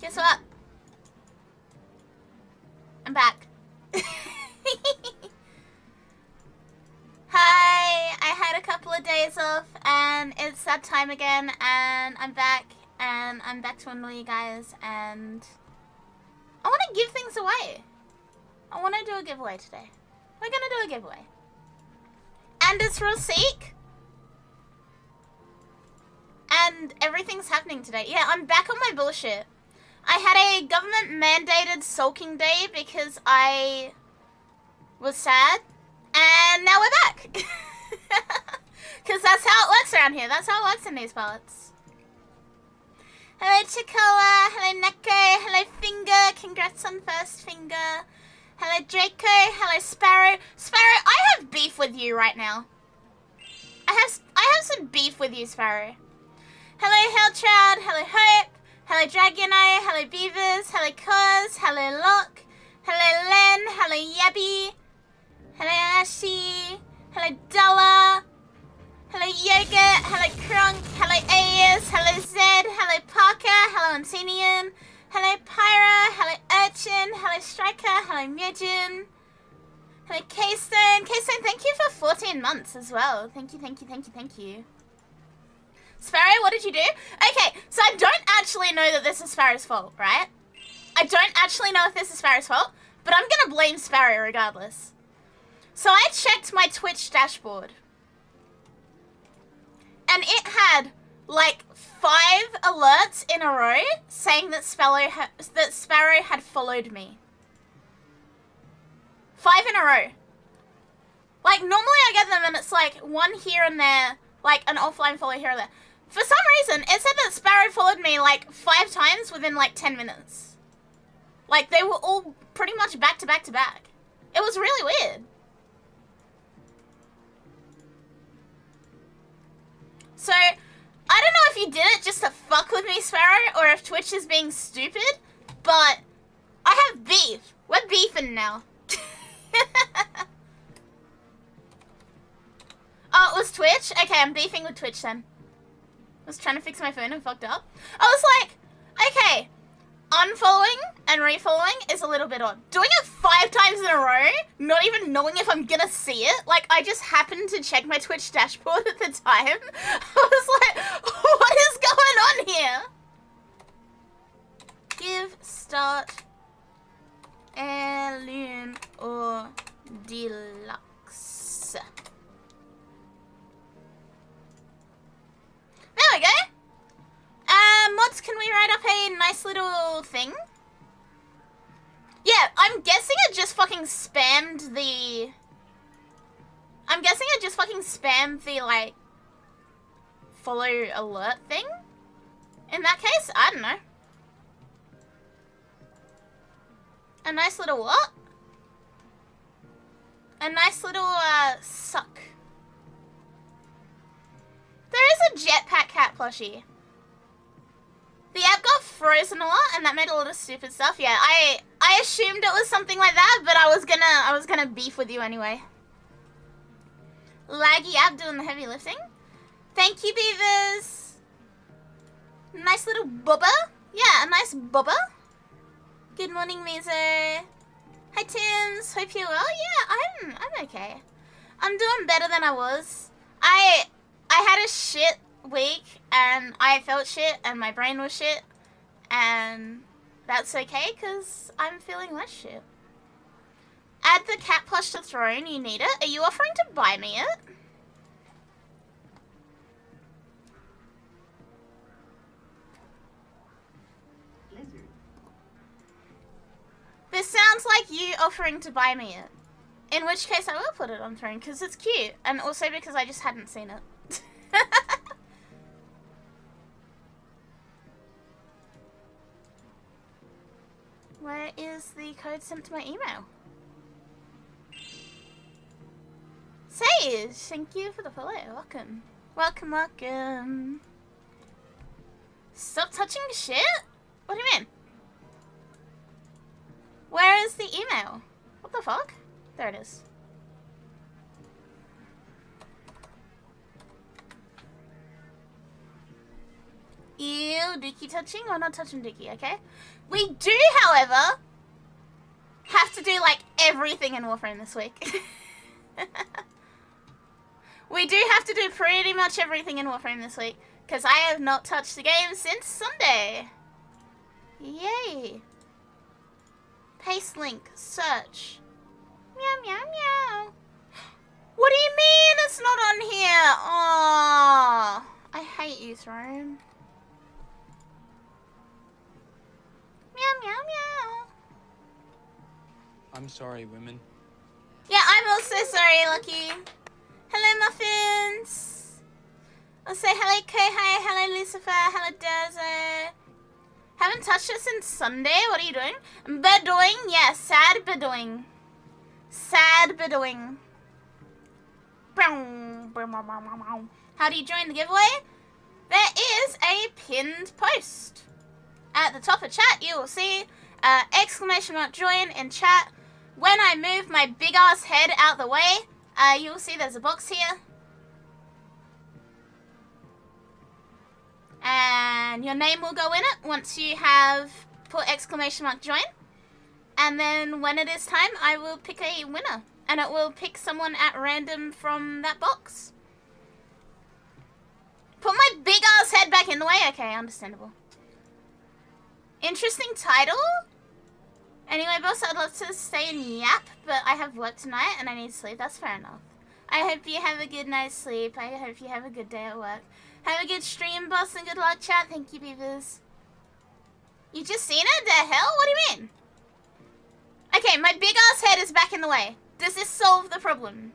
Guess what? I'm back. Hi, I had a couple of days off and it's that time again and I'm back to annoy you guys and I want to give things away. I want to do a giveaway today. We're going to do a giveaway. And it's real seek. And everything's happening today. Yeah, I'm back on my bullshit. I had a government mandated sulking day because I was sad. And now we're back. Because that's how it works around here. That's how it works in these parts. Hello Chikola, hello Neko, hello Finger. Congrats on first finger. Hello Draco, hello Sparrow. Sparrow, I have beef with you right now. I have some beef with you, Sparrow. Hello Helltroud, hello Hope, hello Dragonite, hello Beavers, hello Cuz, hello Locke, hello Len, hello Yabby, hello Ashi, hello Della, hello Yogurt, hello Krunk, hello Ayers, hello Zed, hello Parker, hello Antinian, hello Pyra, hello Urchin, hello Striker, hello Mujin, hello Keystone. Keystone, thank you for 14 months as well. Thank you, thank you, thank you, thank you. Sparrow, what did you do? Okay, so I don't actually know that this is Sparrow's fault, right? I don't actually know if this is Sparrow's fault, but I'm gonna blame Sparrow regardless. So I checked my Twitch dashboard. And it had, like, 5 alerts in a row saying that Sparrow had followed me. 5 in a row. Like, normally I get them and it's like one here and there, like an offline follow here or there. For some reason, it said that Sparrow followed me like 5 times within like 10 minutes. Like, they were all pretty much back to back to back. It was really weird. So, I don't know if you did it just to fuck with me, Sparrow, or if Twitch is being stupid, but I have beef. We're beefing now. Oh, it was Twitch? Okay, I'm beefing with Twitch then. I was trying to fix my phone and fucked up. I was like, okay, unfollowing and refollowing is a little bit odd. Doing it 5 times in a row, not even knowing if I'm gonna see it, like I just happened to check my Twitch dashboard at the time. I was like, what is going on here? Give, start, heirloom, or deluxe. There we go. Mods, can we write up a nice little thing? Yeah, I'm guessing it just fucking spammed the... like, follow alert thing. In that case, I don't know. A nice little what? A nice little, suck. There is a jetpack cat plushie. The app got frozen a lot, and that made a lot of stupid stuff. Yeah, I assumed it was something like that, but I was gonna beef with you anyway. Laggy app doing the heavy lifting. Thank you, Beavers. Nice little bubba. Yeah, a nice bubba. Good morning, Mizo. Hi, Tims. Hope you're well. Yeah, I'm okay. I'm doing better than I was. I had a shit week and I felt shit and my brain was shit, and that's okay because I'm feeling less shit. Add the cat plush to throne. You need it. Are you offering to buy me it? This sounds like you offering to buy me it. In which case I will put it on throne because it's cute, and also because I just hadn't seen it. Where is the code sent to my email? Sage, thank you for the follow. Welcome. Welcome, welcome. Stop touching shit? What do you mean? Where is the email? What the fuck? There it is. Ew, dookie touching? We're not touching dookie, okay? We do, however, have to do, like, everything in Warframe this week. We do have to do pretty much everything in Warframe this week, because I have not touched the game since Sunday. Yay. Paste link, search. Meow, meow, meow. What do you mean it's not on here? Oh, I hate you, Throne. Meow, meow, meow. I'm sorry, women. Yeah, I'm also sorry, Lucky. Hello, Muffins. I'll say hello, Kohai, hello, Lucifer, hello, Derzo. Haven't touched it since Sunday. What are you doing? Bedouing? Yeah, sad bedouing. Sad bedouing. How do you join the giveaway? There is a pinned post. At the top of chat, you will see exclamation mark join in chat. When I move my big ass head out the way, you will see there's a box here. And your name will go in it once you have put exclamation mark join. And then when it is time, I will pick a winner. And it will pick someone at random from that box. Put my big ass head back in the way? Okay, understandable. Interesting title. Anyway, boss, I'd love to stay and yap, but I have work tonight and I need sleep. That's fair enough. I hope you have a good night's sleep. I hope you have a good day at work. Have a good stream, boss, and good luck, chat. Thank you, beavers. You just seen it? The hell? What do you mean? Okay, my big ass head is back in the way. Does this solve the problem?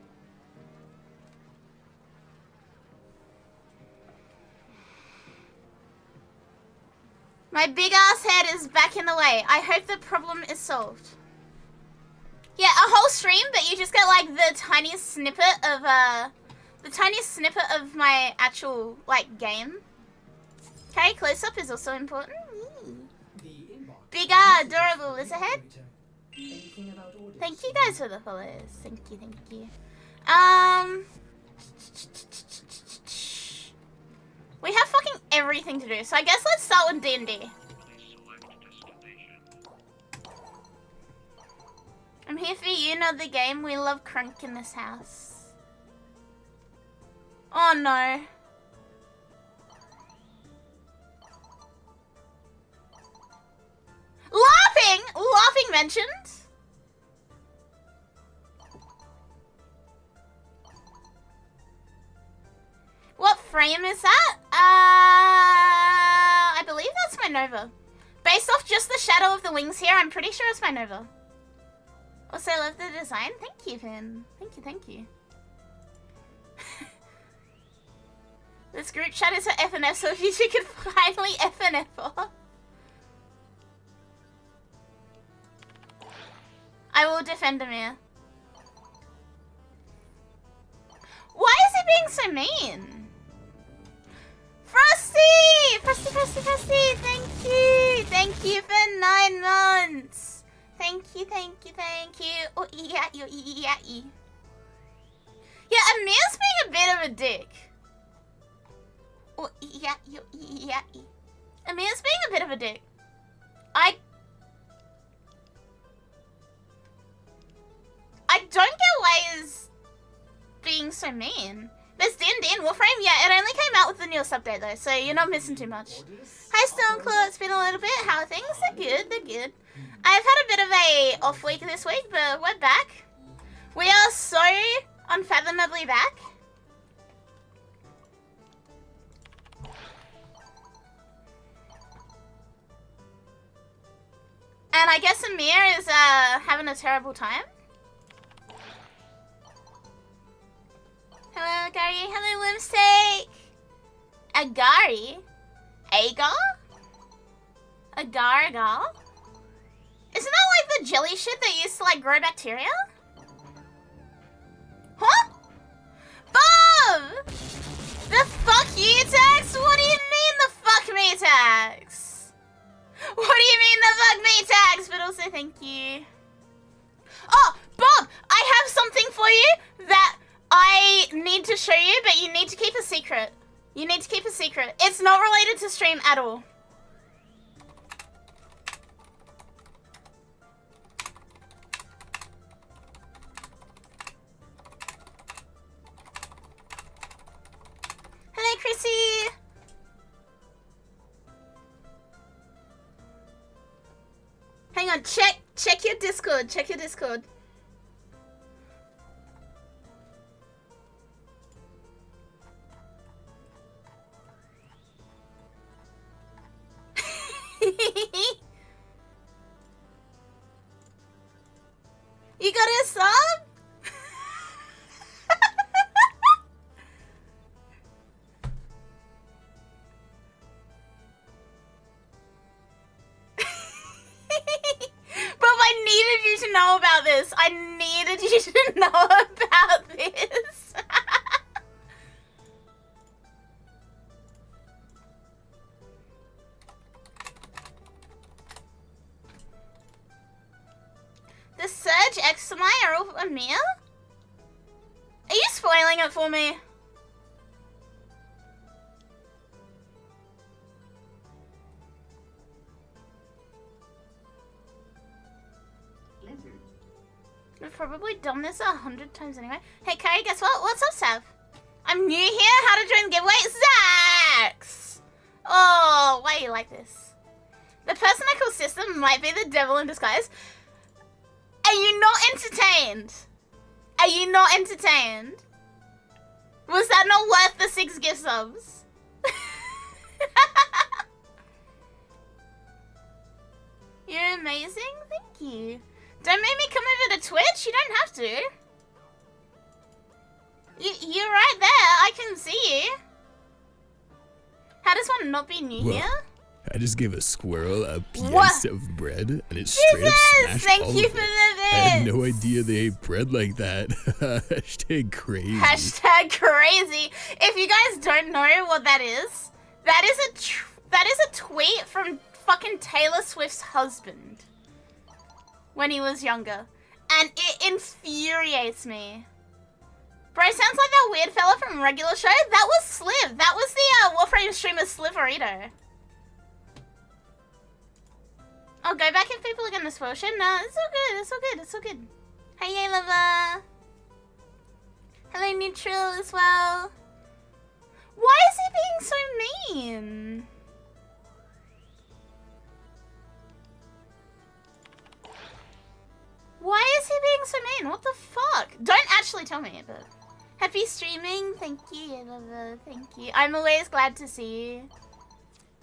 My big ass head is back in the way. I hope the problem is solved. Yeah, a whole stream, but you just get like the tiniest snippet of my actual like game. Okay, close up is also important. Bigger, adorable is ahead. Thank you guys for the follows. Thank you, thank you. We have fucking everything to do, so I guess let's start with D&D. I'm here for you, not the game. We love crunk in this house. Oh no. Laughing! Laughing mentioned? What frame is that? I believe that's my Nova. Based off just the shadow of the wings here, I'm pretty sure it's my Nova. Also, I love the design. Thank you, Finn. Thank you, thank you. This group chat is for FNF, so if you two could finally FNF off. I will defend Amir. Why is he being so mean? Frosty! Frosty, Frosty, Frosty! Thank you! Thank you for 9 months! Thank you, thank you, thank you. Oh, yeah, yeah. Yeah, Amir's being a bit of a dick. Oh, yeah. Amir's being a bit of a dick. I don't get why he's being so mean. There's D&D and Warframe. Yeah, it only came out with the newest update though, so you're not missing too much. Hi Stoneclaw, it's been a little bit. How are things? They're good, they're good. I've had a bit of a off week this week, but we're back. We are so unfathomably back. And I guess Amir is having a terrible time. Hello, Akari. Hello, Limsteak. Agari? Agar? Agar? Isn't that like the jelly shit that used to like grow bacteria? Huh? Bob! The fuck you tax? What do you mean the fuck me tax? What do you mean the fuck me tax? But also thank you. Oh, Bob! I have something for you that I need to show you, but you need to keep a secret. You need to keep a secret. It's not related to stream at all. Hello, Chrissy. Hang on, check your Discord. Check your Discord. You got a sub? Bro, I needed you to know about this. I needed you to know about this. The Surge X to my are all Amir? Are you spoiling it for me? We've probably done this 100 times anyway. Hey, Carrie, guess what? What's up, Sav? I'm new here. How to join giveaway? Zax! Oh, why are you like this? The personical system might be the devil in disguise. Are you not entertained? Are you not entertained? Was that not worth the 6 gift subs? You're amazing. Thank you. Don't make me come over to Twitch. You don't have to. You're right there. I can see you. How does one not be new here? I just gave a squirrel a piece of bread, and it straight up smashed thank all you of for it. the bits. I had no idea they ate bread like that. Hashtag crazy. Hashtag crazy. If you guys don't know what that is a tweet from fucking Taylor Swift's husband when he was younger, and it infuriates me. Bro, sounds like that weird fella from Regular Show. That was Sliv. That was the Warframe streamer Sliverito. I'll go back if people are gonna spoil shit. No, it's all good. It's all good. It's all good. Hey, lover. Hello, Neutral as well. Why is he being so mean? Why is he being so mean? What the fuck? Don't actually tell me, but happy streaming. Thank you, lover. Thank you. I'm always glad to see you.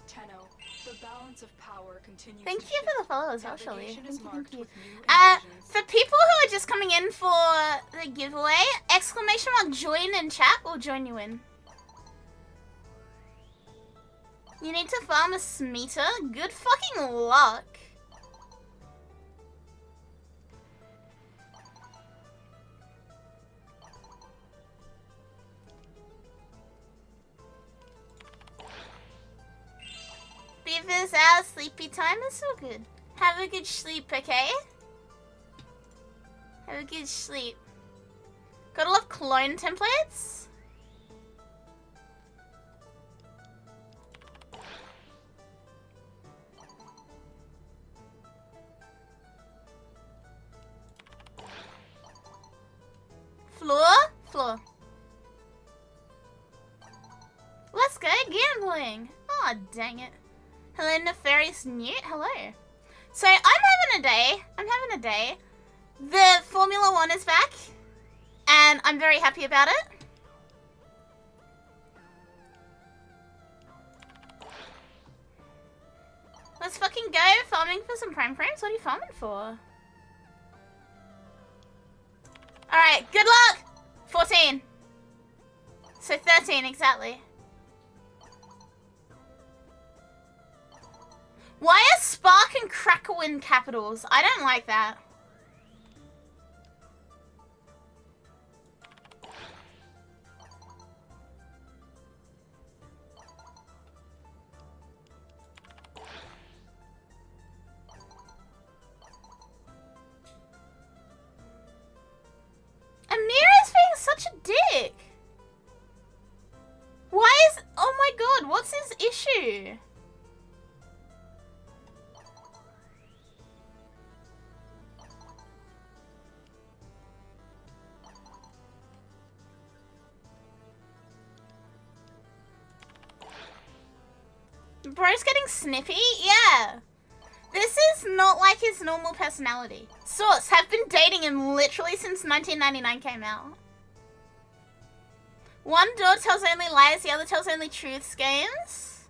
Tenno, the balance of power continues. Thank to you for shift. the follows, actually. Navigation is marked Thank you. with new invasions. For people who are just coming in for the giveaway, exclamation mark join in chat will join you in. You need to farm a Smeeter? Good fucking luck. Beaver's out, sleepy time is so good. Have a good sleep, okay? Have a good sleep. Gotta love clone templates. Floor. Let's go gambling. Aw, dang it. Hello, Nefarious Newt. Hello. So, I'm having a day. The Formula 1 is back. And I'm very happy about it. Let's fucking go farming for some prime frames. What are you farming for? Alright, good luck! 14. So 13, exactly. Why are Spark and Crackle in capitals? I don't like that. Amir is being such a dick. Why is... Oh you. Bro's getting snippy? Yeah. This is not like his normal personality. Source, have been dating him literally since 1999 came out. One door tells only lies, the other tells only truths games.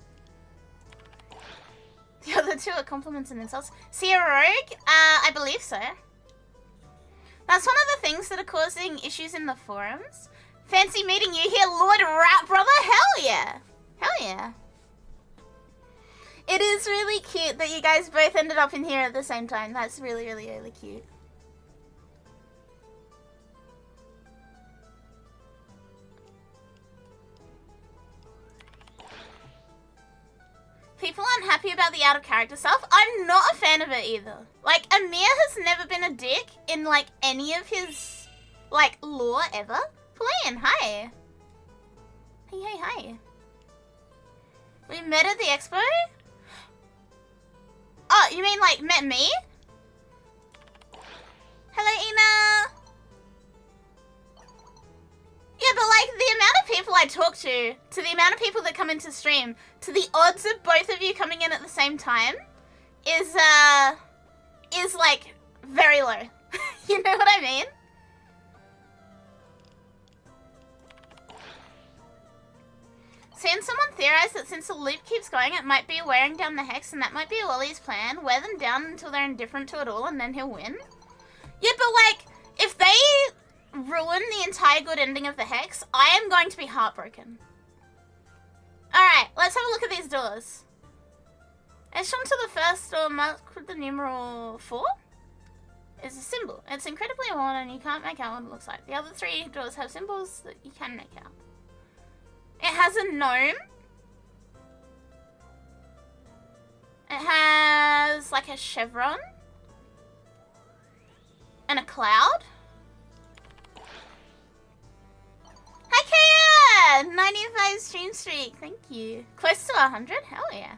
The other two are compliments and insults. See a rogue? I believe so. That's one of the things that are causing issues in the forums. Fancy meeting you here, Lord Rat Brother. Hell yeah. Hell yeah. It is really cute that you guys both ended up in here at the same time. That's really, really, really cute. People aren't happy about the out of character stuff. I'm not a fan of it either. Like, Amir has never been a dick in, like, any of his, like, lore ever. Pauline, hi. Hey, hey, hi. We met at the expo? Oh, you mean, like, met me? Hello, Ina. Yeah, but, like, the amount of people I talk to the amount of people that come into stream, to the odds of both of you coming in at the same time is like, very low. You know what I mean? Seen someone theorize that since the loop keeps going, it might be wearing down the hex, and that might be Wally's plan. Wear them down until they're indifferent to it all, and then he'll win. Yeah, but, like, if they ruin the entire good ending of the hex, I am going to be heartbroken. Alright, let's have a look at these doors. Etched onto the first door, marked with the numeral 4, is a symbol. It's incredibly worn and you can't make out what it looks like. The other 3 doors have symbols that you can make out. It has a gnome. It has like a chevron. And a cloud. Hi Kaya! 95 stream streak, thank you. Close to 100? Hell yeah.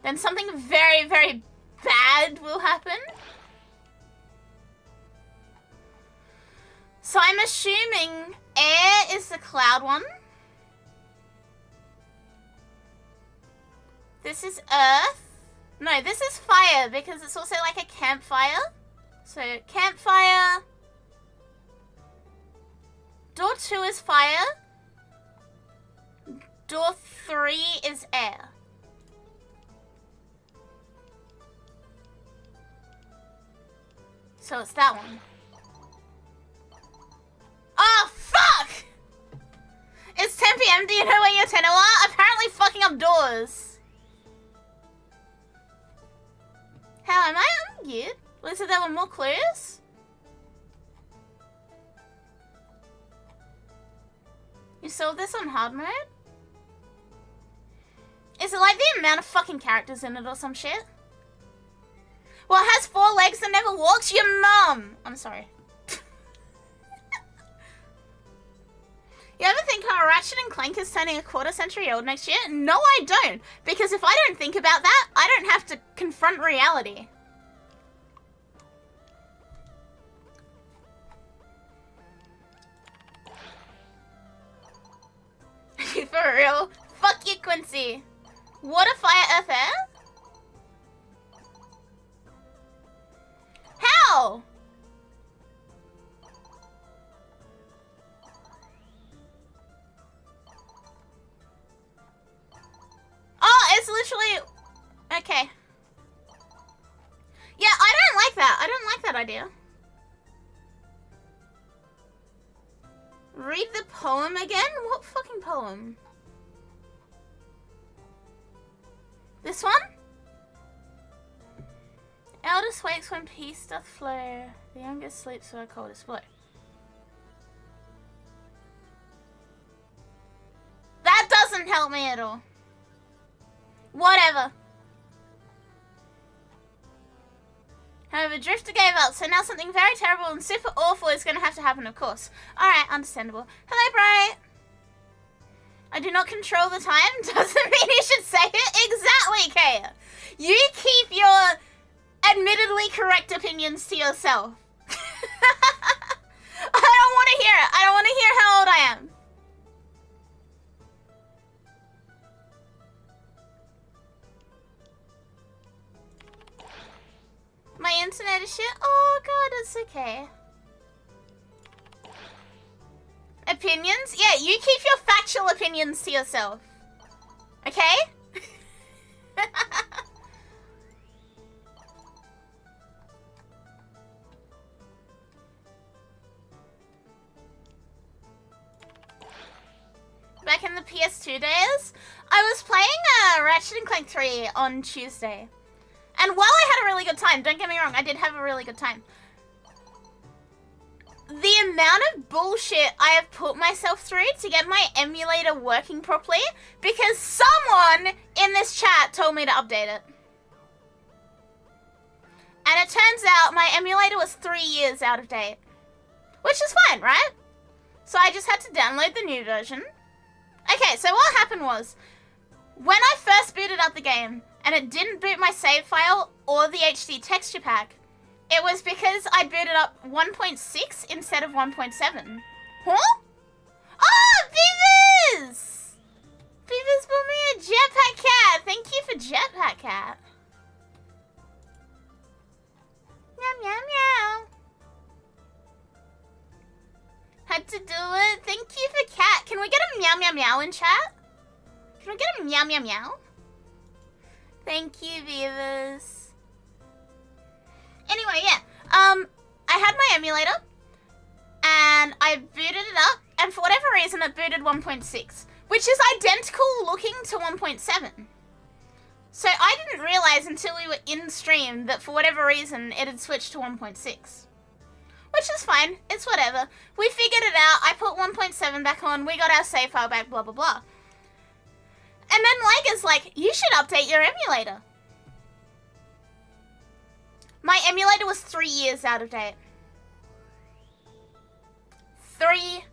Then something very, very bad will happen. So I'm assuming air is the cloud one. This is earth. No, this is fire because it's also like a campfire. So campfire. Door 2 is fire. Door 3 is air. So it's that one. Oh, fuck! It's 10 PM. Do you know where your tenno are? Apparently fucking up doors. How am I? I'm good. Was it there were more clues? You solved this on hard mode? Is it like the amount of fucking characters in it or some shit? Well, it has 4 legs and never walks, your mum! I'm sorry. You ever think how Ratchet and Clank is turning a quarter-century old next year? No, I don't. Because if I don't think about that, I don't have to confront reality. For real? Fuck you, Quincy. Water, fire, earth, air? How? Oh, it's literally... Okay. Yeah, I don't like that. I don't like that idea. Read the poem again? What fucking poem? This one? Eldest wakes when peace doth flow. The youngest sleeps where coldest blow. That doesn't help me at all. Whatever. However, Drifter gave up, so now something very terrible and super awful is going to have to happen, of course. Alright, understandable. Hello, Bright. I do not control the time doesn't mean you should say it. Exactly, Kaya. You keep your admittedly correct opinions to yourself. I don't want to hear it. I don't want to hear how old I am. My internet is shit. Oh god, it's okay. Opinions? Yeah, you keep your factual opinions to yourself. Okay? Back in the PS2 days, I was playing Ratchet and Clank 3 on Tuesday. And while I had a really good time, don't get me wrong, I did have a really good time. The amount of bullshit I have put myself through to get my emulator working properly because someone in this chat told me to update it. And it turns out my emulator was 3 years out of date. Which is fine, right? So I just had to download the new version. Okay, so what happened was, when I first booted up the game, and it didn't boot my save file or the HD texture pack, it was because I booted up 1.6 instead of 1.7. Huh? Oh, Beavers! Beavers bought me a jetpack cat. Thank you for jetpack cat. Meow, meow, meow. Had to do it. Thank you for cat. Can we get a meow, meow, meow in chat? Can we get a meow, meow, meow? Thank you, Beavers. Anyway, yeah. I had my emulator, and I booted it up, and for whatever reason, it booted 1.6, which is identical looking to 1.7. So I didn't realize until we were in stream that for whatever reason, it had switched to 1.6. Which is fine. It's whatever. We figured it out. I put 1.7 back on. We got our save file back, blah, blah, blah. And then Lega's like, you should update your emulator. My emulator was 3 years out of date. 3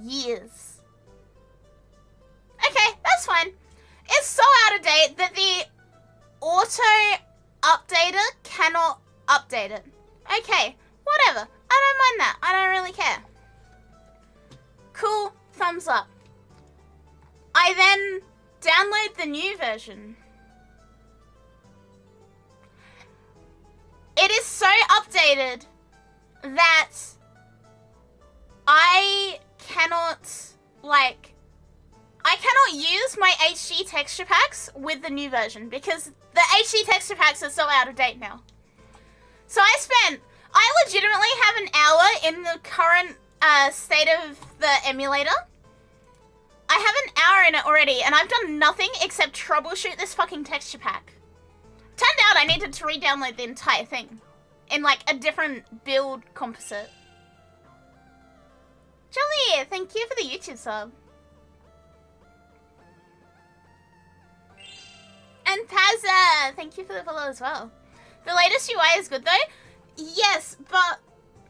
years. Okay, that's fine. It's so out of date that the auto updater cannot update it. Okay, whatever. I don't mind that. I don't really care. Cool, thumbs up. I then download the new version. It is so updated that I cannot use my HD texture packs with the new version because the HD texture packs are so out of date now. So I legitimately have an hour in the current state of the emulator. I have an hour in it already, and I've done nothing except troubleshoot this fucking texture pack. Turned out I needed to re-download the entire thing in like a different build composite. Jolie, thank you for the YouTube sub. And Pazza, thank you for the follow as well. The latest UI is good though. Yes, but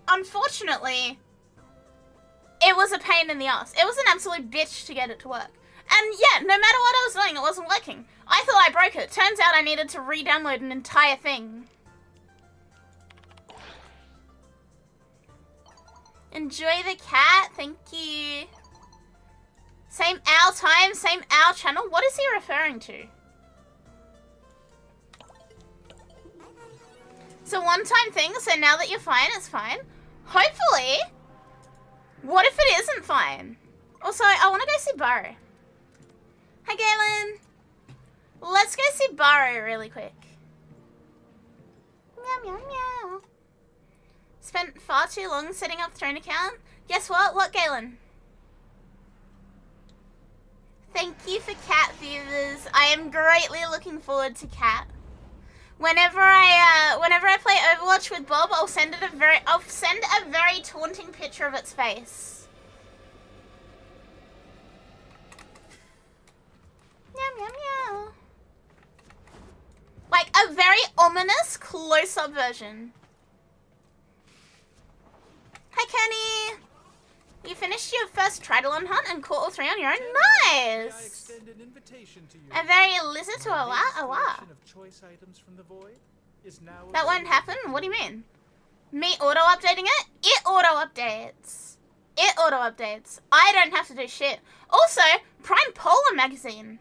unfortunately, it was a pain in the ass. It was an absolute bitch to get it to work. And yeah, no matter what I was doing, it wasn't working. I thought I broke it. Turns out I needed to re-download an entire thing. Enjoy the cat, thank you. Same owl time, same owl channel. What is he referring to? It's a one-time thing, so now that you're fine, it's fine. Hopefully. What if it isn't fine? Also, I want to go see Burrow. Hi, Galen. Let's go see Burrow really quick. Meow, meow, meow. Spent far too long setting up Throne account. Guess what? What, Galen? Thank you for cat viewers. I am greatly looking forward to cat. Whenever I play Overwatch with Bob, I'll send a very taunting picture of its face. Meow, meow, meow. Like a very ominous close-up version. Hi, Kenny. You finished your first Tridolon hunt and caught all 3 on your own? Nice! A very lizard to a wa. That won't happen? What do you mean? Me auto-updating it? It auto-updates. It auto-updates. I don't have to do shit. Also, Prime Polar magazine.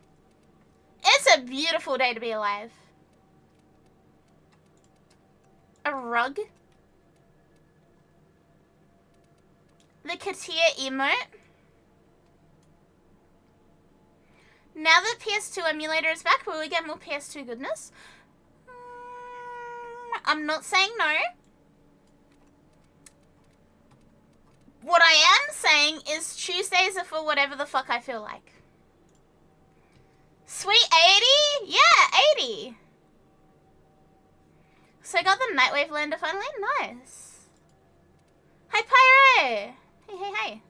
It's a beautiful day to be alive. A rug. The Katia emote. Now that PS2 emulator is back, will we get more PS2 goodness? I'm not saying no. What I am saying is Tuesdays are for whatever the fuck I feel like. Sweet 80? Yeah, 80. So I got the Nightwave lander finally? Nice. Hi, Pyro! Hey.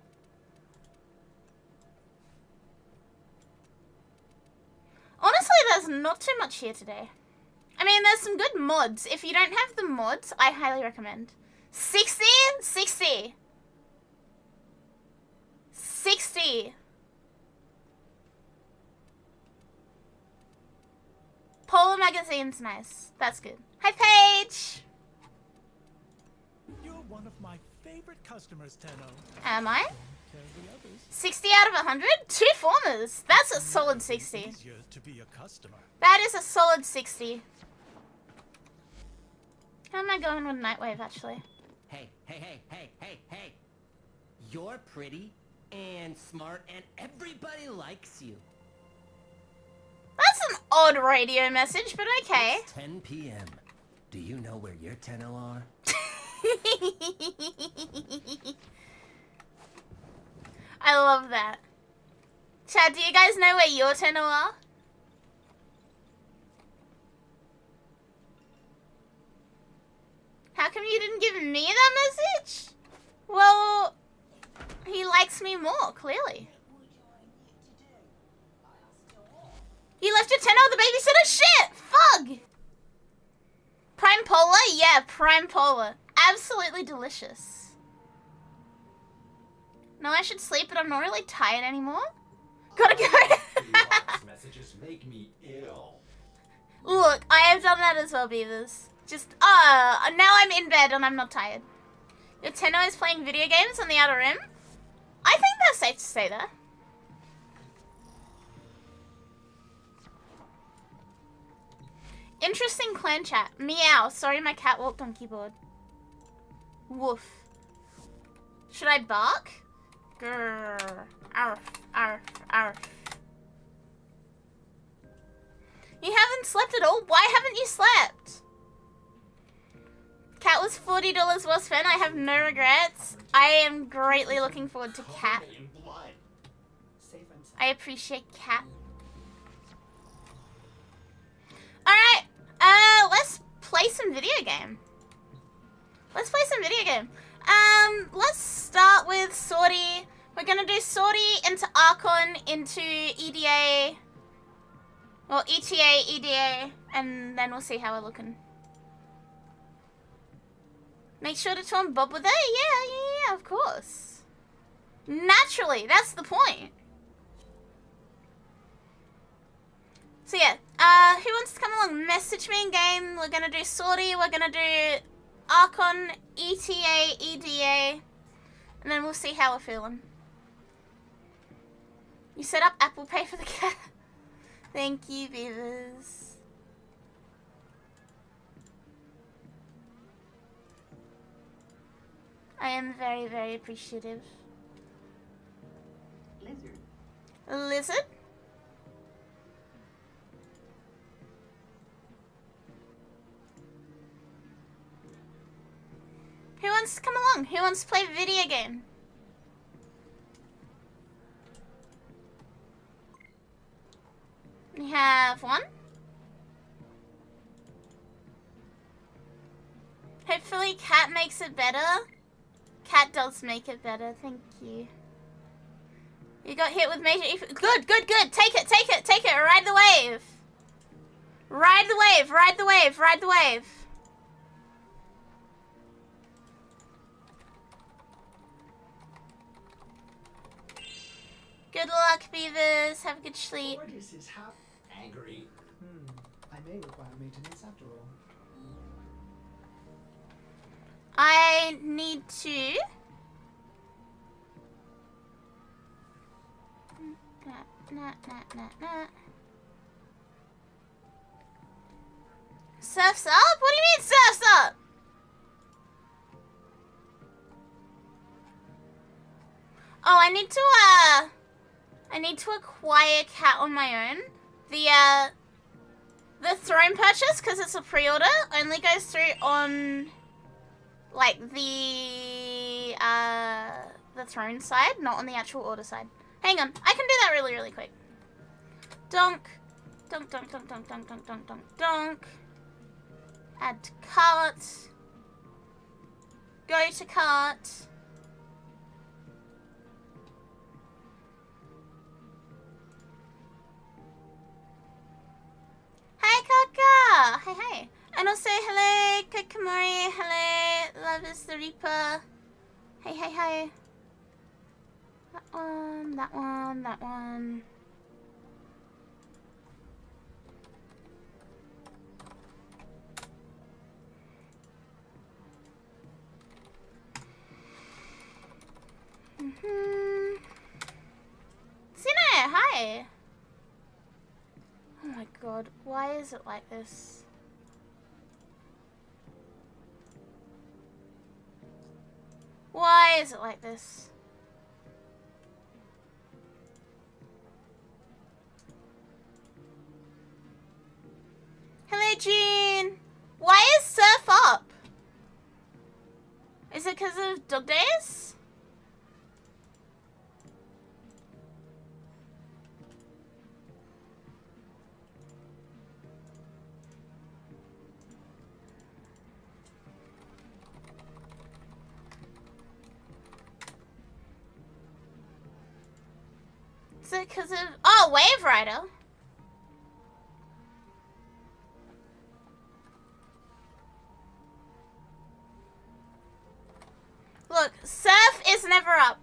Honestly, there's not too much here today. I mean, there's some good mods. If you don't have the mods, I highly recommend. 60? 60. 60. Polar magazine's nice. That's good. Hi, Paige! You're one of my favorite customers, Tenno. Am I? Care the others. 60 out of 100? 2 formers. That's a solid 60. Easier to be a customer. That is a solid 60. How am I going with Nightwave, actually? Hey. You're pretty and smart and everybody likes you. That's an odd radio message, but okay. It's 10 p.m. Do you know where your tenno are? I love that. Chad, do you guys know where your tenno are? How come you didn't give me that message? Well, he likes me more, clearly. You left your tenno at the babysitter? Shit! Fug! Prime Polar? Yeah, Prime Polar. Absolutely delicious. No, I should sleep, but I'm not really tired anymore. Gotta go. Messages make me ill. Look, I have done that as well, Beavers. Just, now I'm in bed and I'm not tired. Your tenno is playing video games on the Outer Rim? I think that's safe to say that. Interesting clan chat. Meow. Sorry, my cat walked on keyboard. Woof. Should I bark? Grrr. Arf. Arf. Arf. You haven't slept at all? Why haven't you slept? Cat was $40 well spent. I have no regrets. I am greatly looking forward to Cat. I appreciate Cat. Alright, let's play some video game. Let's start with Sortie. We're gonna do Sortie into Archon, into EDA. Well, ETA, EDA, and then we'll see how we're looking. Make sure to turn Bob with it? Yeah, of course. Naturally, that's the point. So yeah, who wants to come along? Message me in game. We're gonna do Sortie, we're gonna do Archon, ETA, EDA, and then we'll see how we're feeling. You set up Apple Pay for the cat. Thank you, Beavers. I am very, very appreciative. Lizard? Who wants to come along? Who wants to play a video game? We have one. Hopefully Cat makes it better. Cat does make it better, thank you. You got hit with major... Good. Take it. Ride the wave. Ride the wave. Good luck, beavers. Have a good sleep. What is his angry? I may require maintenance after all. I need to... Surf's up? What do you mean surf's up? Oh, I need to acquire cat on my own. The throne purchase, because it's a pre-order, only goes through on like the throne side, not on the actual order side. Hang on, I can do that really, really quick. Donk. Donk, donk, donk, donk, donk, donk, donk, donk, donk. Add to cart. Go to cart. Hey, Kaka! Hey, hey. And also, hello, Kakamori. Hello, Love is the Reaper. Hey, hey, hey. That one, that one, that one. Sino, hi. Oh my god, why is it like this? Why is it like this? Hello, June. Why is surf up? Is it because of dog days? Is it because of... Oh, Wave Rider. Look, surf is never up.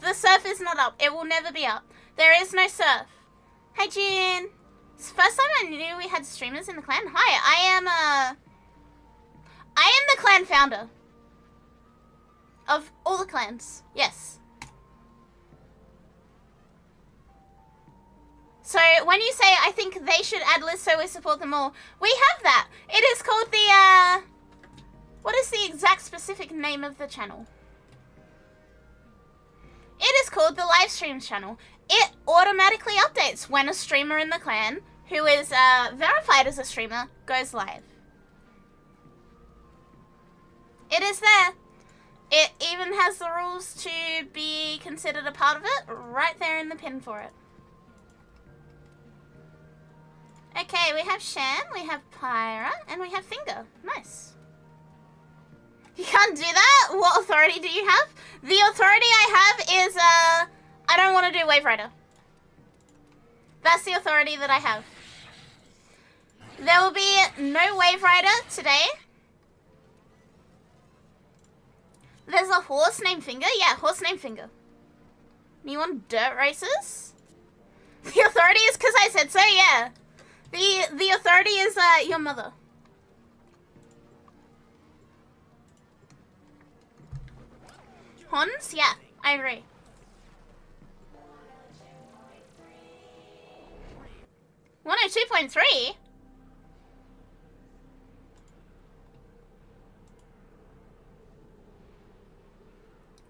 The surf is not up. It will never be up. There is no surf. Hey, June. It's the first time I knew we had streamers in the clan. Hi, I am the clan founder. Of all the clans. Yes. So when you say I think they should add lists so we support them all, we have that. It is called the, what is the exact specific name of the channel? It is called the livestream channel. It automatically updates when a streamer in the clan, who is verified as a streamer, goes live. It is there. It even has the rules to be considered a part of it right there in the pin for it. Okay, we have Shan, we have Pyra, and we have Finger. Nice. You can't do that? What authority do you have? The authority I have is, I don't want to do Wave Rider. That's the authority that I have. There will be no Wave Rider today. There's a horse named Finger? Yeah, horse named Finger. You want dirt races? The authority is because I said so, yeah. The authority is your mother. Hons? Yeah, I agree. One oh 2.3?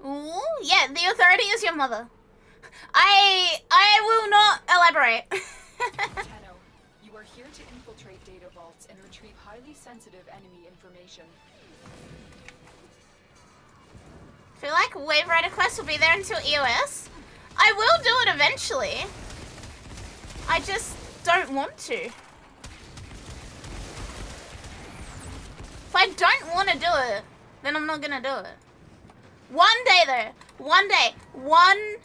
Ooh, yeah, the authority is your mother. I will not elaborate. Tenno, you are here to infiltrate data vaults and retrieve highly sensitive enemy information. I feel like Wave Rider Quest will be there until EOS. I will do it eventually. I just don't want to. If I don't want to do it, then I'm not gonna do it. One day though, one day, one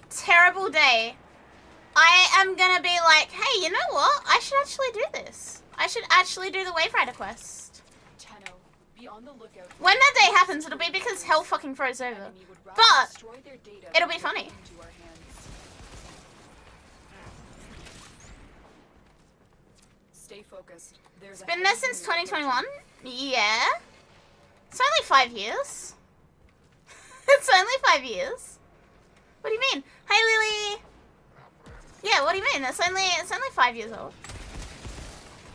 terrible day, I am gonna be like, hey, you know what? I should actually do this. I should actually do the Wave Rider Quest. Tenno, be on the lookout. When that day happens, it'll be because hell fucking froze over. But it'll be funny. Stay focused. There's It's been there since 2021? Yeah. It's only 5 years. It's only 5 years. What do you mean? Hey, Lily. Yeah, what do you mean? It's only 5 years old.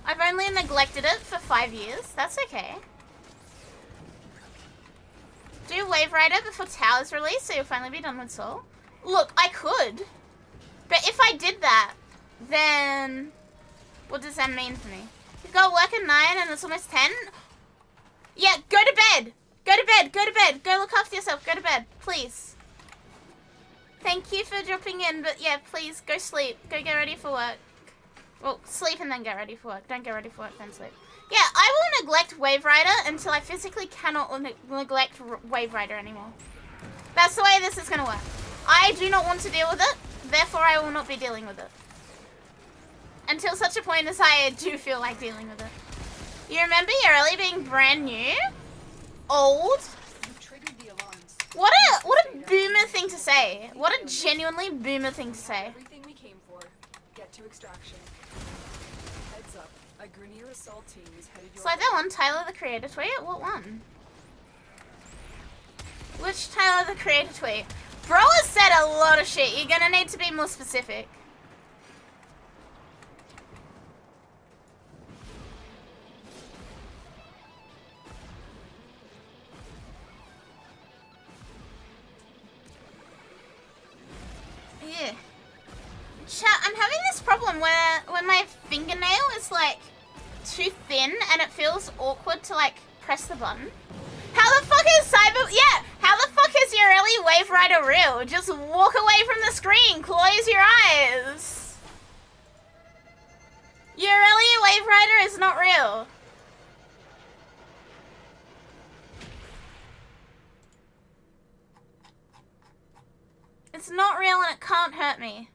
I've only neglected it for 5 years. That's okay. Do Wave Rider before Tower's release, so you'll finally be done with Soul. Look, I could. But if I did that, then what does that mean for me? You've got work at 9 and it's almost 10? Yeah, go to bed. Go to bed. Go to bed. Go look after yourself. Go to bed. Please. Thank you for dropping in, but yeah, please go sleep. Go get ready for work. Well, sleep and then get ready for work. Don't get ready for work, then sleep. Yeah, I will neglect Wave Rider until I physically cannot neglect Wave Rider anymore. That's the way this is going to work. I do not want to deal with it, therefore I will not be dealing with it. Until such a point as I do feel like dealing with it. You remember Yareli being brand new? Old? You've triggered the alarms. What a boomer thing to say. What a genuinely boomer thing to say. Everything we came for. Get to extraction. Heads up. A Grenier assault team is headed your So like that one, Tyler the Creator tweet? What one? Which Tyler the Creator tweet? Bro has said a lot of shit. You're gonna need to be more specific. Yeah. Chat, I'm having this problem where when my fingernail is like too thin and it feels awkward to like press the button. How the fuck is how the fuck is your early Wave Rider real? Just walk away from the screen, close your eyes. Your early Wave Rider is not real. It's not real and it can't hurt me.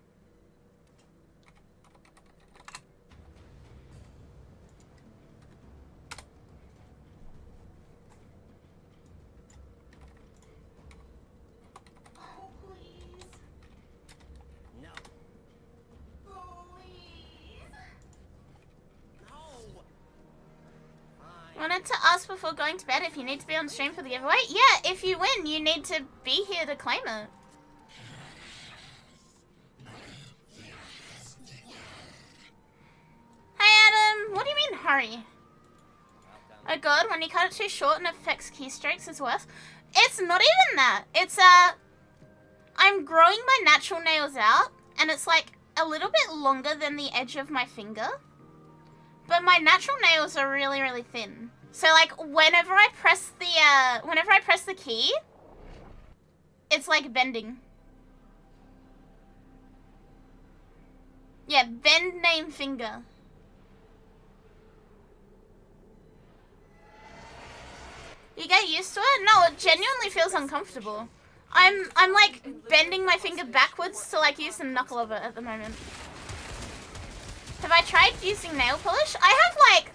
Oh, please. No. Please. No. Fine. Wanted to ask before going to bed if you need to be on stream for the giveaway. Yeah, if you win, you need to be here to claim it. Hey Adam, what do you mean hurry? Oh god, when you cut it too short and it affects keystrokes is worse. It's not even that. It's I'm growing my natural nails out and it's like a little bit longer than the edge of my finger. But my natural nails are really, really thin. So like whenever I press the key, it's like bending. Yeah, bend name finger. You get used to it? No, it genuinely feels uncomfortable. I'm like bending my finger backwards to like use the knuckle of it at the moment. Have I tried using nail polish? I have like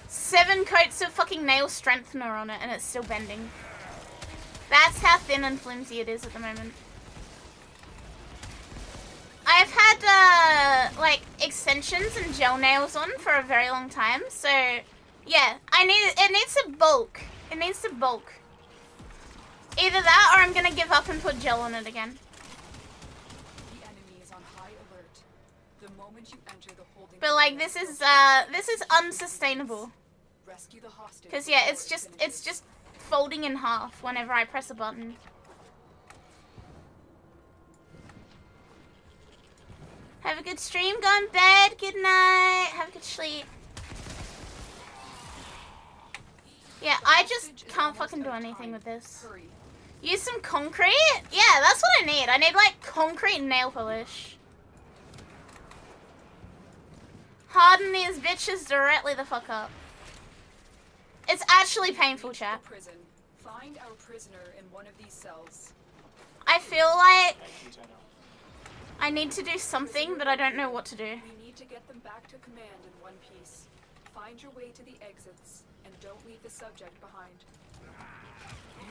7 coats of fucking nail strengthener on it and it's still bending. That's how thin and flimsy it is at the moment. I've had like extensions and gel nails on for a very long time, so yeah, it needs to bulk. It needs to bulk. Either that or I'm gonna give up and put gel on it again. The enemy is on high alert. The moment you enter the holding. But like this is unsustainable. Rescue the hostage. Cause yeah, it's just folding in half whenever I press a button. Have a good stream, go in bed, good night, have a good sleep. Yeah, I just can't fucking do anything with this. Hurry. Use some concrete? Yeah, that's what I need. I need like concrete nail polish. Harden these bitches directly the fuck up. It's actually painful, chat. Prison. Find our prisoner in one of these cells. I feel like I need to do something, but I don't know what to do. We need to get them back to command in one piece. Find your way to the exits and don't leave the subject behind.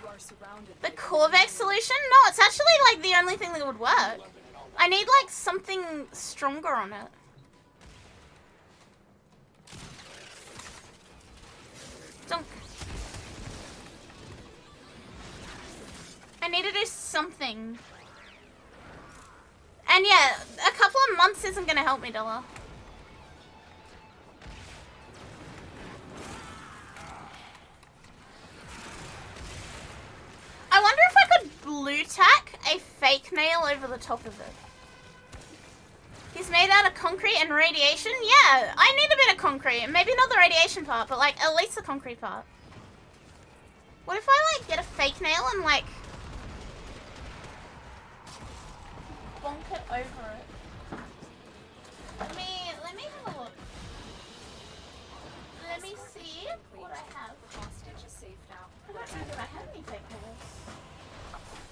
You are surrounded. The Corvex solution? No, it's actually like the only thing that would work. I need like something stronger on it. need to do something. And yeah, a couple of months isn't gonna help me, Dollar. I wonder if I could blue tack a fake nail over the top of it. He's made out of concrete and radiation? Yeah, I need a bit of concrete. Maybe not the radiation part, but like at least the concrete part. What if I like get a fake nail and like bonk it over it? Let me have a look. Let me see what I have. The hostage is safe now. I don't know if I have any fake nails.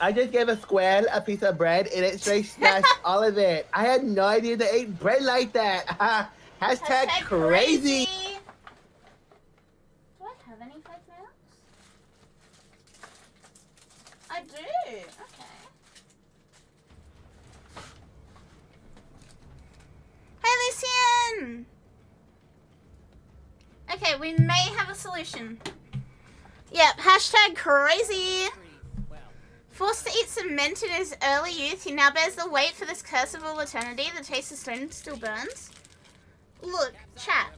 I just gave a squirrel a piece of bread and it straight snatched all of it. I had no idea they ate bread like that. Hashtag crazy. Do I have any fake nails? I do. Okay. Hey, Lucian! Okay, we may have a solution. Yep, hashtag crazy. Forced to eat cement in his early youth, he now bears the weight for this curse of all eternity. The taste of stone still burns. Look, chat.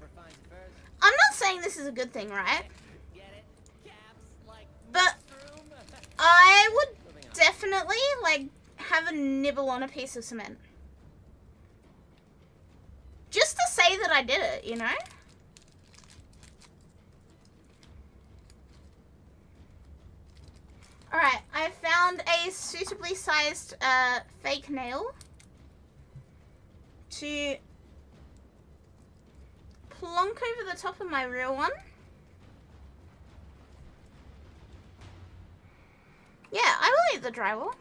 I'm not saying this is a good thing, right? But I would definitely, like, have a nibble on a piece of cement. Just to say that I did it, you know? Alright, I found a suitably sized fake nail to plonk over the top of my real one. Yeah, I will eat the drywall.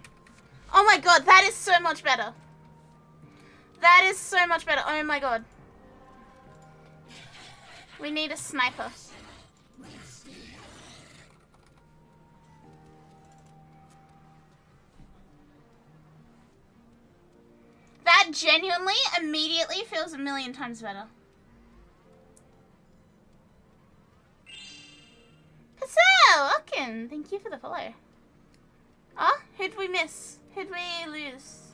Oh my god, that is so much better. That is so much better. Oh my god. We need a sniper. That genuinely, immediately feels a million times better. Hassel, Ocken, thank you for the follow. Oh, who'd we miss? Who'd we lose?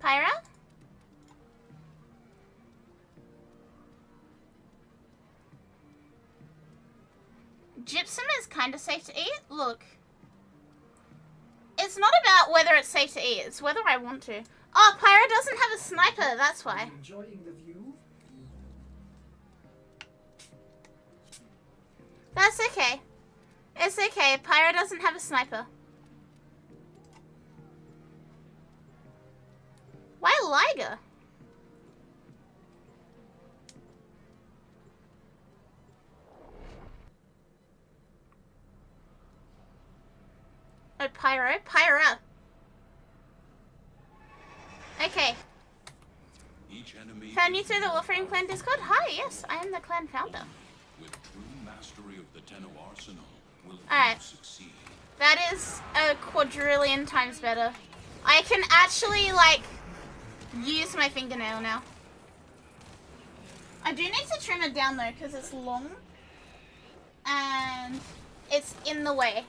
Pyra? Gypsum is kind of safe to eat. Look. It's not about whether it's safe to eat, it's whether I want to. Oh, Pyra doesn't have a sniper, that's why. Enjoying the view? That's okay. It's okay, Pyra doesn't have a sniper. Why Liger? Oh, Pyra. Okay. Found you through the Warframe clan Discord? Hi, yes, I am the clan founder. With true mastery of the tenno arsenal, will Alright. succeed. That is a quadrillion times better. I can actually, like, use my fingernail now. I do need to trim it down, though, because it's long. And it's in the way.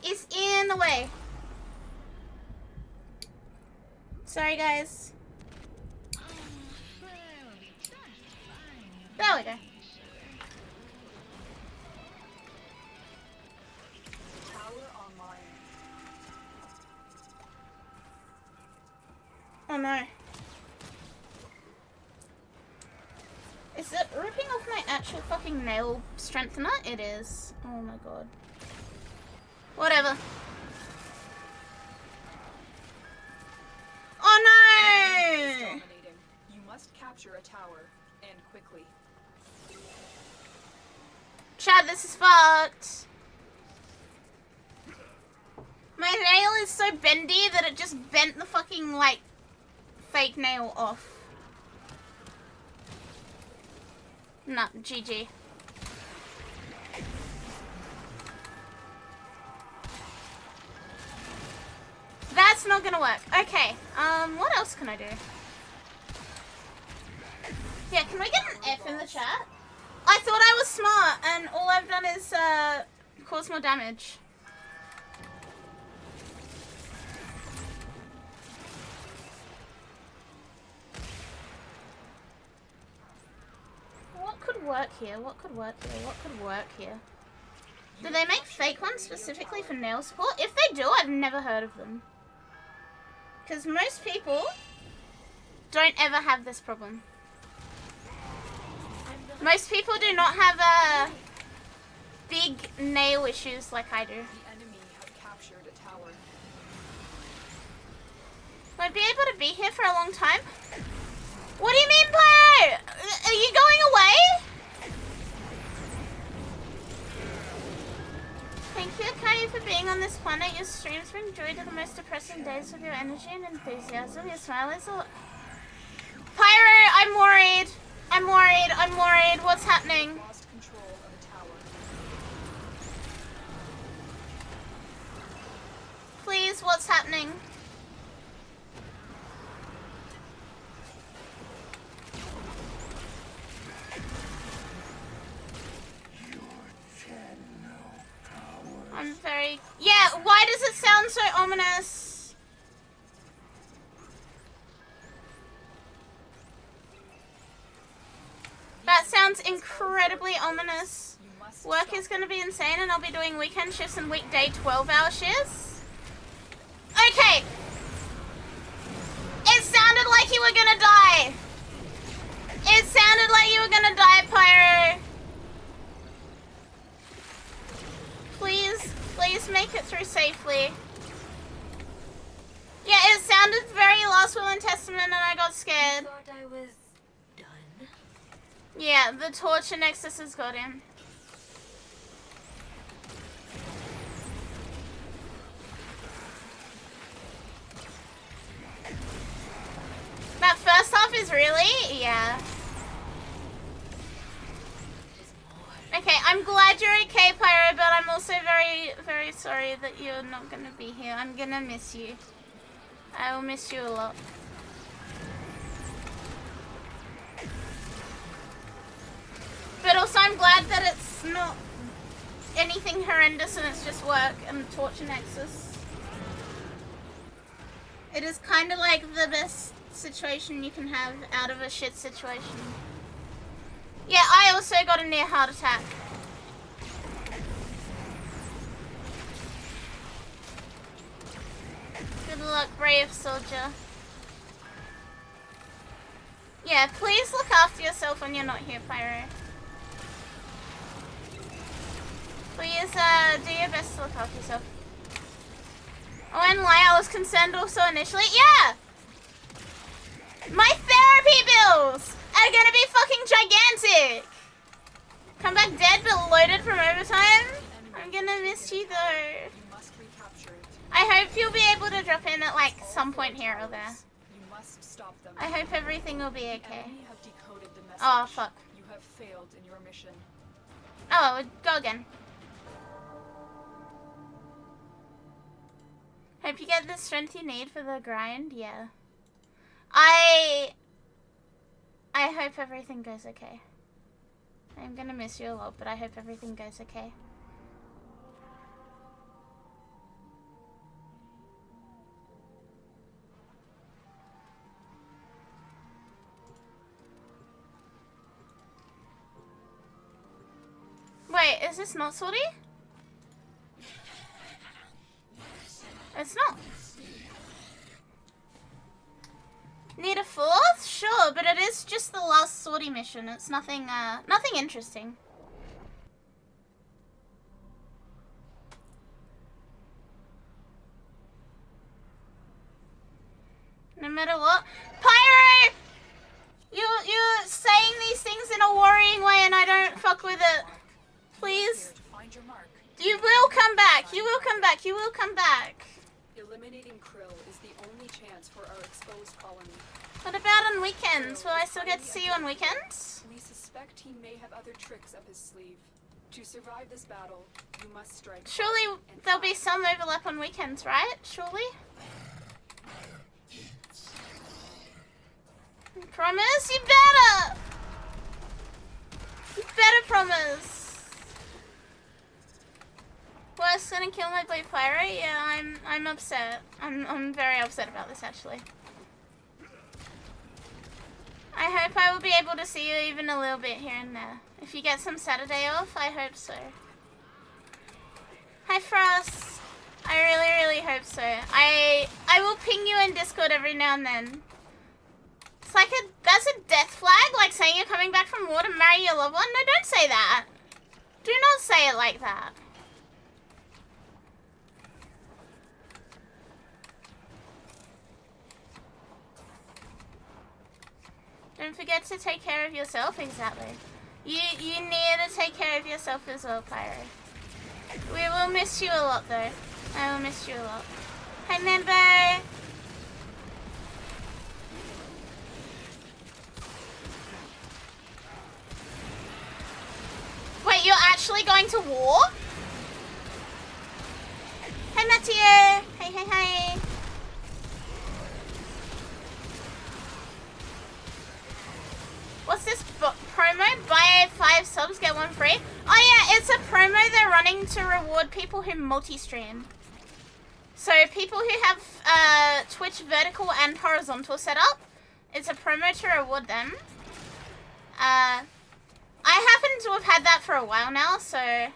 It's in the way. Sorry, guys. There we go. Tower online. Oh no. Is it ripping off my actual fucking nail strengthener? It is. Oh my god. Whatever. Oh no! Dominating. You must capture a tower, and quickly. Chad, this is fucked. My nail is so bendy that it just bent the fucking, like, fake nail off. Nah, GG. That's not gonna work. Okay, what else can I do? Yeah, can we get an F in the chat? I thought I was smart, and all I've done is, cause more damage. could work here? What could work here? What could work here? Do they make fake ones specifically for nail support? If they do, I've never heard of them. Because most people don't ever have this problem. Most people do not have big nail issues like I do. The enemy have captured a tower. Won't be able to be here for a long time? What do you mean, Pyro? Are you going away? Thank you, Akari, for being on this planet. Your streams bring joy to the most depressing days with your energy and enthusiasm. Your smile is a... Pyro, I'm worried. I'm worried. I'm worried. What's happening? Lost control of a tower. Please, what's happening? I'm very... Yeah, why does it sound so ominous? That sounds incredibly ominous. Work is going to be insane and I'll be doing weekend shifts and weekday 12-hour shifts. Okay. It sounded like you were going to die. It sounded like you were going to die, Pyro. Please, please make it through safely. Yeah, it sounded very Last Will and Testament and I got scared. I thought I was done. Yeah, the torture nexus has got him. That first half is really? Yeah. Okay, I'm glad you're okay, Pyro, but I'm also very, very sorry that you're not gonna be here. I'm gonna miss you. I will miss you a lot. But also I'm glad that it's not anything horrendous and it's just work and torture nexus. It is kind of like the best situation you can have out of a shit situation. Yeah, I also got a near heart attack. Good luck, brave soldier. Yeah, please look after yourself when you're not here, Pyro. Please, do your best to look after yourself. Oh, and Lyle was concerned also initially. Yeah! My therapy bills are gonna be fucking gigantic! Come back dead but loaded from overtime? I'm gonna miss you though. You must recapture it. I hope you'll be able to drop in at like some point here or there. You must stop them. I hope everything will be The okay. enemy have decoded the message. Oh, fuck. You have failed in your mission. Oh, go again. Hope you get the strength you need for the grind. Yeah. I hope everything goes okay. I'm gonna miss you a lot, but I hope everything goes okay. Wait, is this not sorty? It's not. Need a fourth? Sure, but it is just the last sortie mission. It's nothing, nothing interesting. No matter what. Pyro! You're saying these things in a worrying way and I don't fuck with it. Please? Find your mark. You will come back. You will come back. You will come back. Eliminating Krill is the only chance for our exposed colony. What about on weekends? Will I still get to see you on weekends? We suspect he may have other tricks up his sleeve. To survive this battle, you must strike. Surely there'll be some overlap on weekends, right? Surely? Promise? You better! You better promise! Worst gonna kill my blue pyro? Yeah, I'm upset. I'm very upset about this actually. I hope I will be able to see you even a little bit here and there. If you get some Saturday off, I hope so. Hi Frost. I really hope so. I will ping you in Discord every now and then. It's like that's a death flag, like saying you're coming back from war to marry your loved one. No, don't say that. Do not say it like that. Don't forget to take care of yourself, exactly. You need to take care of yourself as well, Pyro. We will miss you a lot though. I will miss you a lot. Hi Membo! Wait, you're actually going to war? Hi Mathieu! Hey. What's this promo? Buy 5 subs, get 1 free? Oh yeah, it's a promo they're running to reward people who multi-stream. So people who have Twitch vertical and horizontal set up, it's a promo to reward them. I happen to have had that for a while now, so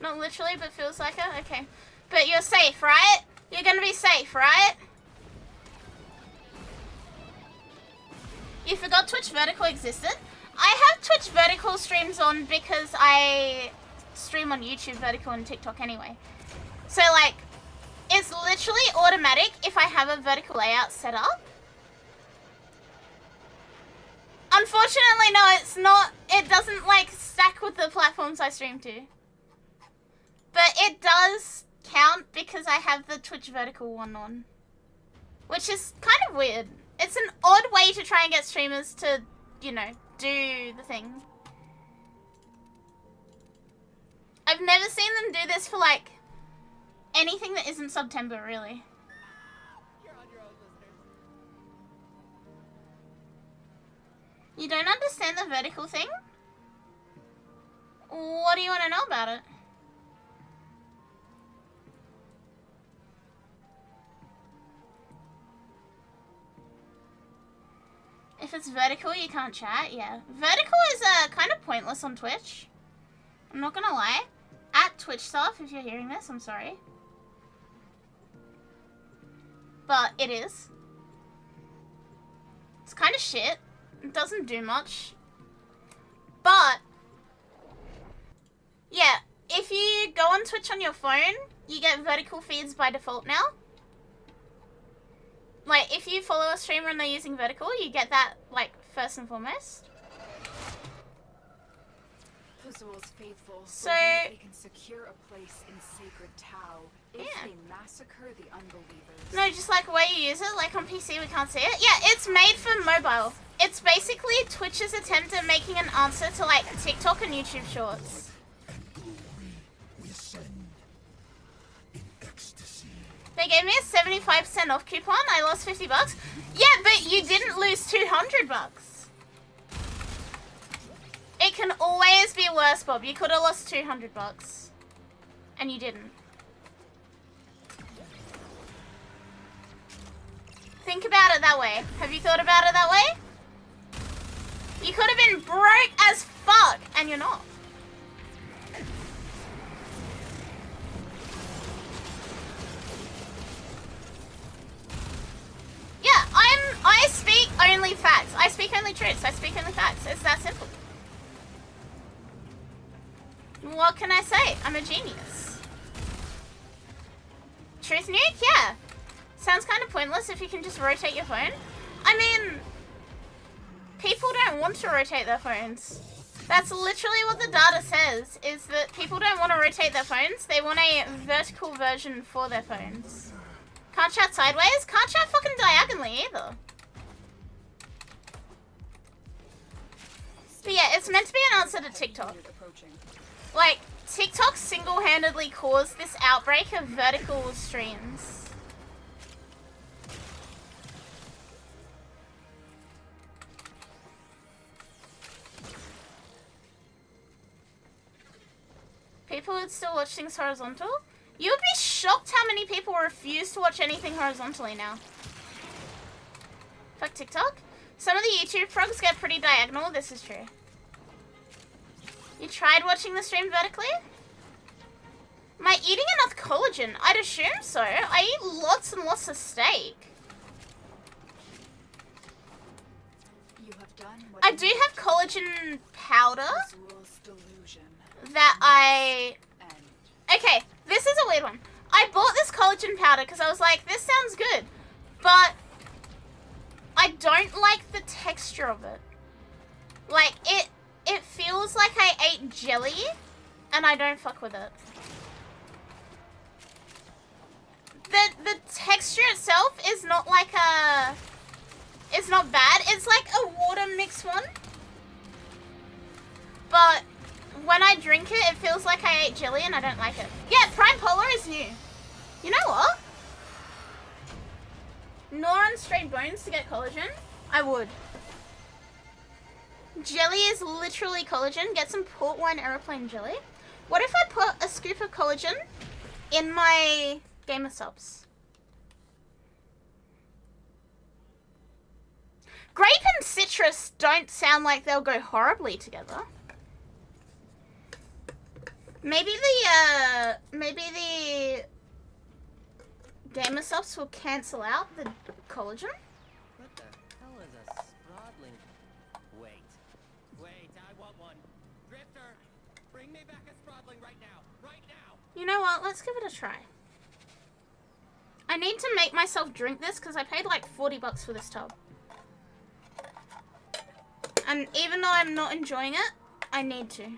not literally, but feels like it. Okay, but you're safe, right? You're gonna be safe, right? You forgot Twitch vertical existed? I have Twitch vertical streams on because I stream on YouTube vertical and TikTok anyway. So like, it's literally automatic if I have a vertical layout set up. Unfortunately, no, it's not. It doesn't like stack with the platforms I stream to. But it does count because I have the Twitch vertical one on. Which is kind of weird. It's an odd way to try and get streamers to, you know, do the thing. I've never seen them do this for like anything that isn't September, really. You don't understand the vertical thing? What do you want to know about it? If it's vertical, you can't chat, yeah. Vertical is kind of pointless on Twitch. I'm not gonna lie. At Twitch staff, if you're hearing this, I'm sorry. But it is. It's kind of shit. It doesn't do much. But, yeah, if you go on Twitch on your phone, you get vertical feeds by default now. Like, if you follow a streamer and they're using vertical, you get that, like, first and foremost. So, they can secure a place in Sacred Tau if they massacre the unbelievers. No, just like where you use it, like on PC we can't see it. Yeah, it's made for mobile. It's basically Twitch's attempt at making an answer to like TikTok and YouTube Shorts. They gave me a 75% off coupon. I lost $50. Yeah, but you didn't lose $200. It can always be worse, Bob. You could have lost $200. And you didn't. Think about it that way. Have you thought about it that way? You could have been broke as fuck, and you're not. Yeah, I speak only facts. I speak only truths. I speak only facts. It's that simple. What can I say? I'm a genius. Truth nuke? Yeah. Sounds kind of pointless if you can just rotate your phone. I mean, people don't want to rotate their phones. That's literally what the data says, is that people don't want to rotate their phones. They want a vertical version for their phones. Can't chat sideways? Can't chat fucking diagonally either. But yeah, it's meant to be an answer to TikTok. Like, TikTok single-handedly caused this outbreak of vertical streams. People would still watch things horizontal? You would be shocked how many people refuse to watch anything horizontally now. Fuck TikTok. Some of the YouTube frogs get pretty diagonal. This is true. You tried watching the stream vertically? Am I eating enough collagen? I'd assume so. I eat lots and lots of steak. You have done what I you do need. have collagen powder Azul's delusion. that I... End. Okay, this is a weird one. I bought this collagen powder because I was like, this sounds good. But I don't like the texture of it. Like, it feels like I ate jelly, and I don't fuck with it. The texture itself is not like a... It's not bad. It's like a water mix one. But when I drink it, it feels like I ate jelly, and I don't like it. Yeah, Prime Polar is new. You know what? Gnaw on straight bones to get collagen? I would. Jelly is literally collagen. Get some port wine aeroplane jelly. What if I put a scoop of collagen in my gamer subs? Grape and citrus don't sound like they'll go horribly together. Maybe the gamer subs will cancel out the collagen. What the hell is a sprawling? Wait, I want one. Drifter, bring me back a sprawling right now. You know what? Let's give it a try. I need to make myself drink this because I paid like $40 for this tub. And even though I'm not enjoying it, I need to.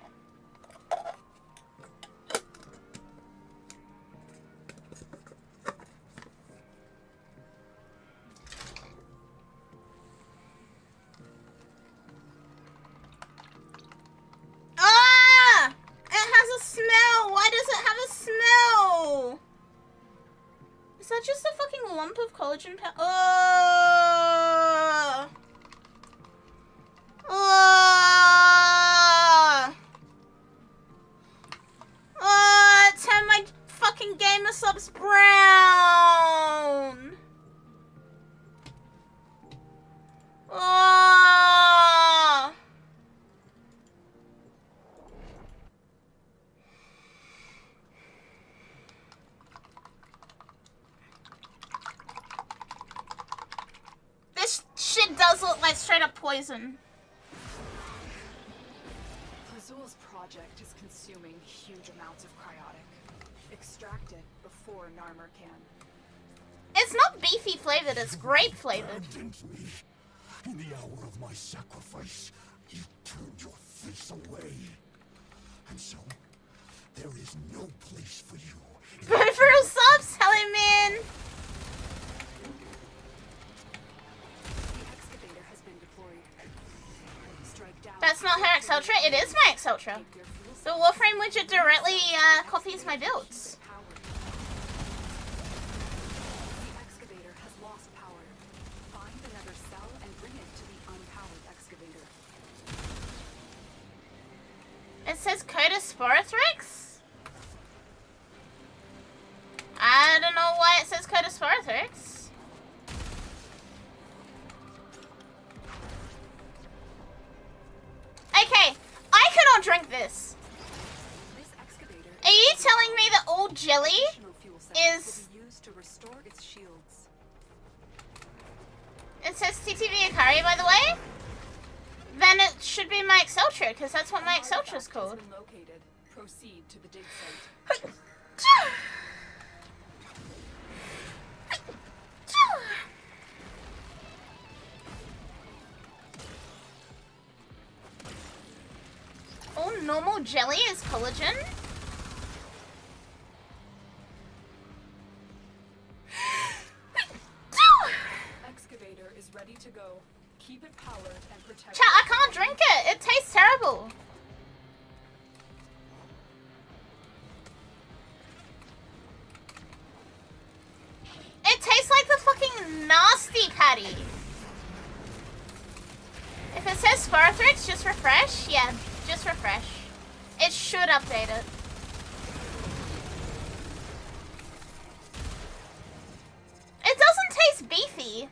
Ah! It has a smell! Why does it have a smell? Is that just a fucking lump of collagen powder? Oh! Oh! Oh! It turned my fucking gamer subs brown! Oh! This shit does look like straight up poison. Azul's project is consuming huge amounts of cryotic. Extract it before Narmer can. It's not beefy flavored, it's grape flavored. Abandoned me. In the hour of my sacrifice, you turned your face away. And so, there is no place for you. Peripheral subs, hello man. The excavator has been deployed. Strike down. That's not her Exceltra, it is my Exceltra. Take their fuel The Warframe widget directly copies my builds. power. The excavator has lost power. Find another cell and bring it to the unpowered excavator. It says Coda Sporothrix? I don't know why it says Coda Sporothrix. Okay, I cannot drink this. This excavator Are you telling me that all jelly additional fuel cells is... will be used to restore its shields. It says TTV Akari, by the way? Then it should be my Exceltra, because that's what my Exceltra is Artifact called. has been located. Proceed to the dig site. All normal jelly is collagen? Excavator is ready to go. Keep it powered and protected. Chat, I can't drink it. It tastes terrible. It tastes like the fucking nasty patty. If it says Sporothrix, just refresh. Yeah, just refresh. It should update it. It doesn't taste beefy.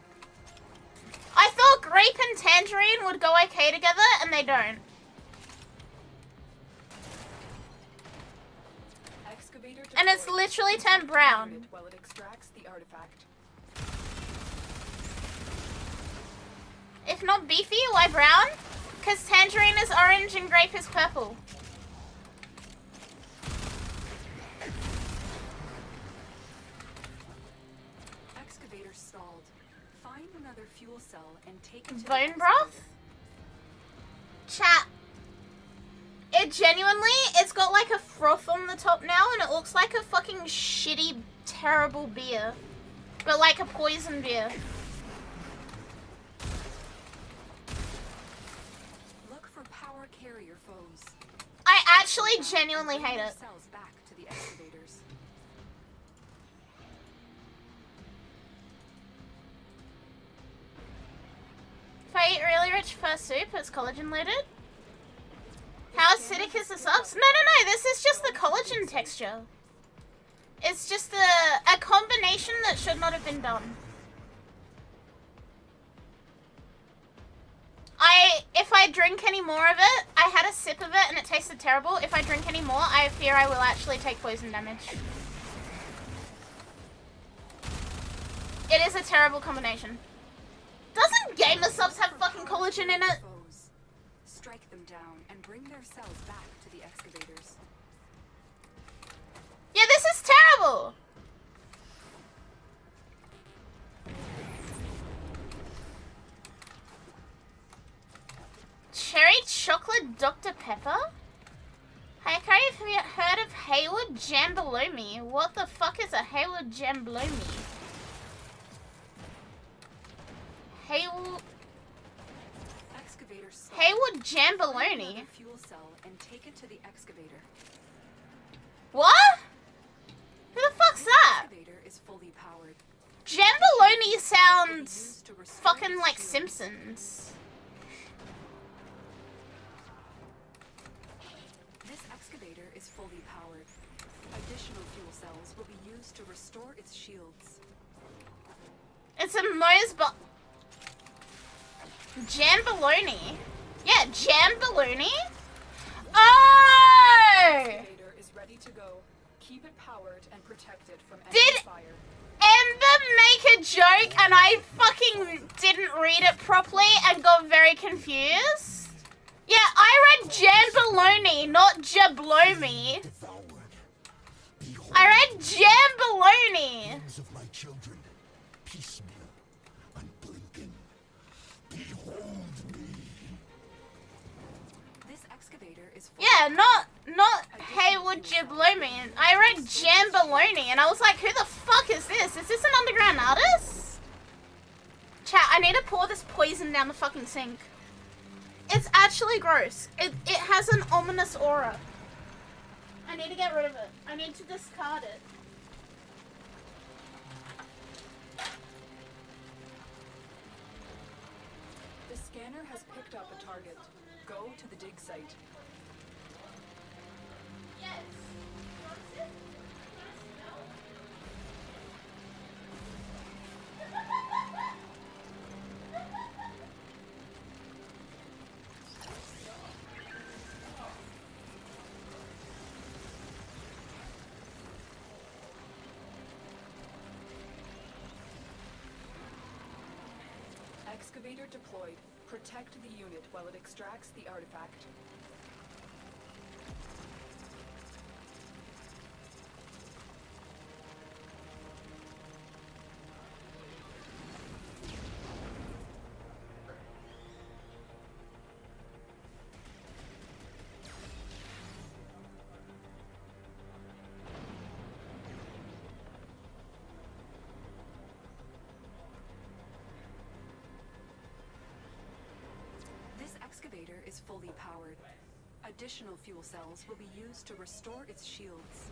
I thought grape and tangerine would go okay together, and they don't. And it's literally turned brown. While it extracts the artifact. If not beefy, why brown? Because tangerine is orange and grape is purple. Excavator stalled. Find another fuel cell and take it to Bone broth? Chat. It genuinely, it's got like a froth on the top now and it looks like a fucking shitty, terrible beer. But like a poison beer. Look for power carrier foes. I actually genuinely hate it. Cells back to the excavators. If I eat really rich first soup, it's collagen loaded. How acidic is the subs? No, this is just the collagen texture. It's just a combination that should not have been done. If I drink any more of it, I had a sip of it and it tasted terrible. If I drink any more, I fear I will actually take poison damage. It is a terrible combination. Doesn't gamer subs have fucking collagen in it? Strike them down and bring their cells back to the excavators. Yeah, this is terrible! Cherry chocolate Dr. Pepper? Hey, Akari, have you heard of Hayward Jambalome? What the fuck is a Hayward Jambalome? Hayward Jambalone? Fuel cell and take it to the excavator. What? Who the fuck's that? Excavator is fully powered. Jambalone sounds fucking like Simpsons. This excavator is fully powered. Additional fuel cells will be used to restore its shields. It's a Mosebot. Jambalone? Yeah, Jambalone? Oh! Excavator is ready to go. Keep it powered and protected from enemy Did fire. Ember make a joke and I fucking didn't read it properly and got very confused? Yeah, I read Jambalone, not Jablome. I read Jambalone. Of my children, piecemeal, unblinking. Behold me. This excavator is fully Yeah, not Haywood Jablome. I read Jambalone and I was like, who the fuck is this? Is this an underground artist? Chat, I need to pour this poison down the fucking sink. It's actually gross. It has an ominous aura. I need to get rid of it. I need to discard it. The scanner has picked up a target. Go to the dig site. Yes. Excavator deployed. Protect the unit while it extracts the artifact. Excavator is fully powered. Additional fuel cells will be used to restore its shields.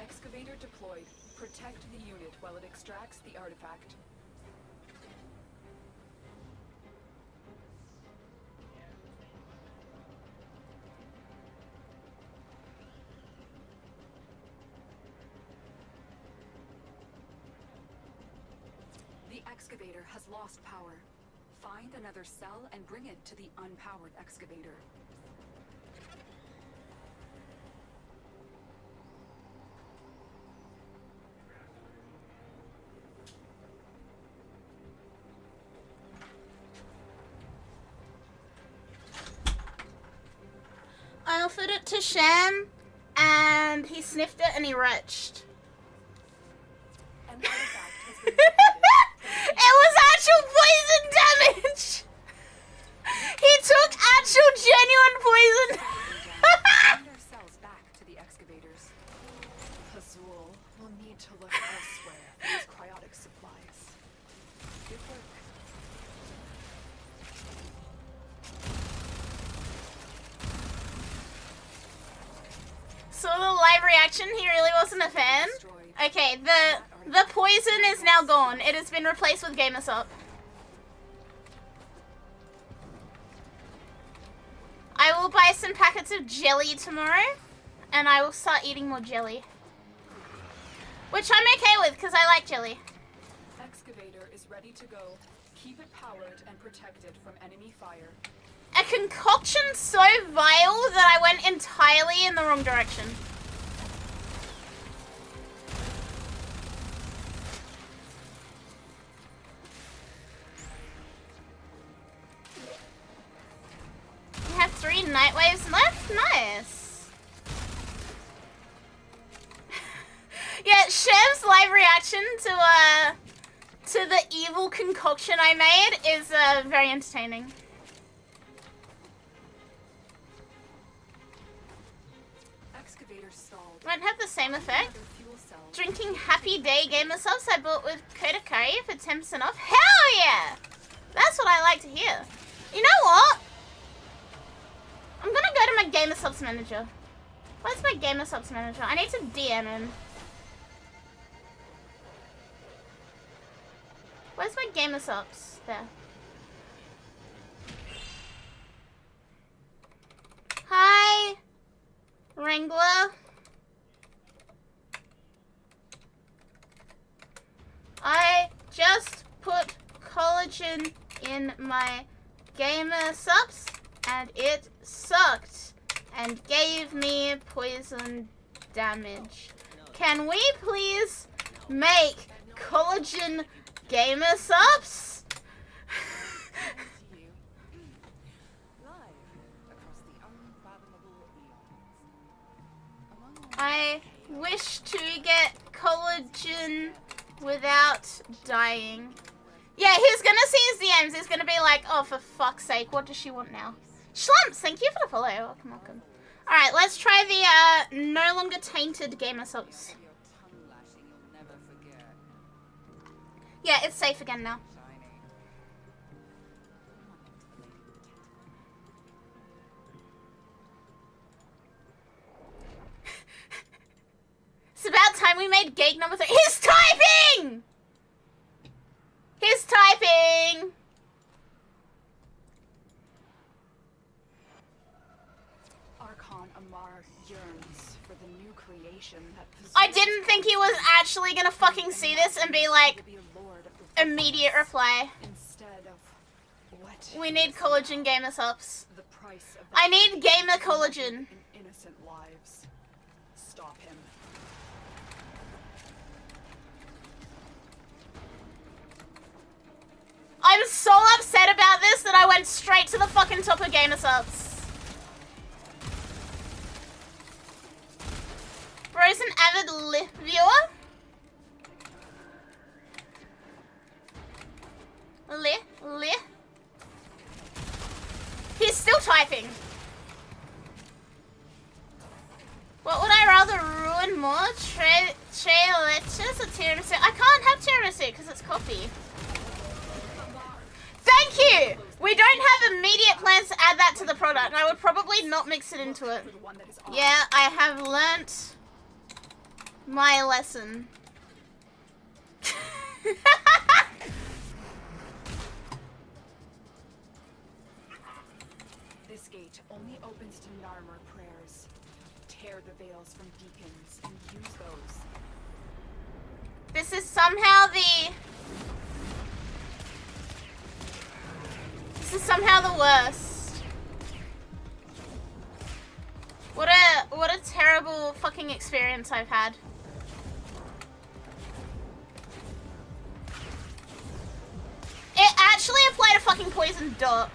Excavator deployed. Protect the unit while it extracts the artifact. excavator has lost power. Find another cell and bring it to the unpowered excavator. I offered it to Sham, and he sniffed it and he retched. An artifact has been It was actual poison damage! He took actual genuine poison! Bring their cells back to the excavators. Azul will need to look elsewhere for these cryotic supplies. Good work. Saw the live reaction, he really wasn't a fan. Okay, the poison is now gone. It has been replaced with Gamer Sup. I will buy some packets of jelly tomorrow, and I will start eating more jelly. Which I'm okay with, because I like jelly. Excavator is ready to go. Keep it powered and protected from enemy fire. A concoction so vile that I went entirely in the wrong direction. We have 3 nightwaves left? Nice. Yeah, Shev's live reaction to the evil concoction I made is very entertaining. Excavator stalled. Won't have the same effect. Another fuel cell. Drinking Happy Day Gamer Subs I bought with code Akari for 10% off. Hell yeah! That's what I like to hear. You know what? I'm gonna go to my Gamer Subs manager. Where's my Gamer Subs manager? I need to DM him. Where's my Gamer Subs? There. Hi, Wrangler. I just put collagen in my Gamer Subs and it sucked and gave me poison damage. Can we please make collagen Gamer Subs? I wish to get collagen without dying. Yeah, he's gonna see his DMs. He's gonna be like, oh, for fuck's sake, what does she want now? Schlumps, thank you for the follow. Welcome, welcome. Alright, let's try the no longer tainted Gamer Subs. Yeah, it's safe again now. It's about time we made gate number 3. He's typing! He's typing! Archon Amir yearns for the new creation that I didn't think he was actually gonna fucking see this and be like, immediate reply. instead of what We need collagen Gamer Subs. the price of I need gamer collagen. in innocent lives. Stop him. I'm so upset about this that I went straight to the fucking top of Gamer Subs. Bro's an avid viewer. He's still typing. What would I rather ruin more? Lectures or tiramisu? I can't have tiramisu because it's coffee. Thank you! We don't have immediate plans to add that to the product. I would probably not mix it into it. Yeah, I have learnt my lesson. This gate only opens to Narmer prayers. Tear the veils from deacons and use those. This is somehow the This is somehow the worst. What a terrible fucking experience I've had. It actually applied a fucking poison dot.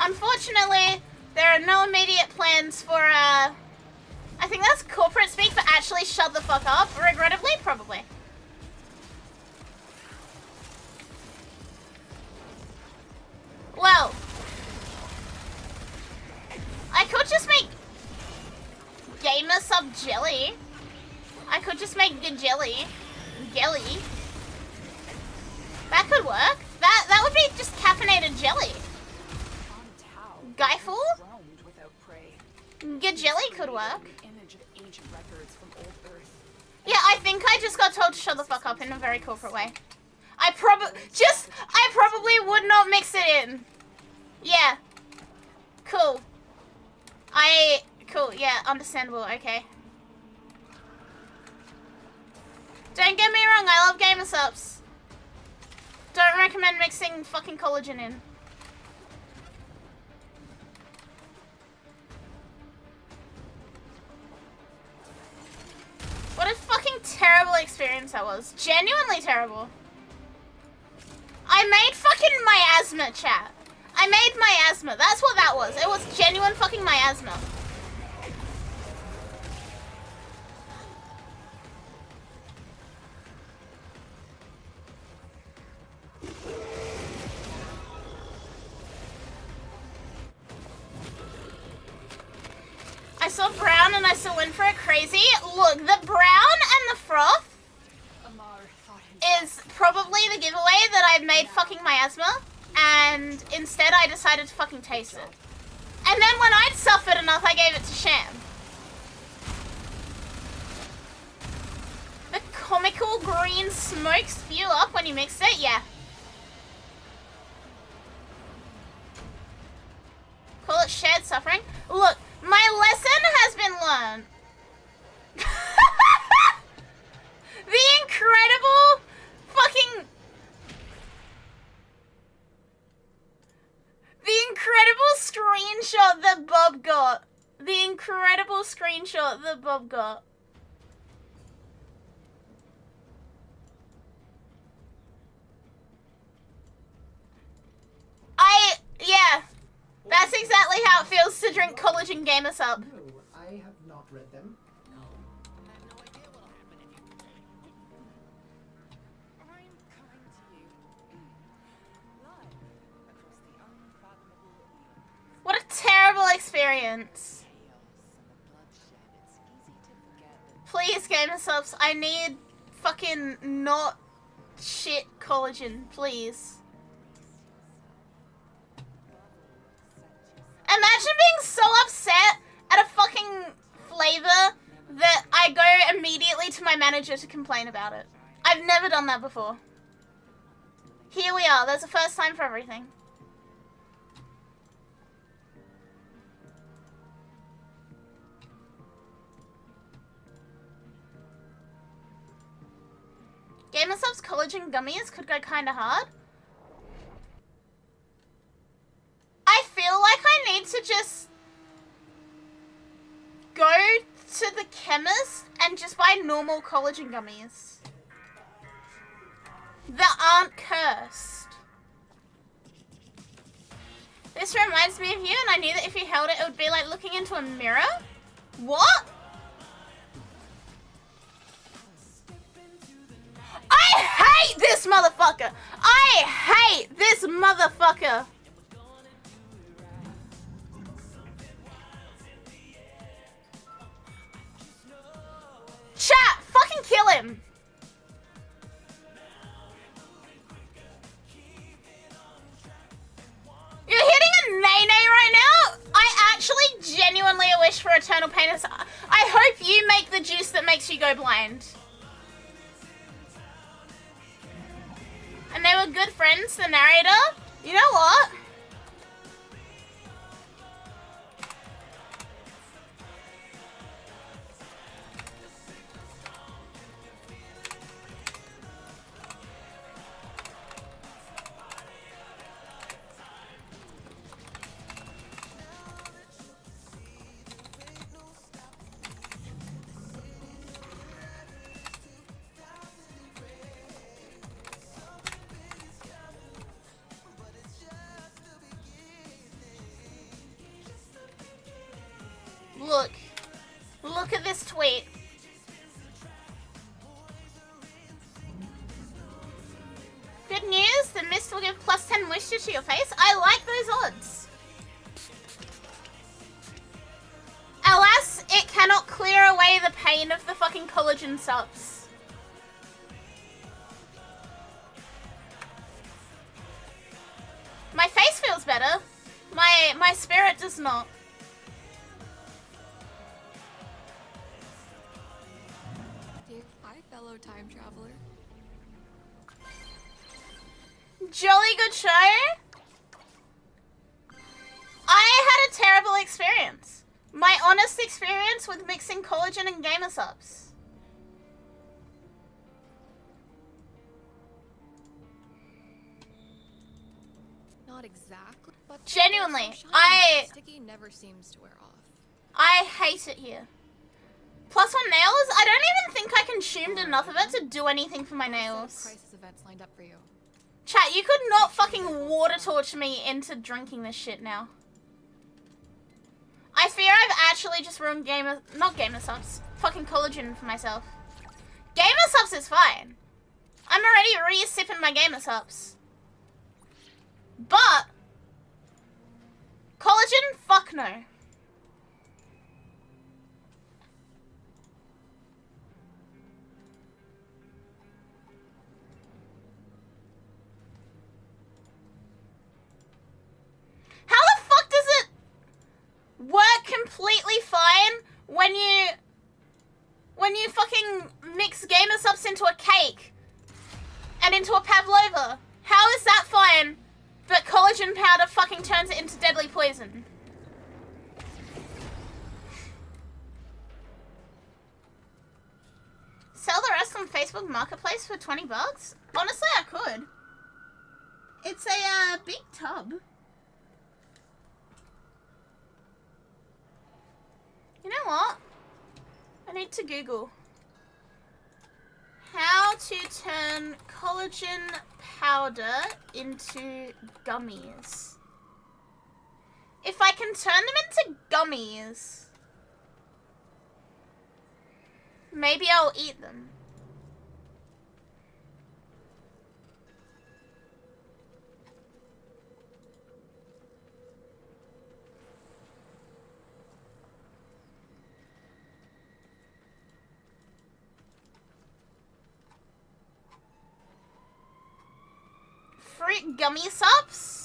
Unfortunately, there are no immediate plans for, I think that's corporate speak for actually shut the fuck up, regrettably, probably. Well, I could just make gamer sub jelly. I could just make the jelly. That could work. That would be just caffeinated jelly. Guyful? Jelly could work. Yeah, I think I just got told to shut the fuck up in a very corporate way. I probably would not mix it in. Yeah. Cool. Cool, yeah, understandable, okay. Don't get me wrong, I love gamer subs. Don't recommend mixing fucking collagen in. What a fucking terrible experience that was. Genuinely terrible. I made fucking miasma, chat. I made miasma. That's what that was. It was genuine fucking miasma. I saw brown and I still went for it. Crazy. Look, the brown and the froth is probably the giveaway that I made fucking miasma, and instead I decided to fucking taste it. And then when I'd suffered enough, I gave it to Sham. The comical green smoke spew up when you mixed it? Yeah. Call it shared suffering. Look, my lesson has been learned. The incredible fucking... The incredible screenshot that Bob got. The incredible screenshot that Bob got. Yeah. That's exactly how it feels to drink collagen gamer sub. No, I have not read them. What a terrible experience. Please, gamer subs, I need fucking not shit collagen, please. Imagine being so upset at a fucking flavor that I go immediately to my manager to complain about it. I've never done that before. Here we are, there's a first time for everything. Gamer subs collagen gummies could go kinda hard. I feel like I need to just go to the chemist and just buy normal collagen gummies that aren't cursed. This reminds me of you, and I knew that if you held it, it would be like looking into a mirror. What? I hate this motherfucker! I hate this motherfucker! Chat, fucking kill him! You're hitting a nay-nay right now? I actually genuinely wish for eternal penis. I hope you make the juice that makes you go blind. And they were good friends, the narrator You know what? Look at this tweet. Good news, the mist will give plus 10 moisture to your face. I like those odds. Alas, it cannot clear away the pain of the fucking collagen subs. My face feels better. My spirit does not. Hi, fellow time traveler. Jolly good show. I had a terrible experience. My honest experience with mixing collagen and gamer subs. Not exactly, but Genuinely, sticky never seems to wear off. I hate it here. Plus on nails, I don't even think I consumed enough of it to do anything for my nails. Crisis events lined up for you. Chat, you could not fucking water torch me into drinking this shit now. I fear I've actually just ruined not gamer subs, fucking collagen for myself. Gamer subs is fine. I'm already re-sipping my gamer subs. But collagen, fuck no. How the fuck does it work completely fine when you fucking mix gamer subs into a cake and into a pavlova? How is that fine, but collagen powder fucking turns it into deadly poison? Sell the rest on Facebook Marketplace for 20 bucks? Honestly, I could. It's a big tub. You know what? I need to Google how to turn collagen powder into gummies. If I can turn them into gummies, maybe I'll eat them. Fruit gummy subs?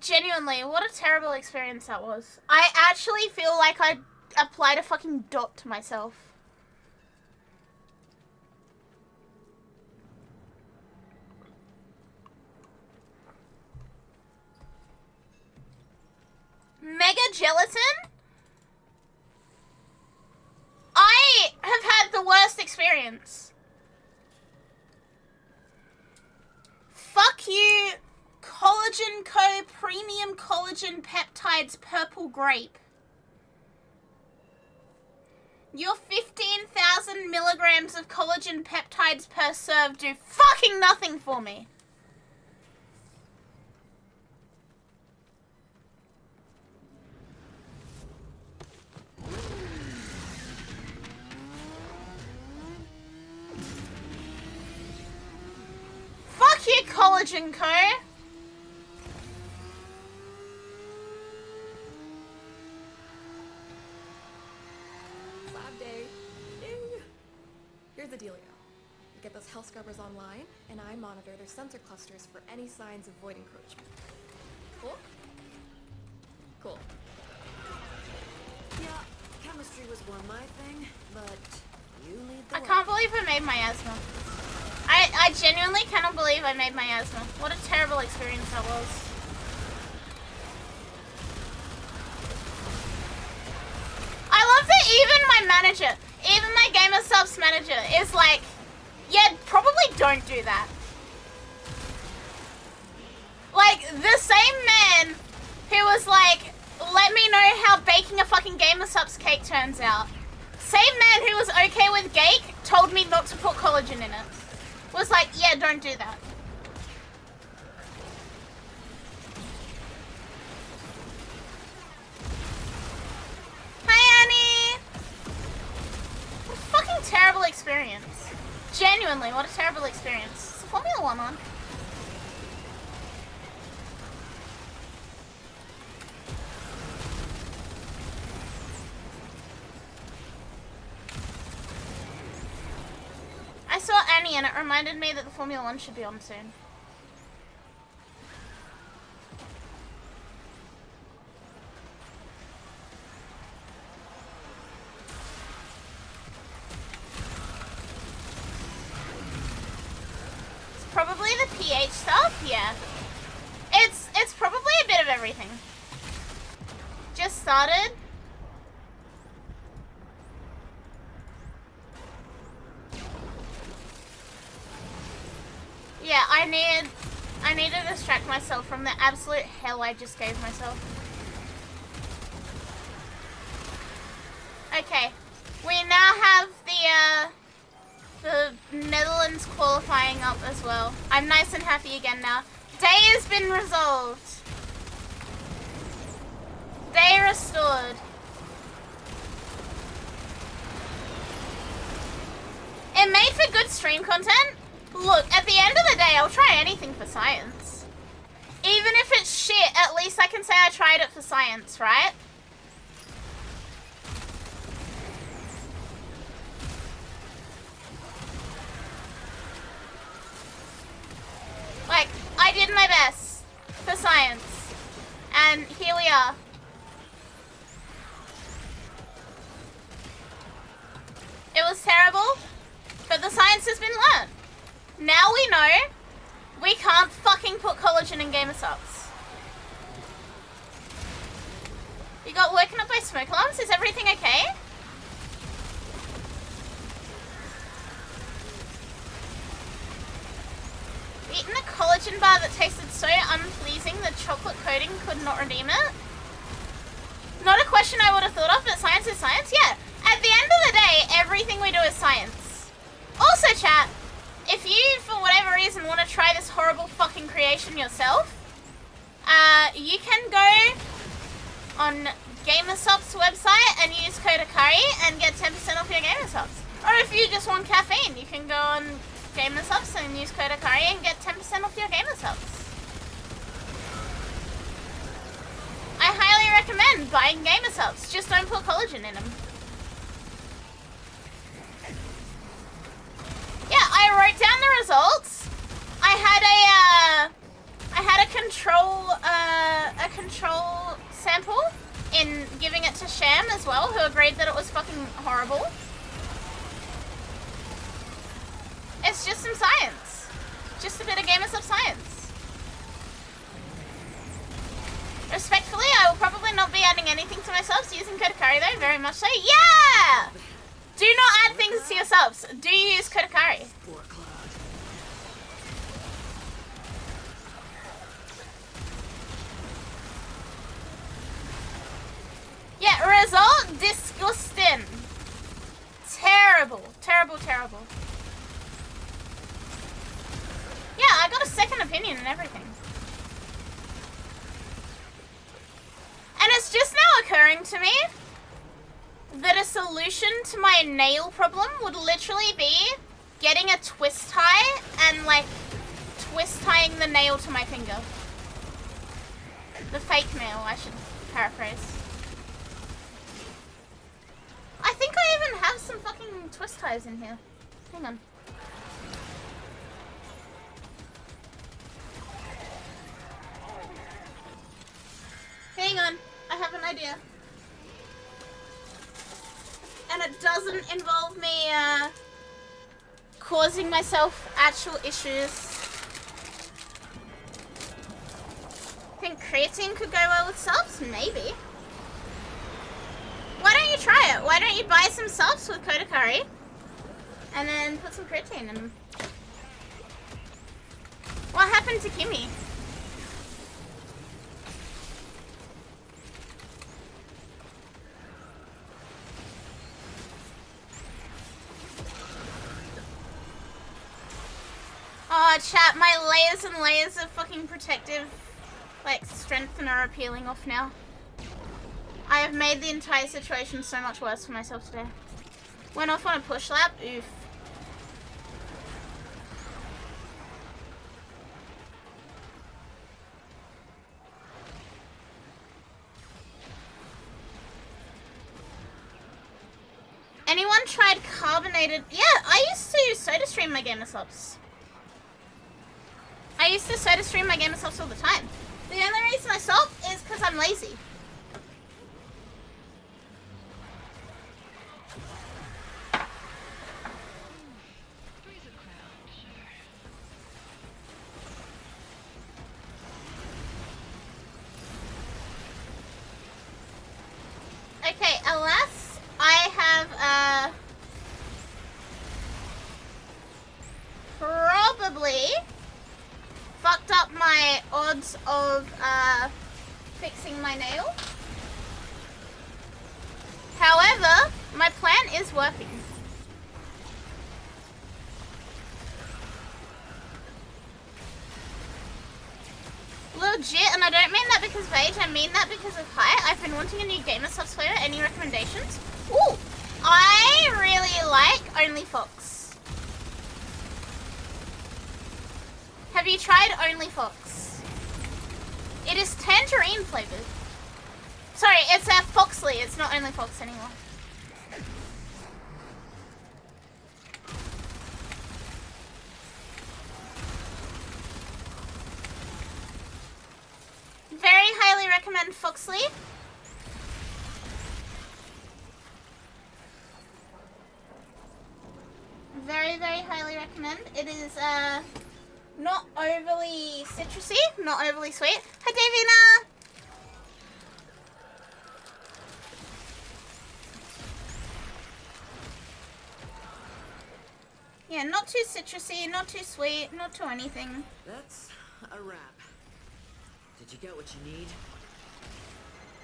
Genuinely, what a terrible experience that was. I actually feel like I applied a fucking dot to myself. Mega gelatin? I have had the worst experience. Fuck you, Collagen Co. Premium Collagen Peptides Purple Grape. Your 15,000 milligrams of collagen peptides per serve do fucking nothing for me. Fuck you, Collagen Co. Lab day. Ding. Here's the dealio. You get those health scrubbers online, and I monitor their sensor clusters for any signs of void encroachment. perform my thing, but you lead the I way. can't believe I made miasma. I genuinely cannot believe I made miasma. What a terrible experience that was. I love that even my manager, even my gamer subs manager is like, yeah, probably don't do that. Like, the same man who was like, let me know how baking a fucking gamer subs cake turns out. Same man who was okay with cake told me not to put collagen in it. Was like, yeah, don't do that. Hi, Annie! What a fucking terrible experience. Genuinely, what a terrible experience. Is the Formula 1 on? I saw Annie and it reminded me that the Formula 1 should be on soon. It's probably the pH stuff, yeah. It's probably a bit of everything. Just started. Yeah, I need to distract myself from the absolute hell I just gave myself. Okay, we now have the Netherlands qualifying up as well. I'm nice and happy again now. Day has been resolved. Day restored. It made for good stream content. Look, at the end of the day, I'll try anything for science. Even if it's shit, at least I can say I tried it for science, right? Like, I did my best for science. And here we are. It was terrible, but the science has been learned. Now we know we can't fucking put collagen in gamer subs. You got woken up by smoke alarms? Is everything okay? Eaten a collagen bar that tasted so unpleasing the chocolate coating could not redeem it? Not a question I would have thought of, but science is science? Yeah. At the end of the day, everything we do is science. Also, chat, if you, for whatever reason, want to try this horrible fucking creation yourself, you can go on GamerSup's website and use code Akari and get 10% off your GamerSups. Or if you just want caffeine, you can go on GamerSups and use code Akari and get 10% off your GamerSups. I highly recommend buying GamerSups, just don't put collagen in them. Yeah, I wrote down the results. I had a control sample in giving it to Sham as well, who agreed that it was fucking horrible. It's just some science. Just a bit of GamerSub science. Respectfully, I will probably not be adding anything to my subs using code Akari though, very much so. Yeah! Do not add things to your subs. Do use code Akari. Yeah, result disgusting. Terrible, terrible, terrible. Yeah, I got a second opinion and everything. And it's just now occurring to me that a solution to my nail problem would literally be getting a twist tie and like twist tying the nail to my finger. The fake nail, I should paraphrase. I think I even have some fucking twist ties in here. Hang on. Hang on, I have an idea. and it doesn't involve me causing myself actual issues. Think creatine could go well with subs? Maybe. Why don't you try it? Why don't you buy some subs with code akari and then put some creatine in them? What happened to Kimmy? Oh, chat, my layers and layers of fucking protective, like, strength are peeling off now. I have made the entire situation so much worse for myself today. Went off on a push lap, oof. Anyone tried carbonated? Yeah, I used to soda stream my gamer subs. I used to soda stream my gamer subs all the time. The only reason I stopped is because I'm lazy. Okay, alas, I have probably fucked up my odds of fixing my nail. However, my plan is working. Legit, and I don't mean that because of age, I mean that because of height. I've been wanting a new gamer subs flavor. Any recommendations? Ooh, I really like Only Fox. Have you tried Only Fox? It is tangerine flavored. Sorry, it's a Foxley. It's not Only Fox anymore. Very highly recommend Foxley. Very, very highly recommend. It is not overly citrusy, not overly sweet. Hi, Davina! Yeah, not too citrusy, not too sweet, not too anything. That's a wrap. Did you get what you need?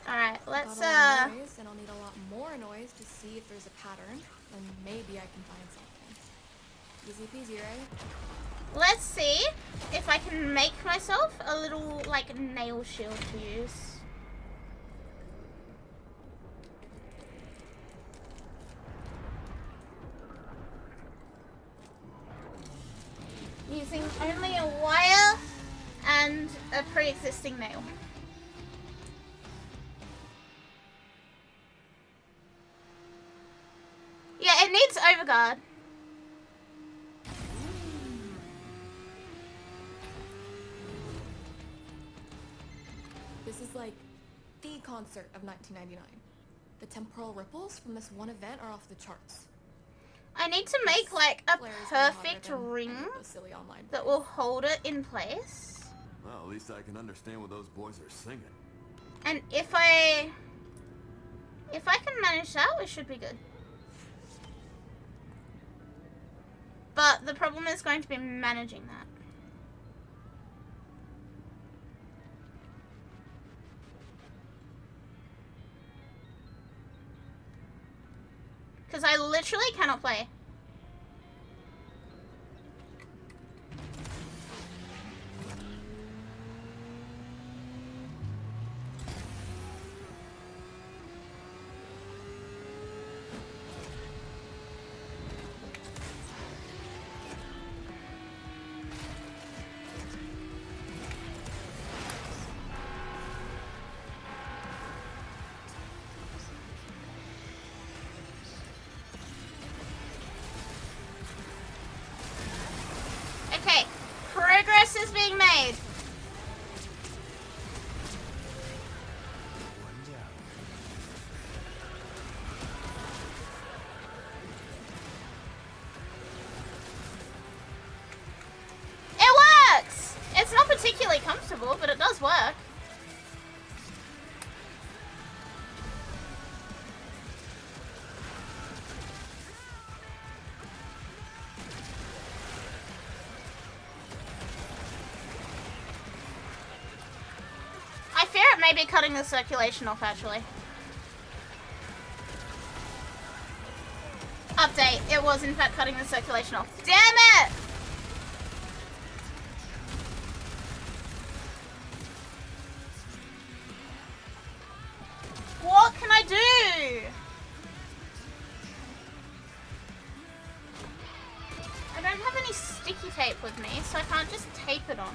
Alright, let's noise, and I'll need a lot more noise to see if there's a pattern, and maybe I can find something. Easy peasy, right? let's see if I can make myself a little like nail shield to use. Using only a wire and a pre-existing nail. Yeah, it needs overguard. This is like the concert of 1999. The temporal ripples from this one event are off the charts. I need to make like a perfect ring that will hold it in place. Well, at least I can understand what those boys are singing. And if I can manage that, we should be good. But the problem is going to be managing that. Because I literally cannot play. Okay, progress is being made. does work. I fear it may be cutting the circulation off, actually. Update, it was in fact cutting the circulation off. Damn it! What can I do? I don't have any sticky tape with me, so I can't just tape it on.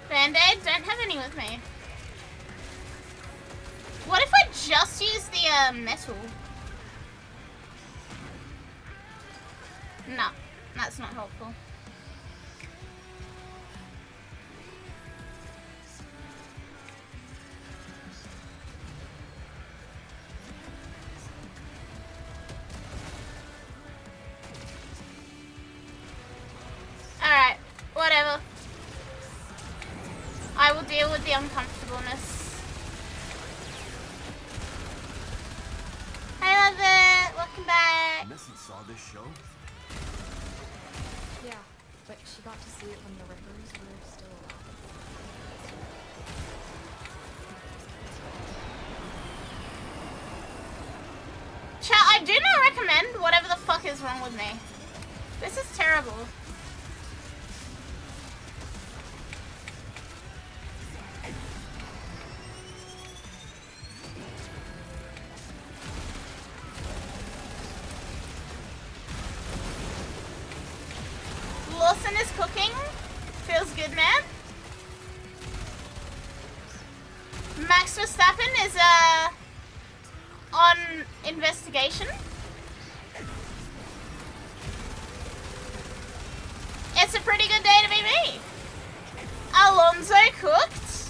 Band-Aid? Don't have any with me. What if I just use the metal? No, that's not helpful. Alright, whatever. I will deal with the uncomfortableness. Hey, love it. Welcome back. Missy saw this show? Yeah, but she got to see it when the Rippers were still alive. Chat, I do not recommend whatever the fuck is wrong with me. This is terrible. Lawson is cooking. Feels good, man. Max Verstappen is on investigation. It's a pretty good day to be me. Alonso cooked.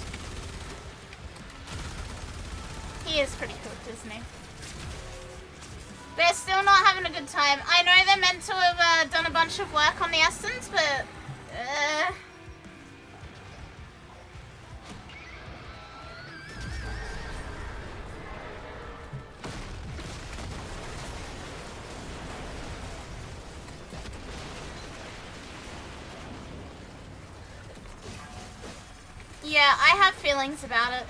He is pretty cooked, isn't he? They're still not having a good time. I know they're meant to have done a bunch of work on the Astons, but... yeah, I have feelings about it.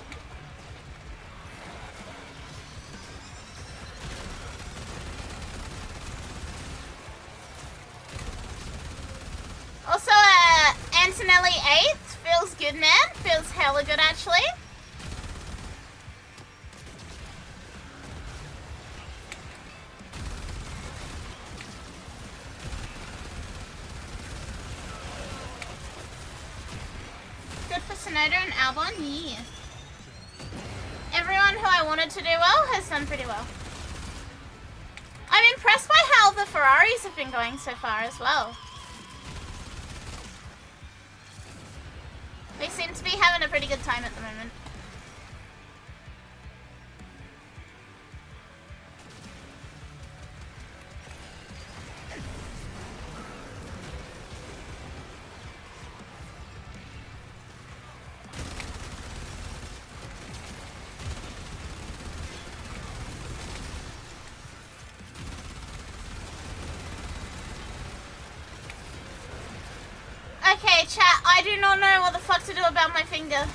Also, Antonelli 8 feels good, man. Feels hella good, actually. Good for Sonoda and Albon, yeah. Everyone who I wanted to do well has done pretty well. I'm impressed by how the Ferraris have been going so far as well. They seem to be having a pretty good time at the moment. Okay, chat, I do not know what the fuck to do about my finger.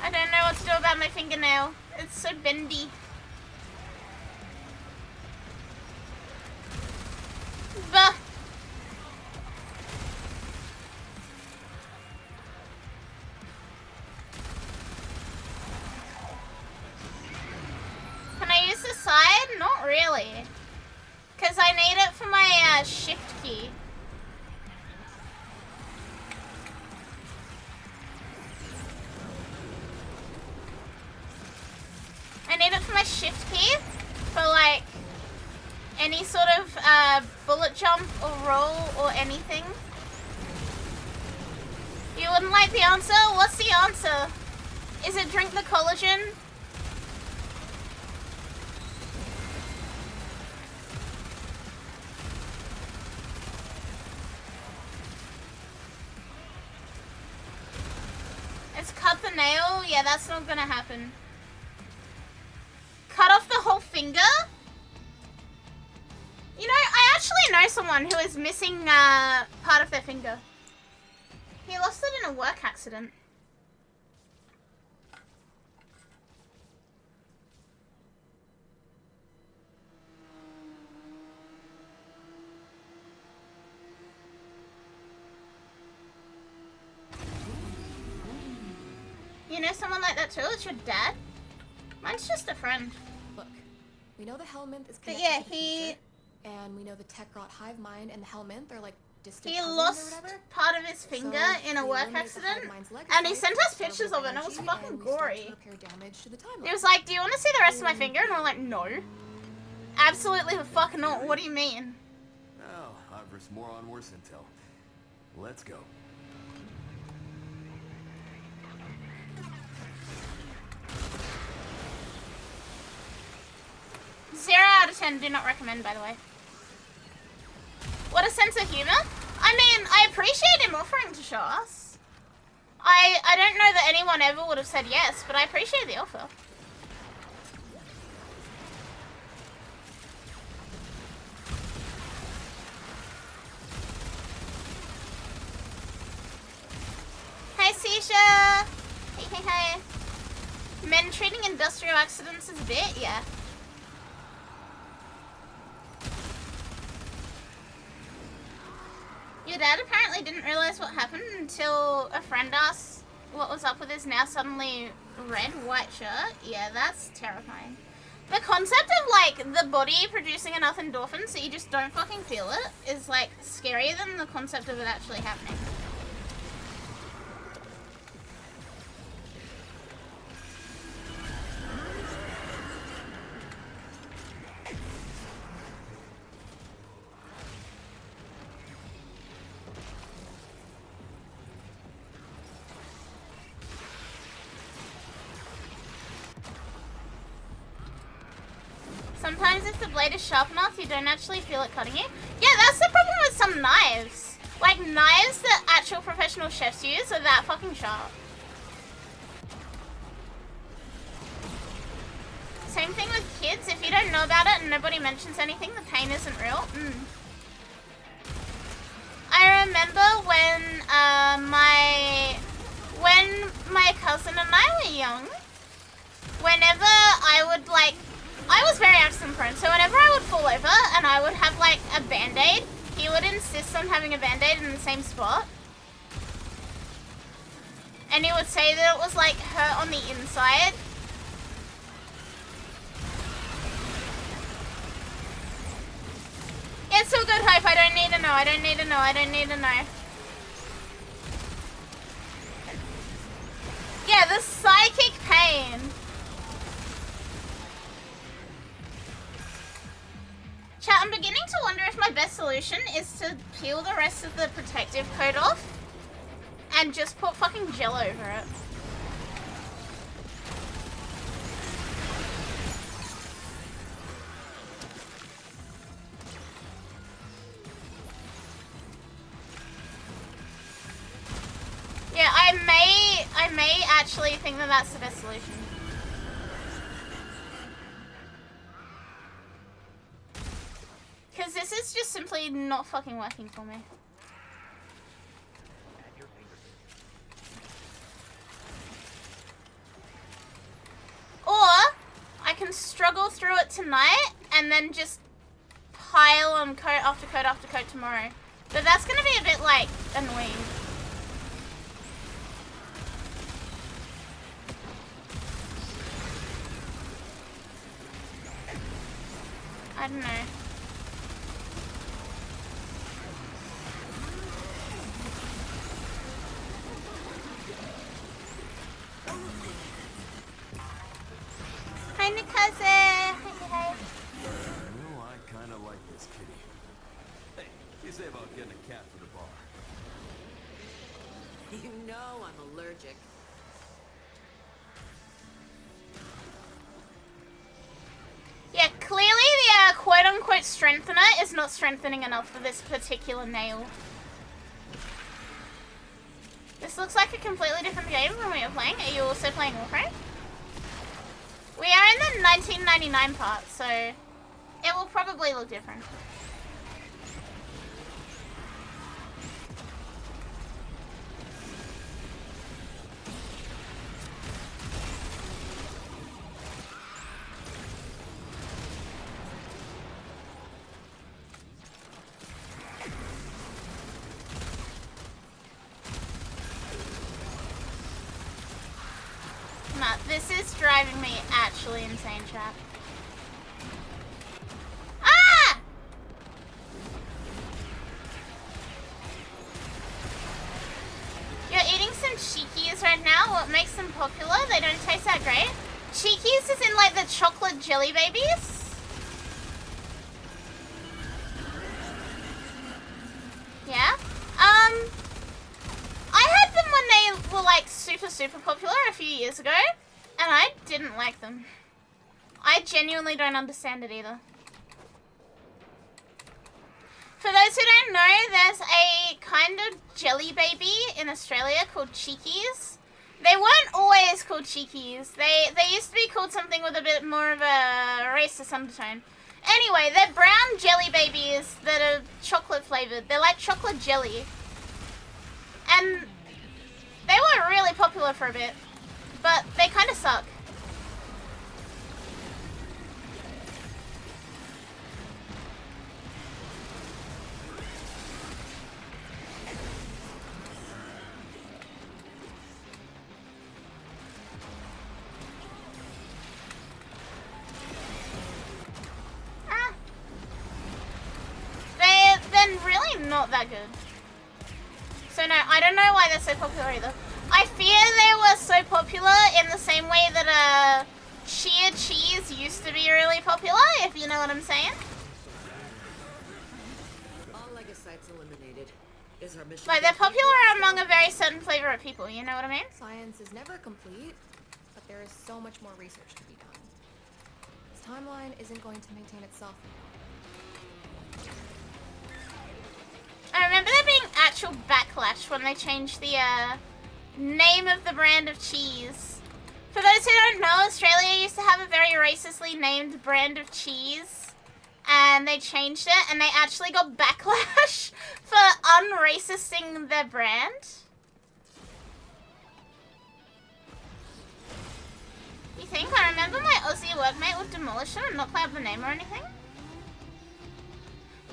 I don't know what to do about my fingernail. It's so bendy. Bah. Can I use the side? Not really. Because I need it for my shift key. I need it for my shift key for like any sort of bullet jump or roll or anything. You wouldn't like the answer? What's the answer? Is it drink the collagen? It's cut the nail? Yeah, that's not gonna happen. Cut off the whole finger? You know, I actually know someone who is missing part of their finger. He lost it in a work accident. You know someone like that too? It's your dad? Mine's just a friend. Look, we know the Helminth is But connected yeah, to the future, and we know the Tekrot hive mind and the Helminth are like distant he cousins lost or whatever. part of his finger So in a we work eliminate the hive accident, mind's and he legacy, sent us absorb pictures the of it, and it was energy, fucking and we start to gory. repair damage to the timeline. He was like, do you want to see the rest of my finger? And we're like, no. Absolutely the fuck not. What do you mean? Oh, I've risked more on worse intel. Let's go. 0 out of 10, do not recommend, by the way. What a sense of humor. I mean, I appreciate him offering to show us. I don't know that anyone ever would have said yes, but I appreciate the offer. Hey, Sisha! Hey, hey, hey. Men treating industrial accidents as a bit? Yeah. Your dad apparently didn't realize what happened until a friend asked what was up with his now suddenly red white shirt. Yeah, that's terrifying. The concept of like the body producing enough endorphins so you just don't fucking feel it is like scarier than the concept of it actually happening. Sometimes if the blade is sharp enough, you don't actually feel it cutting you. Yeah, that's the problem with some knives. Like, knives that actual professional chefs use are that fucking sharp. Same thing with kids. If you don't know about it and nobody mentions anything, the pain isn't real. I remember when my cousin and I were young, whenever I would like, I was very accident prone, so whenever I would fall over and I would have like a band-aid, he would insist on having a band-aid in the same spot. And he would say that it was like hurt on the inside. It's all good, Hope. I don't need to know. I don't need to know. I don't need to know. Yeah, the psychic pain. Chat, I'm beginning to wonder if my best solution is to peel the rest of the protective coat off and just put fucking gel over it. Yeah, I may actually think that that's the best solution. Because this is just simply not fucking working for me. Or I can struggle through it tonight and then just pile on coat after coat after coat tomorrow. But that's going to be a bit like annoying. I don't know. Hi, Nikaze. Hi. You know, I kind of like this kitty. Hey, what do you say about getting a cat for the bar? You know I'm allergic. quote-unquote strengthener is not strengthening enough for this particular nail. This looks like a completely different game from what you're playing. Are you also playing Warframe? We are in the 1999 part, so it will probably look different. Nah, this is driving me actually insane, chat. Ah! You're eating some cheekies right now. What makes them popular? They don't taste that great. Cheekies is in like the chocolate jelly babies. Yeah. I had them when they were like super popular a few years ago, and I didn't like them. I genuinely don't understand it either. For those who don't know, there's a kind of jelly baby in Australia called Cheekies. They weren't always called Cheekies. They used to be called something with a bit more of a racist undertone. Anyway, they're brown jelly babies that are chocolate flavored. They're like chocolate jelly. And they were really popular for a bit, but they kind of suck. They're really not that good. So no, I don't know why they're so popular either. I fear they were so popular in the same way that chia cheese used to be really popular, if you know what I'm saying. All legacytes eliminated. Is our mission Like, they're popular among a very certain flavor of people, you know what I mean? Science is never complete, but there is so much more research to be done. This timeline isn't going to maintain itself. I remember there being actual backlash when they changed the name of the brand of cheese. For those who don't know, Australia used to have a very racistly named brand of cheese, and they changed it, and they actually got backlash for unracisting their brand. You think? I remember my Aussie workmate would demolish them and not play up the name or anything.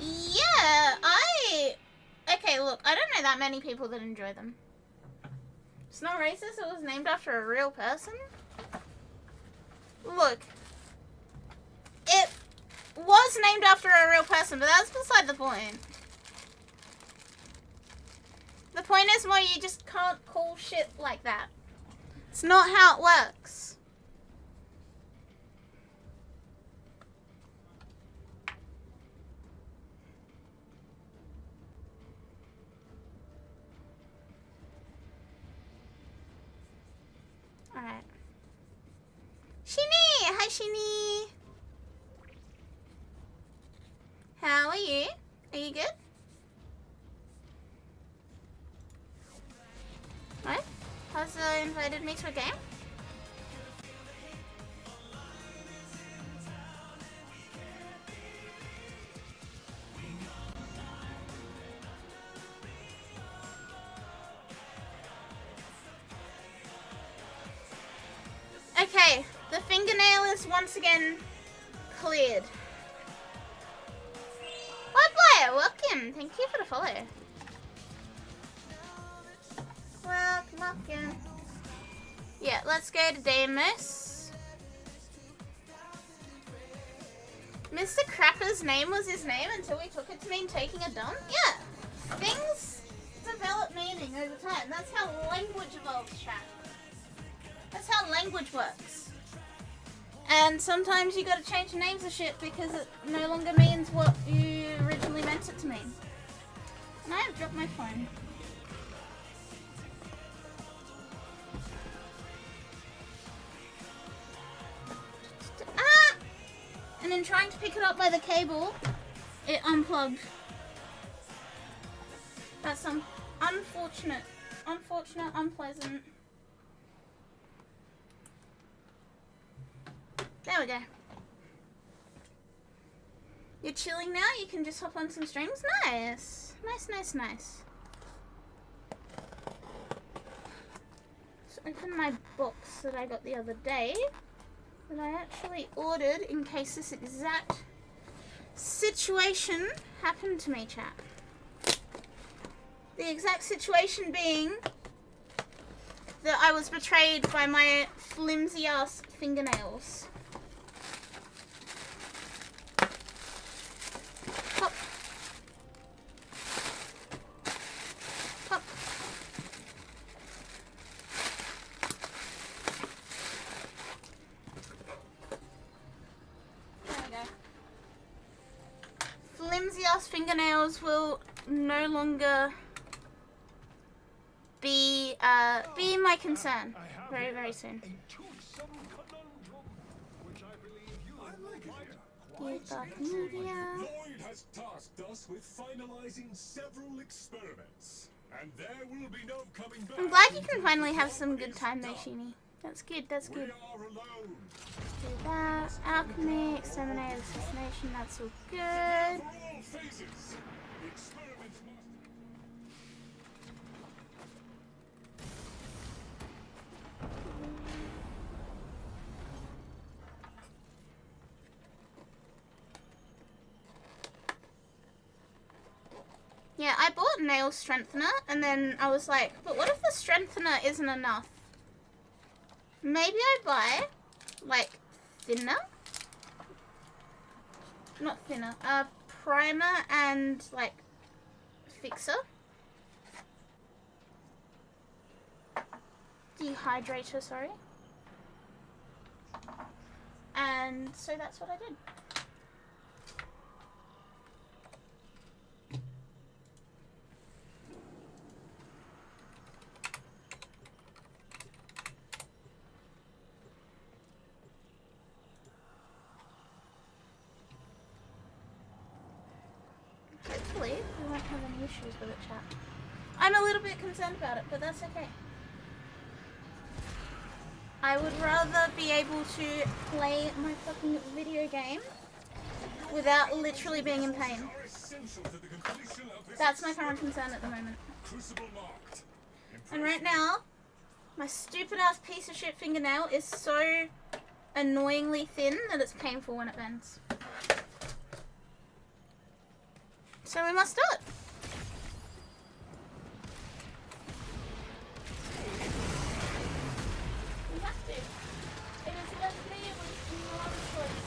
Yeah, Okay, look, I don't know that many people that enjoy them. It's not racist, it was named after a real person. Look, it was named after a real person, but that's beside the point. The point is more you just can't call shit like that. It's not how it works. Alright. Shini! Hi, Shini! How are you? Are you good? What? Has invited me to a game? Okay, the fingernail is once again cleared. What player? Welcome. Thank you for the follow. Welcome. Yeah, let's go to Deimos. Mr. Crapper's name was his name until we took it to mean taking a dump? Yeah. Things develop meaning over time. That's how language evolves, chat. That's how language works. And sometimes you gotta change the names of shit because it no longer means what you originally meant it to mean. And I have dropped my phone. Ah! And and in trying to pick it up by the cable, it unplugged. That's unfortunate. Unfortunate, unpleasant. There we go. You're chilling now? You can just hop on some streams? Nice. Nice, nice, nice. Let's open my box that I got the other day that I actually ordered in case this exact situation happened to me, chat. The exact situation being that I was betrayed by my flimsy ass fingernails. Pop. Pop. There we go. Flimsy ass fingernails will no longer be my concern very, very soon. Archimedea. Lloyd has tasked us with finalizing several experiments, and there will be no coming back. I'm glad you can finally have some good time though, Sheeny. That's good, that's good. Do that. Alchemy, exterminate, assassination, that's all good. Yeah, I bought nail strengthener and then I was like, but what if the strengthener isn't enough? Maybe I buy like thinner? Not thinner, primer and like fixer. Dehydrator, sorry. And so that's what I did. Hopefully, we won't have any issues with it, chat. I'm a little bit concerned about it, but that's okay. I would rather be able to play my fucking video game without literally being in pain. That's my current concern at the moment. And right now, my stupid ass piece of shit fingernail is so annoyingly thin that it's painful when it bends. So we must do it. We have to. It is left me with no other choice.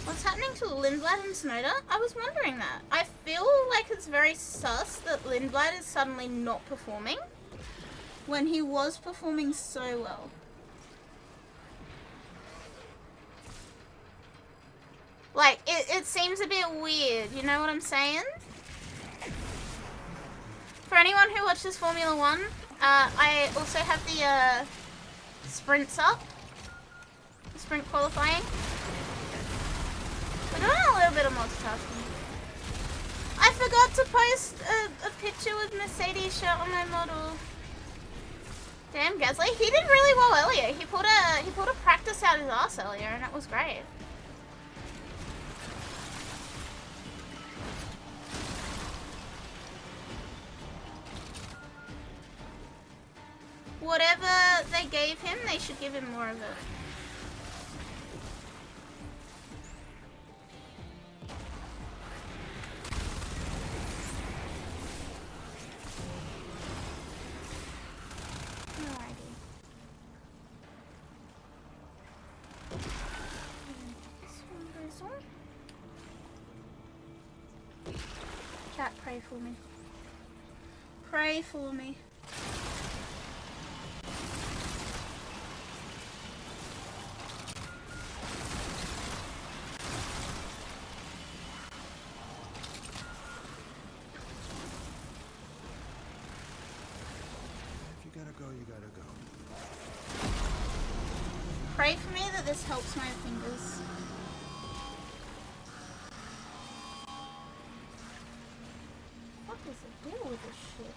What's happening to Lindblad and Snowder? I was wondering that. I feel like it's very sus that Lindblad is suddenly not performing when he was performing so well. Like, it seems a bit weird, you know what I'm saying? For anyone who watches Formula 1, I also have the sprints up. Sprint qualifying. We're doing a little bit of multitasking. I forgot to post a picture with Mercedes shirt on my model. Damn, Gasly, he did really well earlier. He pulled a practice out his ass earlier, and it was great. Whatever they gave him, they should give him more of it. Alrighty. This one goes on. Chat, pray for me. Pray for me. You gotta go. pray for me that this helps my fingers. What is the deal with this shit?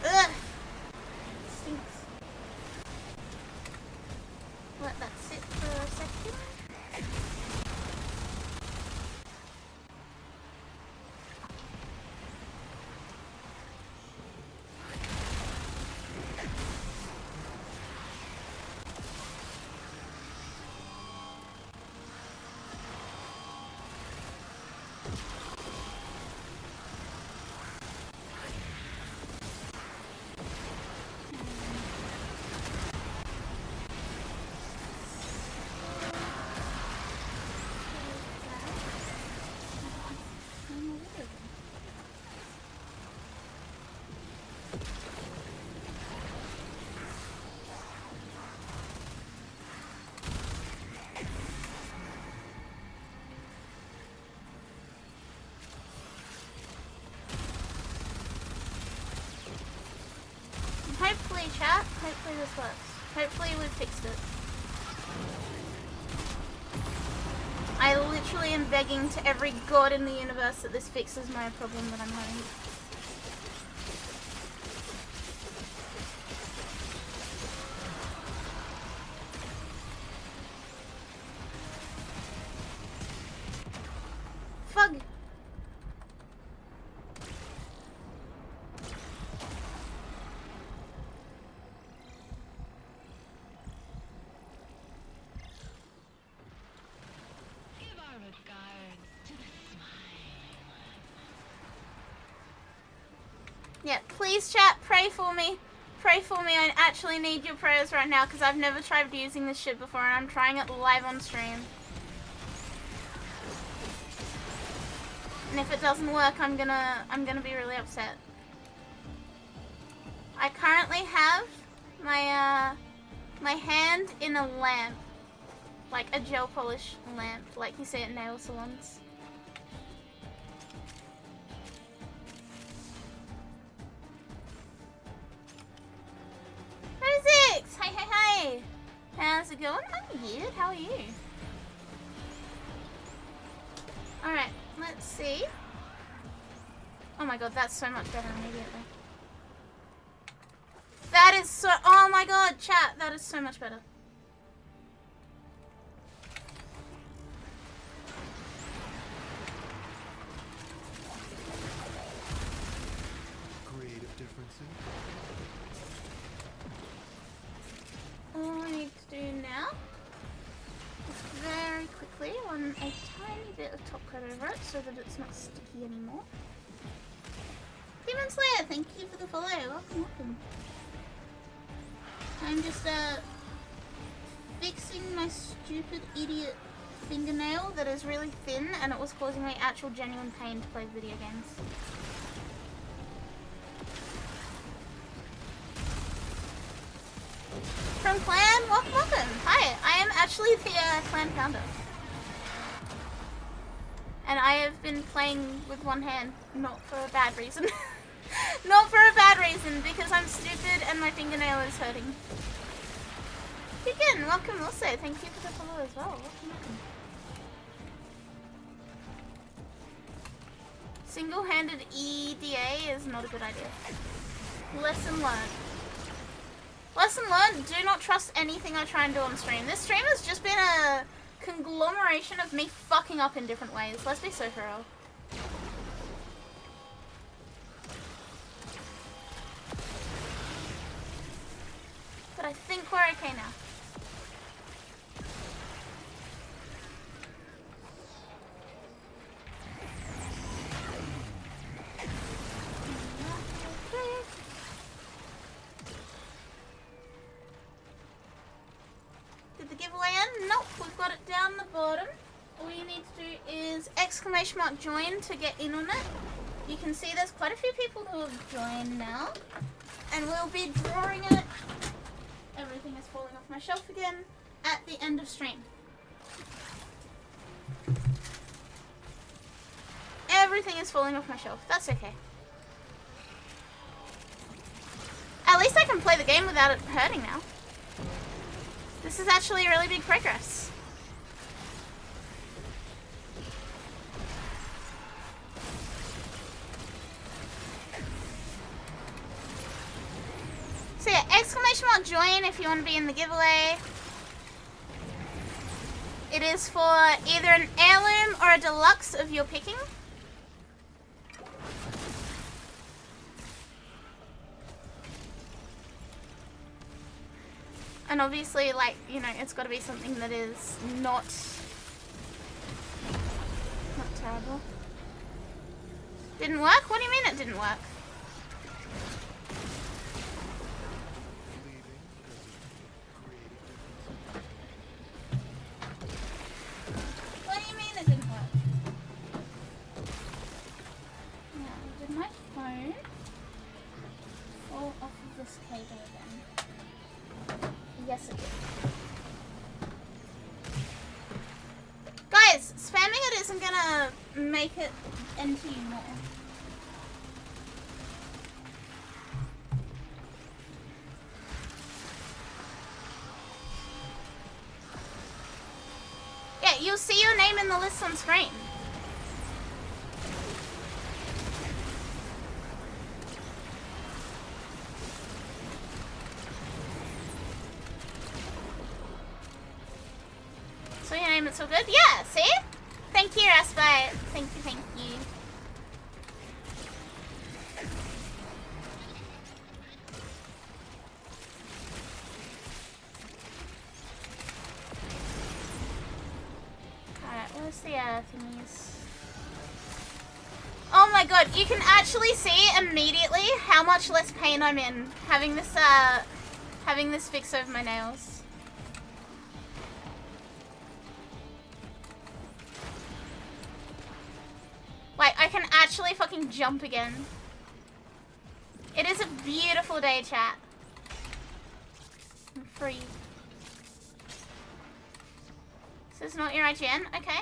Ugh! Stinks. Let that sit for a second. Hopefully, chat. Hopefully this works. Hopefully we fixed it. I literally am begging to every god in the universe that this fixes my problem that I'm having. Fug! Yeah, please chat, pray for me. Pray for me, I actually need your prayers right now because I've never tried using this shit before and I'm trying it live on stream. And if it doesn't work, I'm gonna be really upset. I currently have my hand in a lamp. Like a gel polish lamp, like you see at nail salons. Rosix! Hey, hey, hey! How's it going? I'm good. How are you? Alright, let's see. Oh my god, that's so much better immediately. That is so... Oh my god, chat, that is so much better. Creative differences. All I need to do now is very quickly run a tiny bit of top coat over it so that it's not sticky anymore. Demon Slayer, thank you for the follow. Welcome, welcome. I'm just fixing my stupid idiot fingernail that is really thin and it was causing me actual genuine pain to play video games. From clan, welcome, welcome. Hi, I am actually the clan founder. And I have been playing with one hand, not for a bad reason. Not for a bad reason, because I'm stupid and my fingernail is hurting. Again, welcome also. Thank you for the follow as well. Welcome, welcome. Single-handed EDA is not a good idea. Lesson learned. Lesson learned, do not trust anything I try and do on stream. This stream has just been a conglomeration of me fucking up in different ways. Let's be so thorough. But I think we're okay now. Did the giveaway end? Nope, we've got it down the bottom. All you need to do is exclamation mark join to get in on it. you can see there's quite a few people who have joined now. And we'll be drawing it. Everything is falling off my shelf again at the end of stream. Everything is falling off my shelf. That's okay. At least I can play the game without it hurting now. This is actually really big progress. So yeah, exclamation mark join if you want to be in the giveaway. It is for either an heirloom or a deluxe of your picking. And obviously, like, you know, it's got to be something that is not terrible. Didn't work? What do you mean it didn't work? What do you mean it didn't work? Now, did my phone fall off of this cable again? Yes, it did. Guys, spamming it isn't gonna make it into you more. Yeah, you'll see your name in the list on screen. So your name is so good? Yeah, see? Thank you, Respite. Thank you, thank you. Alright, where's the thingies? Oh my god, you can actually see immediately how much less pain I'm in having this fix over my nails. Like, I can actually fucking jump again. It is a beautiful day, chat. I'm free. This is not your IGN? Okay.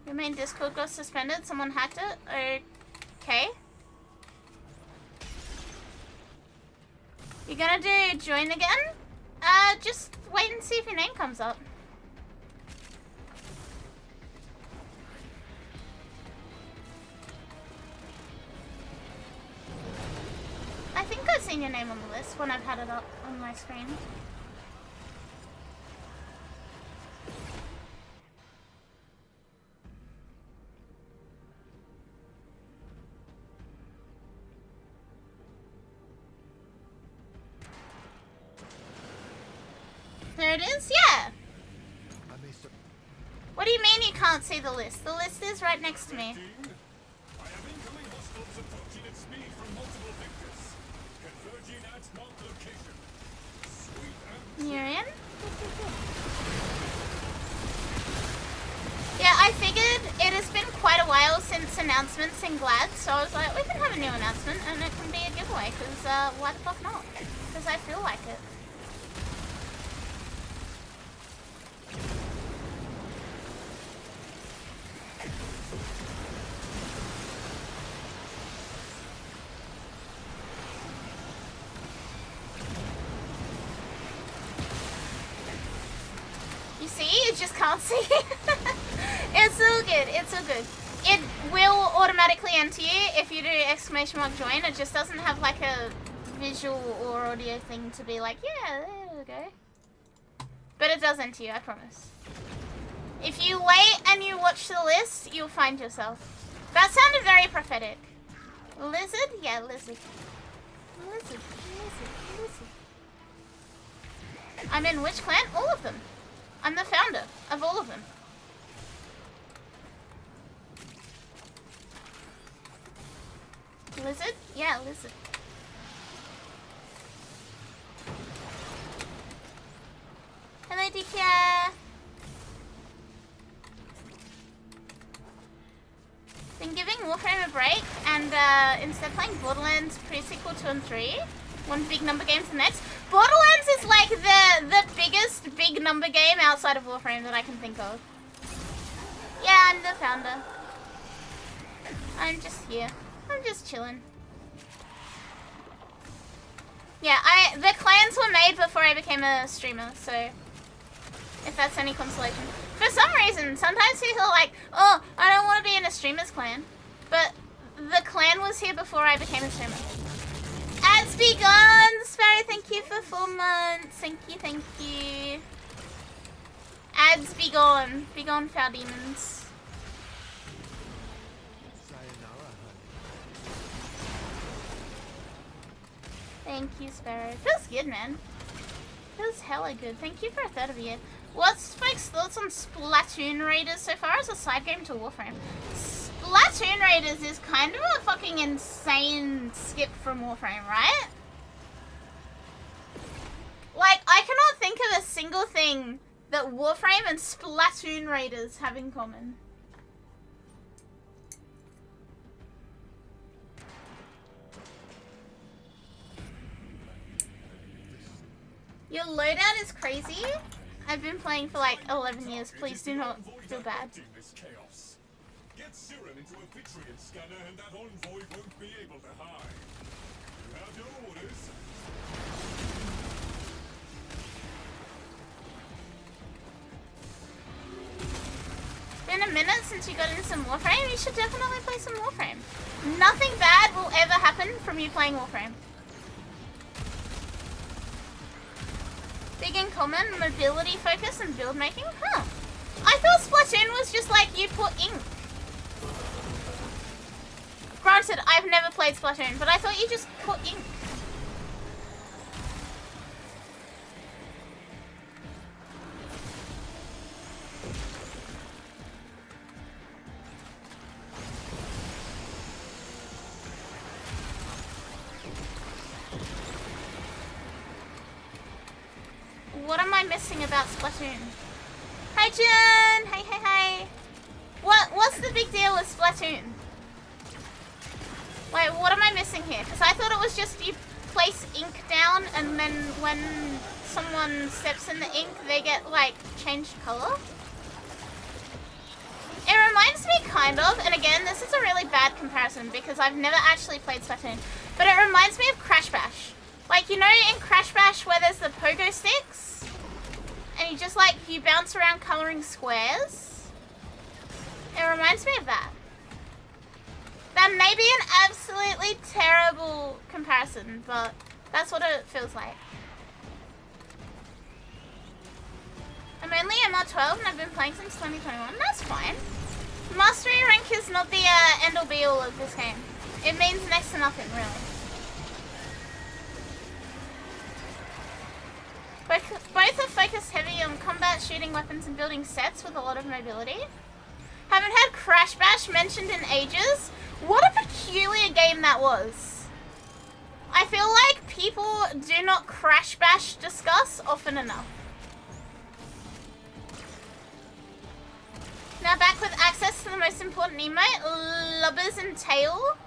Your main Discord got suspended. Someone hacked it. Okay. You're gonna do join again? Just wait and see if your name comes up. I think I've seen your name on the list when I've had it up on my screen. There it is? Yeah! What do you mean you can't see the list? The list is right next to me. You're in? Yeah, I figured it has been quite a while since announcements in Glad, so I was like, we can have a new announcement and it can be a giveaway, because why the fuck not? Because I feel like it. You see? You just can't see. It's all good. It's all good. It will automatically enter you if you do exclamation mark join. It just doesn't have like a visual or audio thing to be like, yeah, there we go. But it does enter you, I promise. If you wait and you watch the list, you'll find yourself. That sounded very prophetic. Lizard? Yeah, lizard. Lizard. I'm in which clan? All of them. I'm the founder of all of them. Lizard? Yeah, lizard. Hello, DPR. Been giving Warframe a break and instead playing Borderlands pre-sequel 2 and 3. One big number game to the next. Borderlands is like the biggest big number game outside of Warframe that I can think of. Yeah, I'm the founder. I'm just here. I'm just chilling. Yeah, the clans were made before I became a streamer, so if that's any consolation. For some reason, sometimes people are like, oh, I don't want to be in a streamer's clan. But the clan was here before I became a streamer. Ads be gone! Sparrow, thank you for 4 months. Thank you, thank you. Ads be gone. Be gone, foul demons. Thank you, Sparrow. Feels good, man. Feels hella good. Thank you for a third of a year. What's folks' thoughts on Splatoon Raiders so far as a side game to Warframe? Splatoon Raiders is kind of a fucking insane skip from Warframe, right? Like, I cannot think of a single thing that Warframe and Splatoon Raiders have in common. Your loadout is crazy. I've been playing for like 11 years. Please do not feel bad. Get serum into a Vitrian scanner and that envoy won't be able to hide. You have your orders. It's been a minute since you got into some Warframe. You should definitely play some Warframe. Nothing bad will ever happen from you playing Warframe. Big in common, mobility focus and build making? Huh. I thought Splatoon was just like you put ink. Granted, I've never played Splatoon, but I thought you just put ink. What am I missing about Splatoon? Hi Jen! Hey, hey, hey! What's the big deal with Splatoon? Wait, what am I missing here? Because I thought it was just you place ink down and then when someone steps in the ink, they get, like, changed color. It reminds me kind of, and again, this is a really bad comparison because I've never actually played Splatoon, but it reminds me of Crash Bash. Like, you know in Crash Bash where there's the pogo sticks? And you just, like, you bounce around coloring squares? It reminds me of that. That may be an absolutely terrible comparison, but that's what it feels like. I'm only MR12 and I've been playing since 2021. That's fine. Mastery rank is not the end all be all of this game. It means next to nothing, really. Both are focused heavy on combat, shooting weapons, and building sets with a lot of mobility. Haven't had Crash Bash mentioned in ages. What a peculiar game that was. I feel like people do not Crash Bash discuss often enough. Now back with access to the most important emote, Lubbers and Tail.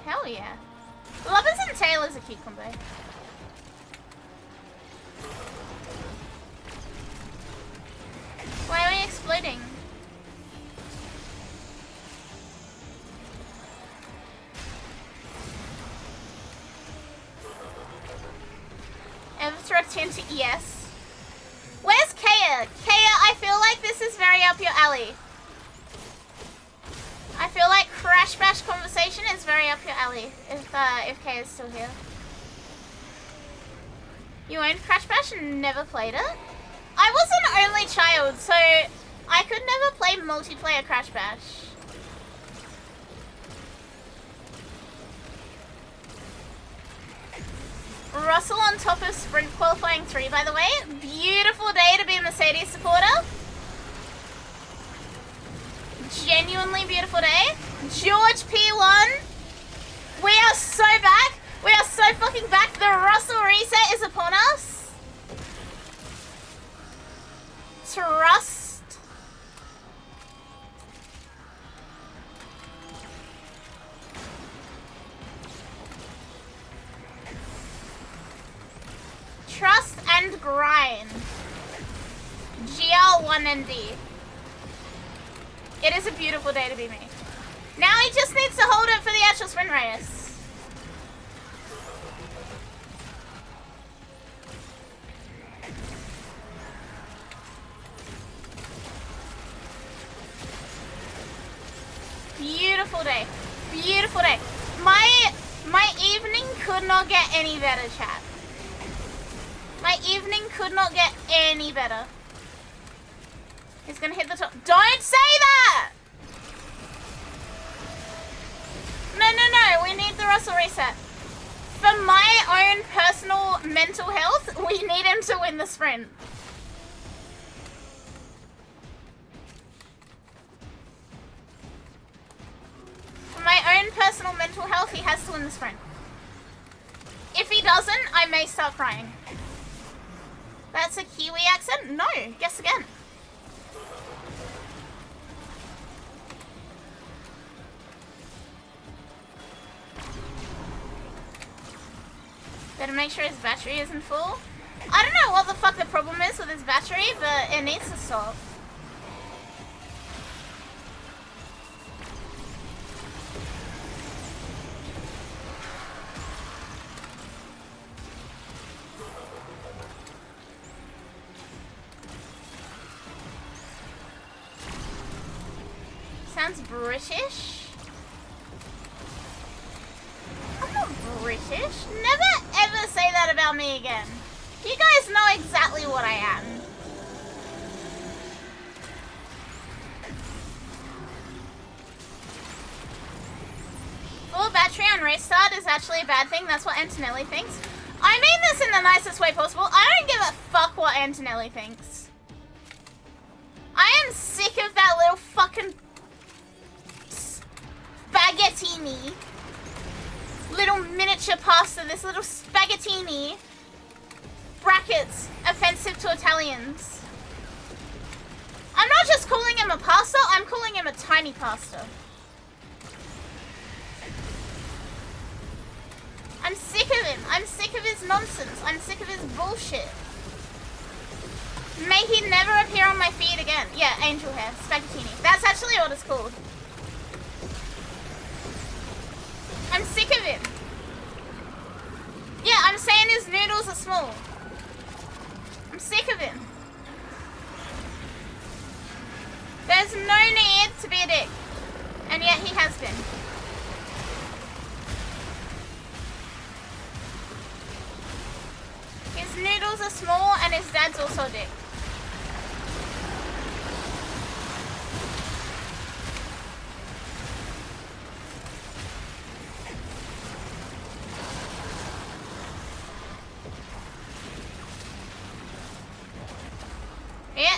Hell yeah. Lubbers and Tail is a cute combo. Why are we exploding? Everthrow to ES. Where's Kaya? Kaya, I feel like this is very up your alley. I feel like Crash Bash conversation is very up your alley if Kaya's still here. You owned Crash Bash and never played it? I was an only child, so I could never play multiplayer Crash Bash. Russell on top of sprint qualifying 3, by the way. Beautiful day to be a Mercedes supporter. Genuinely beautiful day. George P1. We are so back. We are so fucking back. The Russell reset is upon us. Trust. grind. GL1ND. It is a beautiful day to be me. Now he just needs to hold it for the actual sprint race. Beautiful day. Beautiful day. My evening could not get any better, chat. My evening could not get any better. He's gonna hit the top. Don't say that! No, we need the Russell reset. For my own personal mental health, we need him to win the sprint. For my own personal mental health, he has to win the sprint. If he doesn't, I may start crying. That's a Kiwi accent? No, guess again. Better make sure his battery isn't full. I don't know what the fuck the problem is with his battery, but it needs to stop. Sounds British. I'm not British. Never ever say that about me again. You guys know exactly what I am. Full battery on restart is actually a bad thing. That's what Antonelli thinks. I mean this in the nicest way possible. I don't give a fuck what Antonelli thinks. I am sick of that little fucking spaghettini. Little miniature pasta, this little spaghettini. Brackets, offensive to Italians. I'm not just calling him a pasta, I'm calling him a tiny pasta. I'm sick of him. I'm sick of his nonsense. I'm sick of his bullshit. May he never appear on my feed again. Yeah, angel hair, spaghettini. That's actually what it's called. I'm sick of him. Yeah, I'm saying his noodles are small. I'm sick of him. There's no need to be a dick. And yet he has been. His noodles are small and his dad's also a dick. Yeah.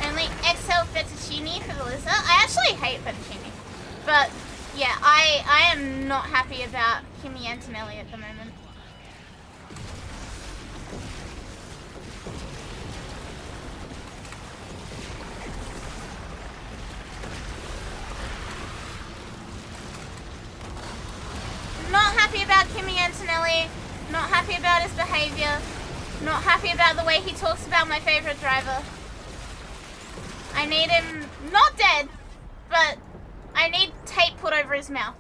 Only XL fettuccine for the lizard. I actually hate fettuccine. But yeah, I am not happy about Kimi Antonelli at the moment. Not happy about Kimi Antonelli, not happy about his behavior, not happy about the way he talks about my favorite driver. I need him, not dead, but I need tape put over his mouth.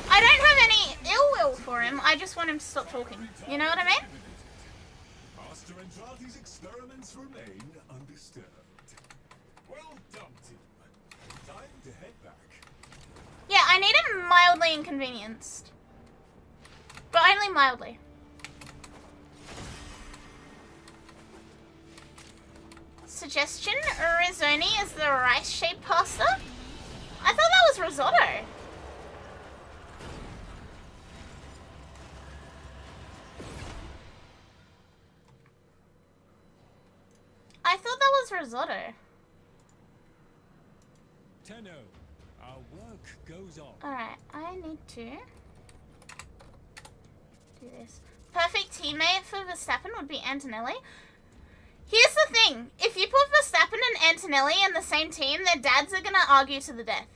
I don't have any ill will for him, I just want him to stop talking. You know what I mean? Master Entrati's experiments remain undisturbed. Well done, team. Time to head back. Yeah, I need him mildly inconvenienced. But only mildly. Suggestion, risoni is the rice-shaped pasta? I thought that was risotto. I thought that was risotto. Tenno, our work goes on. Alright, I need to do this. Perfect teammate for Verstappen would be Antonelli. Here's the thing. If you put Verstappen and Antonelli in the same team, their dads are gonna argue to the death.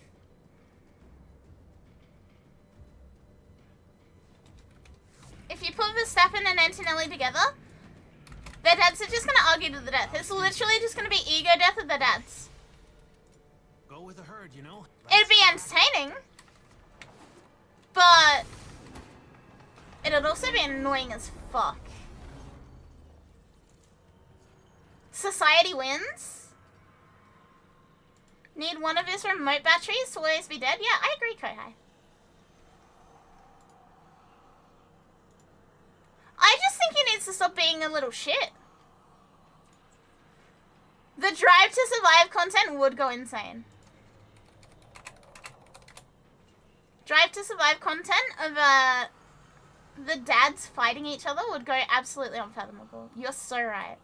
If you put Verstappen and Antonelli together, their dads are just gonna argue to the death. It's literally just gonna be ego death of their dads. Go with the herd, you know? It'd be entertaining, but it'd also be annoying as fuck. Society wins. Need one of his remote batteries to always be dead? Yeah, I agree, Kohai. I just think he needs to stop being a little shit. The drive to survive content would go insane. Drive to survive content of the dads fighting each other would go absolutely unfathomable. You're so right.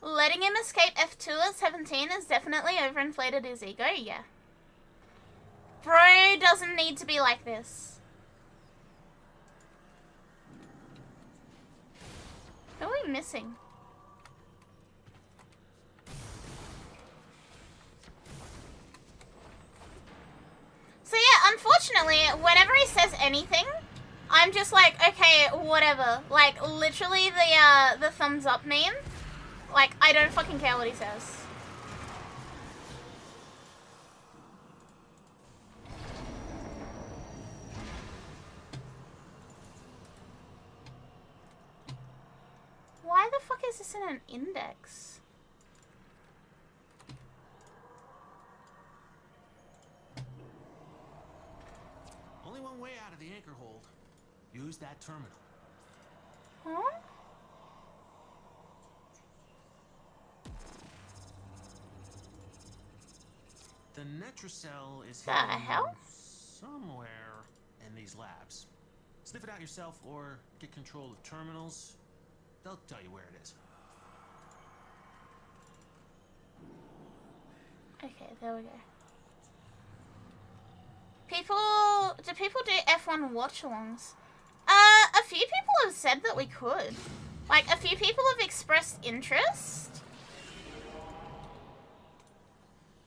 Letting him escape F2 at 17 is definitely overinflated his ego, yeah. Bro doesn't need to be like this. Who are we missing? So yeah, unfortunately, whenever he says anything, I'm just like, okay, whatever. Like, literally the thumbs up meme. Like, I don't fucking care what he says. Why the fuck is this in an index? Only one way out of the anchor hold. Use that terminal. Huh? The netracell is The hidden hell? somewhere in these labs. Sniff it out yourself or get control of terminals. They'll tell you where it is. Okay, there we go. Do people do F1 watch-alongs? A few people have said that we could. Like, a few people have expressed interest.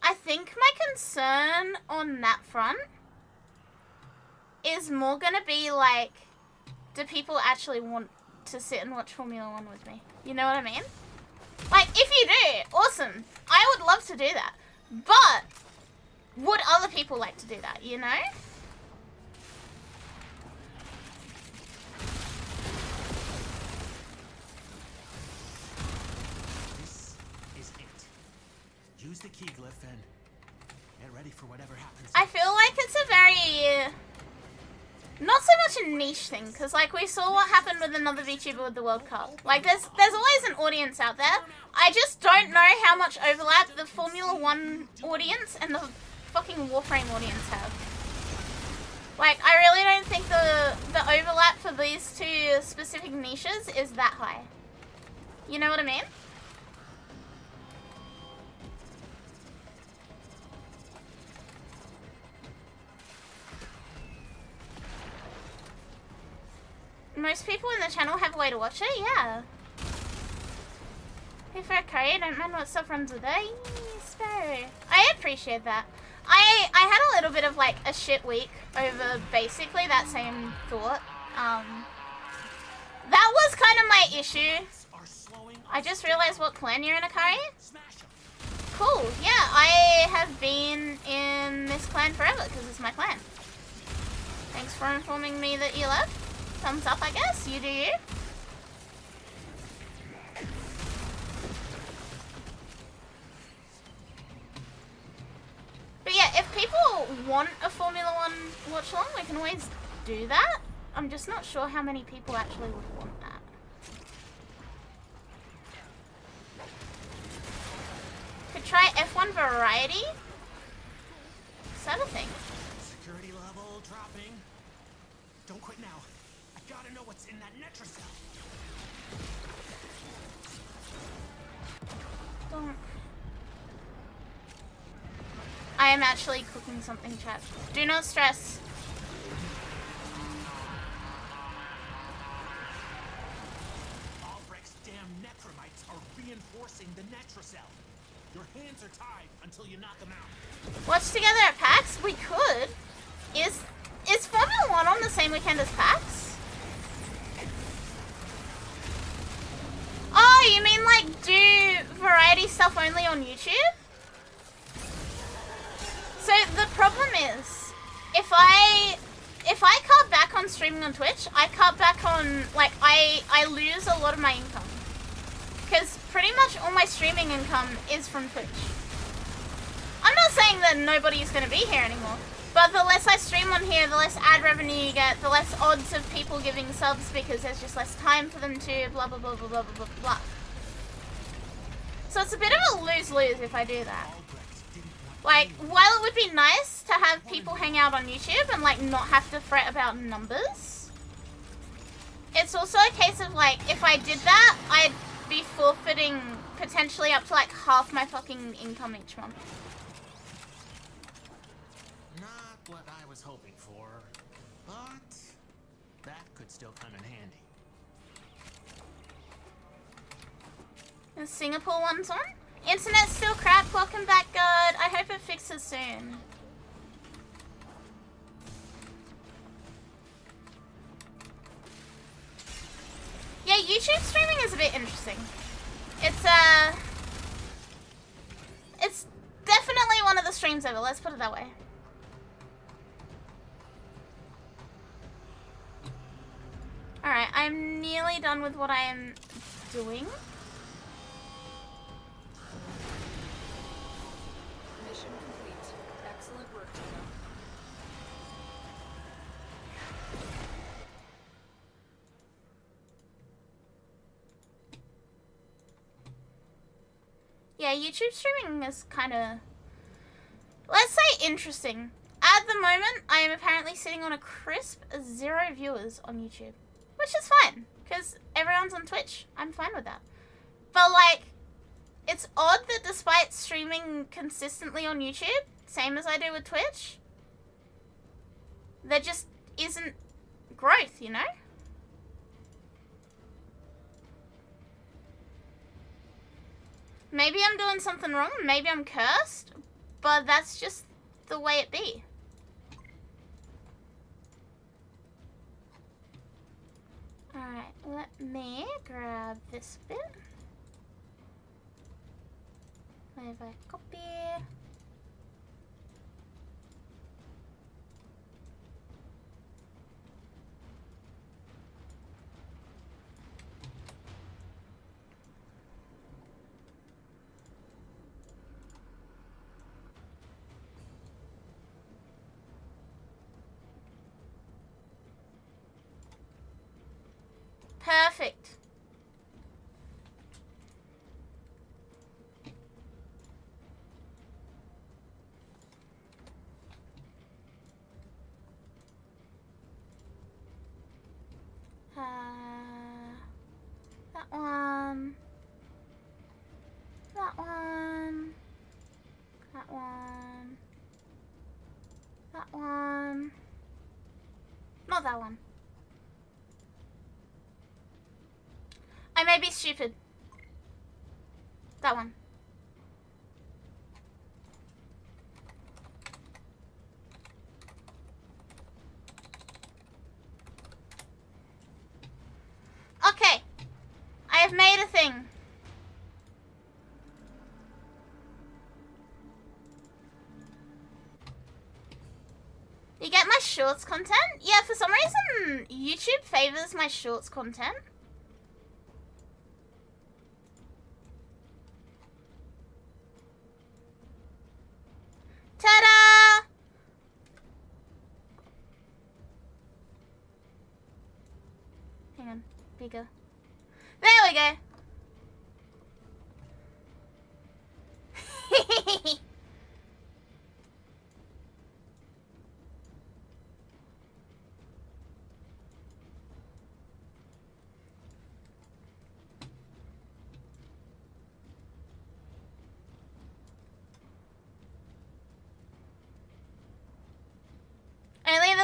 I think my concern on that front is more gonna be like, do people actually want to sit and watch Formula 1 with me? You know what I mean? Like, if you do, awesome. I would love to do that. But would other people like to do that, you know? This is it. Use the key glyph and get ready for whatever happens. I feel like it's a very, not so much a niche thing, because like we saw what happened with another VTuber with the World Cup. Like there's always an audience out there. I just don't know how much overlap the Formula 1 audience and the fucking Warframe audience have. Like, I really don't think the overlap for these two specific niches is that high. You know what I mean? Most people in the channel have a way to watch it, yeah. Hey, for Akari, I don't mind what stuff runs with it. I appreciate that. I had a little bit of like a shit week over basically that same thought. That was kind of my issue. I just realized what clan you're in, Akari. Cool, yeah, I have been in this clan forever because it's my clan. Thanks for informing me that you left. Thumbs up, I guess. You do you. But yeah, if people want a Formula 1 watch along, we can always do that. I'm just not sure how many people actually would want that. Could try F1 variety. Is that a thing? Security in that netracell? Don't. I am actually cooking something, chat. Do not stress. Albrecht's damn necromites are reinforcing the netracell. Your hands are tied until you knock them out. Watch together at PAX? We could. Is Formula 1 on the same weekend as PAX? Oh, you mean like do variety stuff only on YouTube? So the problem is, if I cut back on streaming on Twitch, I cut back on, like, I lose a lot of my income. Because pretty much all my streaming income is from Twitch. I'm not saying that nobody's going to be here anymore, but the less I stream on here, the less ad revenue you get, the less odds of people giving subs because there's just less time for them to, blah, blah, blah, blah, blah, blah, blah, blah. So it's a bit of a lose-lose if I do that. Like, while it would be nice to have people hang out on YouTube and, like, not have to fret about numbers, it's also a case of, like, if I did that, I'd be forfeiting potentially up to, like, half my fucking income each month. Not what I was hoping for, but that could still come in handy. The Singapore one's on? Internet's still crap. Welcome back, God. I hope it fixes soon. Yeah, YouTube streaming is a bit interesting. It's definitely one of the streams ever, let's put it that way. Alright, I'm nearly done with what I am doing. Mission complete. Excellent work, Tenno. Yeah, YouTube streaming is kind of, let's say, interesting. At the moment, I am apparently sitting on a crisp 0 viewers on YouTube. Which is fine, because everyone's on Twitch. I'm fine with that. But, like, it's odd that despite streaming consistently on YouTube, same as I do with Twitch, there just isn't growth, you know? Maybe I'm doing something wrong, maybe I'm cursed, but that's just the way it be. Alright, let me grab this bit. If I copy. Perfect. That one. That one. That one. That one. Not that one. I may be stupid. That one. Okay. I have made a thing. You get my shorts content? Yeah, for some reason, YouTube favors my shorts content. Ta-da! Hang on, bigger. There we go.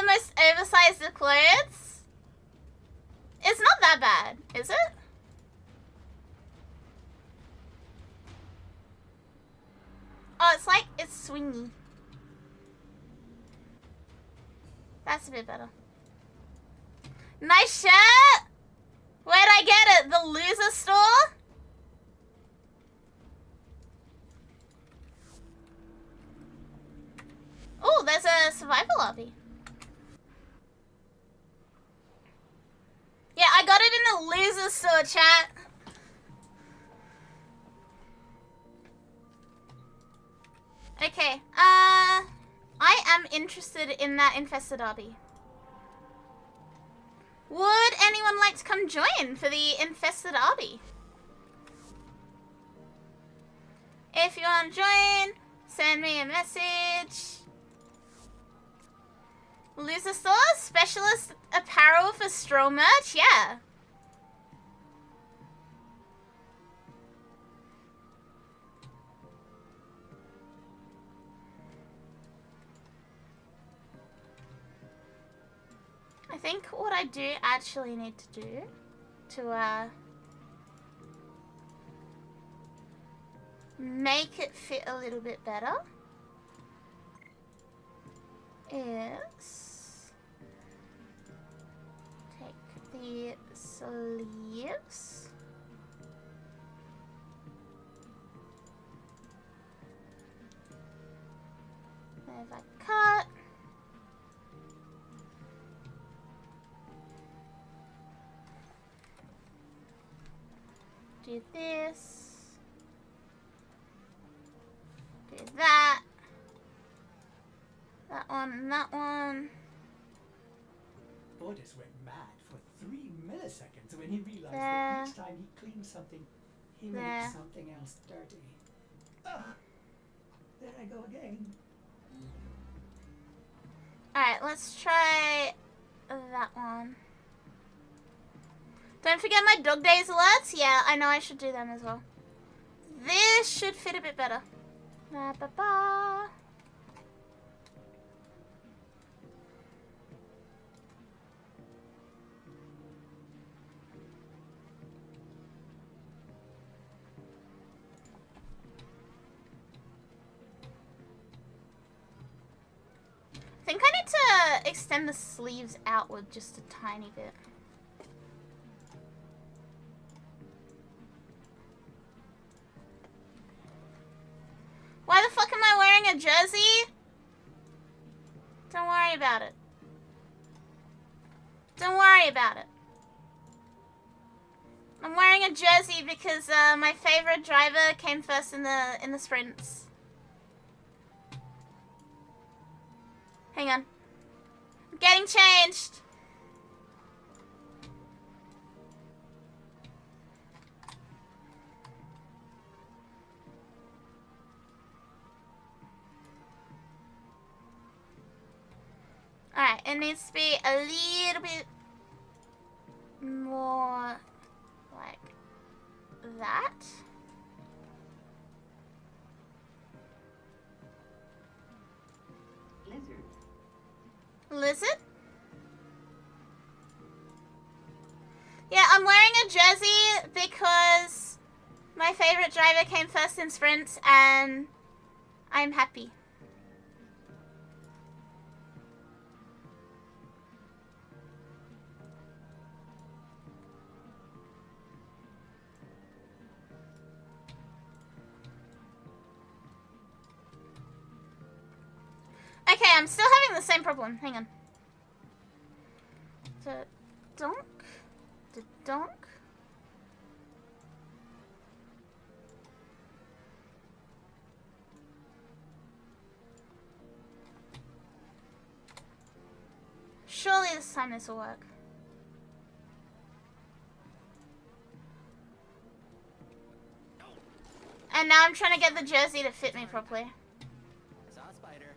most oversized of clothes? It's not that bad, is it? Oh, it's like, it's swingy. That's a bit better. Nice shirt! Where'd I get it? The loser store? Oh, there's a survival lobby. Yeah, I got it in the loser store, chat. Okay, I am interested in that infested obby. Would anyone like to come join for the infested obby? If you want to join, send me a message. Loser store? Specialist apparel for straw merch? Yeah. I think what I do actually need to do to make it fit a little bit better is take the sleeves, there's a cut. Do this. Do that. That one and that one. Otis went mad for 3 milliseconds when he realized that each time he cleaned something, he made something else dirty. Ugh. There I go again. Alright, let's try that one. Don't forget my dog days alerts. Yeah, I know I should do them as well. This should fit a bit better. Ba, ba, ba. I think I need to extend the sleeves outward just a tiny bit. Why the fuck am I wearing a jersey? Don't worry about it. Don't worry about it. I'm wearing a jersey because my favorite driver came first in the sprints. Hang on. I'm getting changed. Alright, it needs to be a little bit more like that. Lizard? Yeah, I'm wearing a jersey because my favorite driver came first in sprints and I'm happy. Okay, I'm still having the same problem. Hang on. Donk. Donk. Surely this time this will work. And now I'm trying to get the jersey to fit me properly. I saw a spider.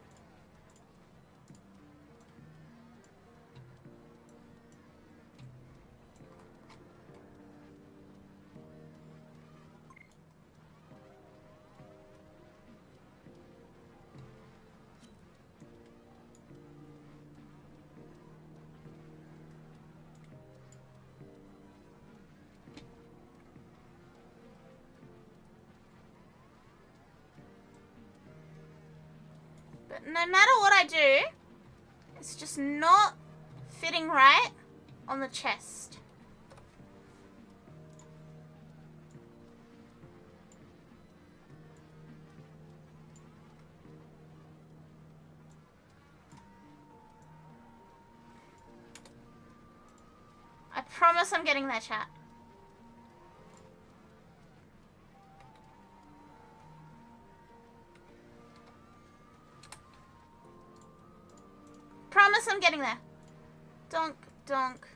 But no matter what I do, it's just not fitting right on the chest. I promise I'm getting there, chat. Promise I'm getting there. Donk, donk.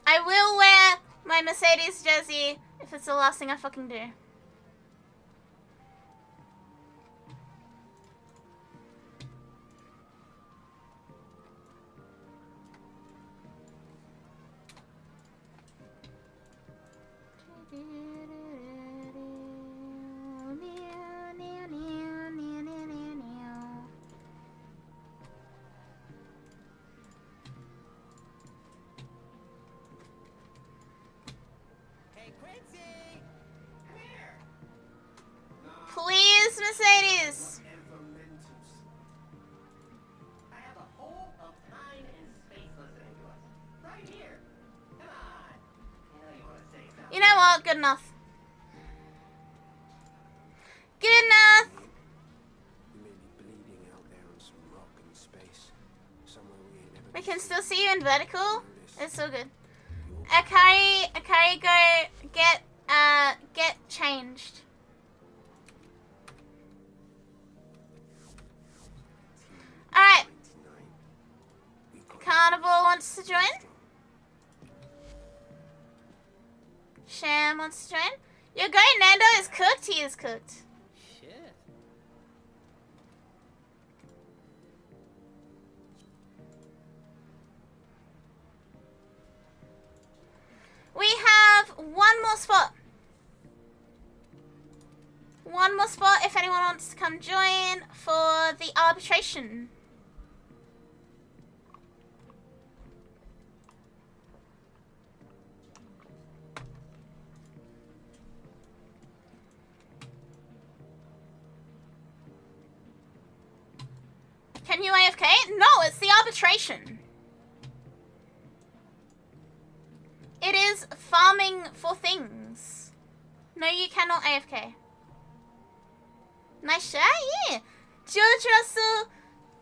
I will wear my Mercedes jersey if it's the last thing I fucking do. Please, Mercedes. I have a whole of time and space listening to us. Right here. Come on. I know you want to say something. You know what? Good enough. Good enough. You may be bleeding out there on some rock in space. Somewhere we ain't never We can still see you in vertical. It's so good. Akari, go get changed. Alright. Carnival wants to join. Sham wants to join. Your guy Nando is cooked. He is cooked. Shit. We have one more spot. One more spot if anyone wants to come join for the arbitration. Can you AFK? No, it's the arbitration. It is farming for things. No, you cannot AFK. Nice shot, yeah. George Russell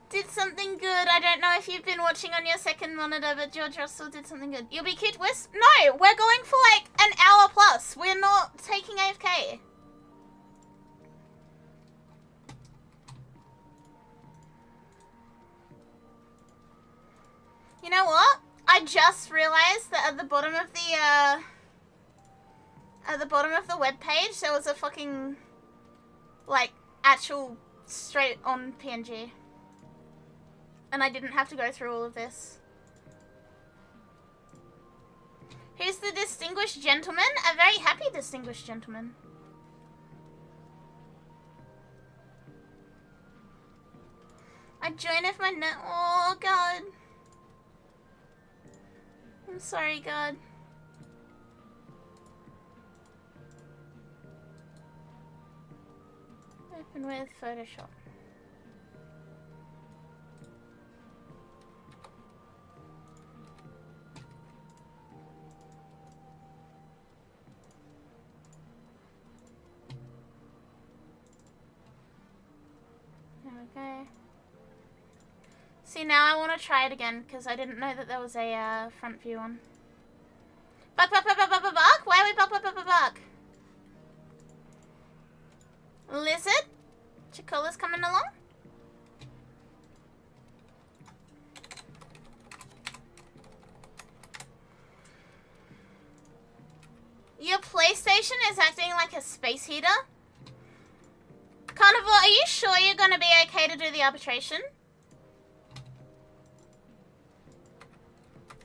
did something good. I don't know if you've been watching on your second monitor, but George Russell did something good. You'll be cute, Wisp? No, we're going for like an hour plus. We're not taking AFK. You know what? I just realized that at the bottom of the web page there was a fucking like actual straight on PNG. And I didn't have to go through all of this. Who's the distinguished gentleman? A very happy distinguished gentleman. I join if my net. Oh god. I'm sorry, God. Open with Photoshop. There we go. See, now I want to try it again because I didn't know that there was a front view on. Buck, buck, buck, buck, buck, buck, buck. Why are we buck, buck, buck, buck, buck? Lizard? Chicola's coming along? Your PlayStation is acting like a space heater? Carnival, are you sure you're going to be okay to do the arbitration?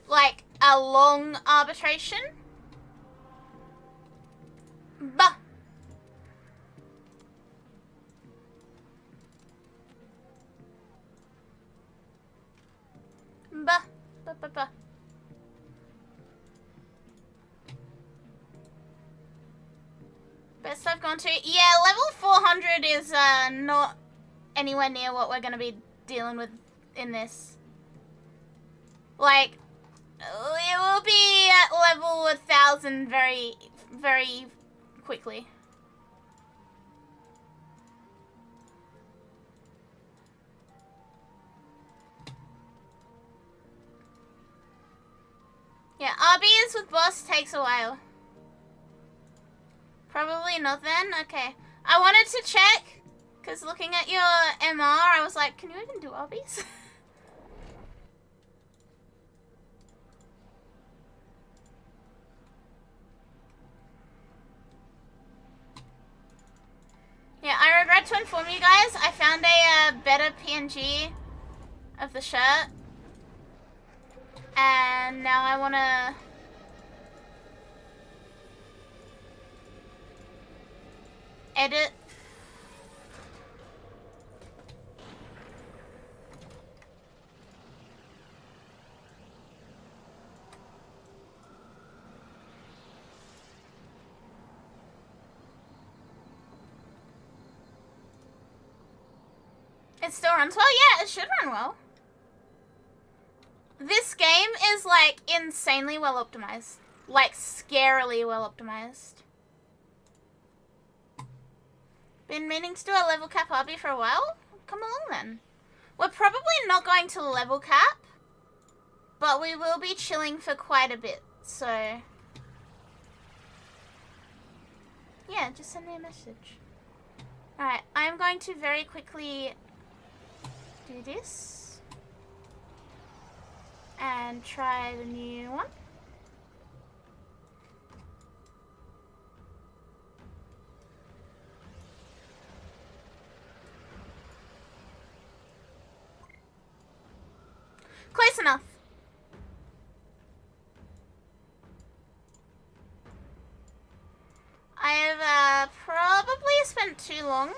Like, a long arbitration? Bah! Bah. Bah, bah, bah. Best I've gone to. Yeah, level 400 is not anywhere near what we're gonna be dealing with in this. Like, it will be at level 1000 very, very quickly. Yeah, RBs with boss takes a while. Probably not then? Okay. I wanted to check, because looking at your MR, I was like, can you even do RBs? Yeah, I regret to inform you guys, I found a better PNG of the shirt. And now I want to edit. It still runs well? Yeah, it should run well. This game is like insanely well optimized. Like scarily well optimized. Been meaning to do a level cap RB for a while? Come along then. We're probably not going to level cap, but we will be chilling for quite a bit, so yeah, just send me a message. Alright, I'm going to very quickly do this and try the new one. Close enough. I have probably spent too long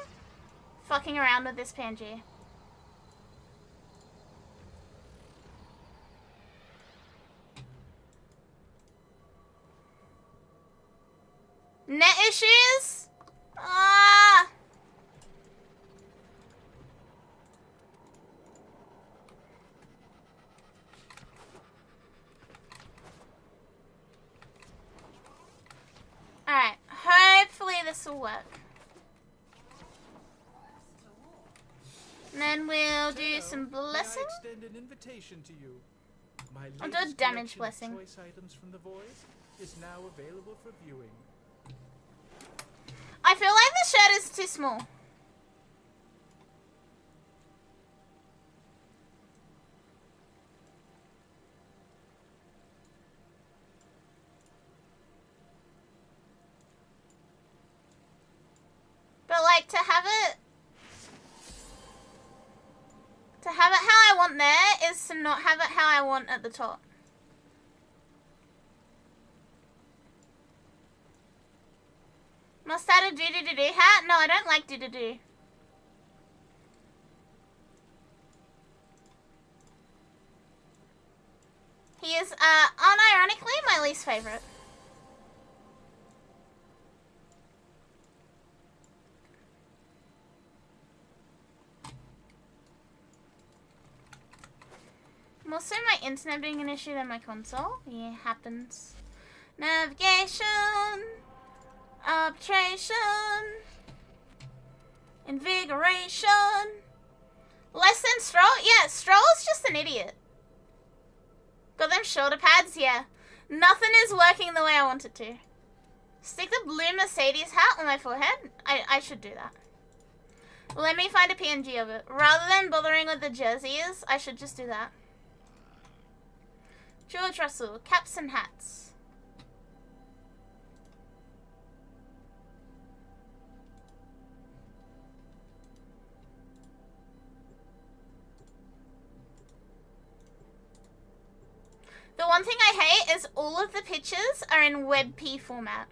fucking around with this PNG. Net issues? Ah. Alright, hopefully this will work. And then we'll do some blessing. I extend an invitation to you. My I'll do a damage blessing. choice items from the void is now available for viewing. I feel like the shirt is too small. But like to have it how I want there is to not have it how I want at the top. Must add a do-do-do-do hat? No, I don't like do-do-do. He is, unironically, my least favorite. Also, my internet being an issue than my console. Yeah, happens. Navigation. Arbitration. Invigoration. Less than Stroll? Yeah, Stroll's just an idiot. Got them shoulder pads? Yeah. Nothing is working the way I want it to. Stick the blue Mercedes hat on my forehead? I should do that. Let me find a PNG of it. Rather than bothering with the jerseys, I should just do that. George Russell, caps and hats. The one thing I hate is all of the pictures are in WebP format.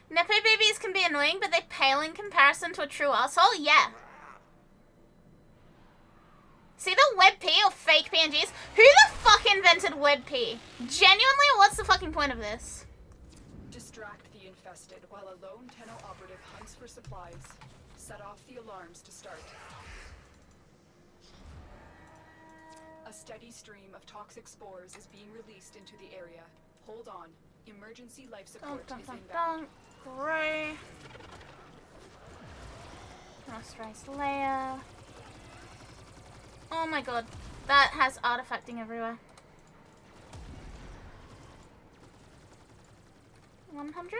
Nepo babies can be annoying, but they pale in comparison to a true asshole? Yeah. See the WebP or fake PNGs? Who the fuck invented WebP. Genuinely, what's the fucking point of this? Distract the infested while a lone tenno operative hunts for supplies. Set off the alarms to start. A steady stream of toxic spores is being released into the area. Hold on. Emergency life support is inbound. Gray. Moisturized layer. Oh my god. That has artifacting everywhere. 100?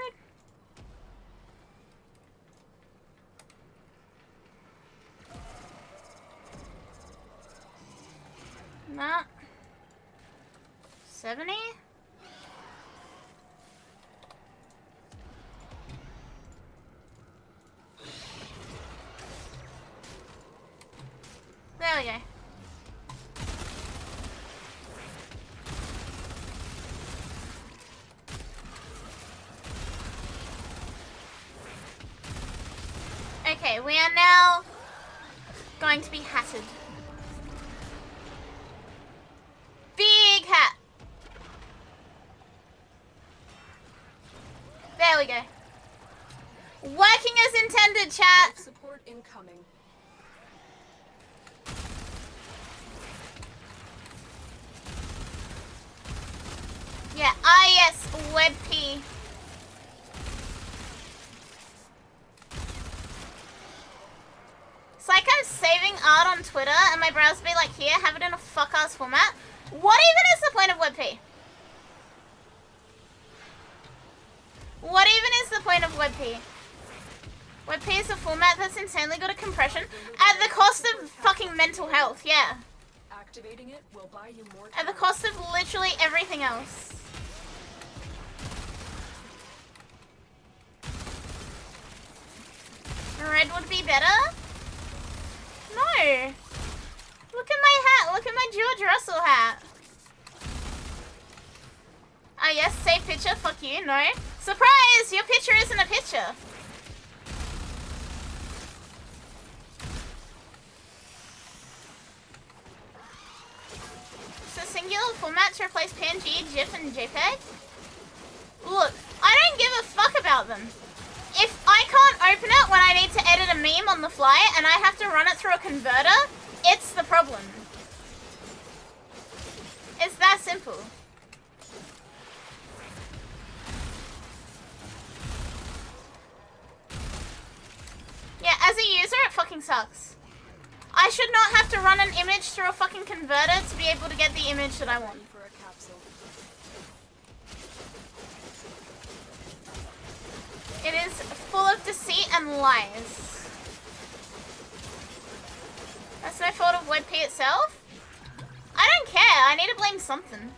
Nah. 70? There we go. Okay, we are now going to be hatted. Big hat. There we go. Working as intended, chat. Support incoming. Yeah, yes, WebP. It's like I'm saving art on Twitter and my browser be like, here, have it in a fuck-ass format. What even is the point of WebP? What even is the point of WebP? WebP is a format that's insanely good at compression at the cost of fucking mental health, yeah. Activating it will buy you more At the cost of literally everything else. Red would be better? No. Look at my hat. Look at my George Russell hat. Ah, yes, save picture. Fuck you. No. Surprise! Your picture isn't a picture. It's a singular format to replace PNG, GIF, and JPEG. Look, I don't give a fuck about them. If I can't open it when I need to edit a meme on the fly and I have to run it through a converter, it's the problem. It's that simple. Yeah, as a user, it fucking sucks. I should not have to run an image through a fucking converter to be able to get the image that I want. It is full of deceit and lies. That's no fault of WebP itself? I don't care. I need to blame something.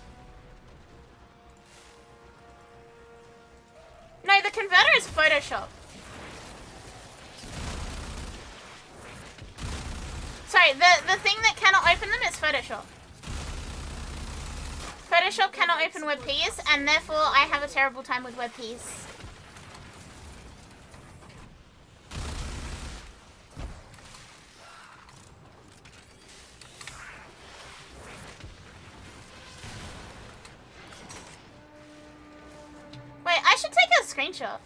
No, the converter is Photoshop. Sorry, the thing that cannot open them is Photoshop. Photoshop cannot open WebPs, and therefore I have a terrible time with WebPs. Wait, I should take a screenshot.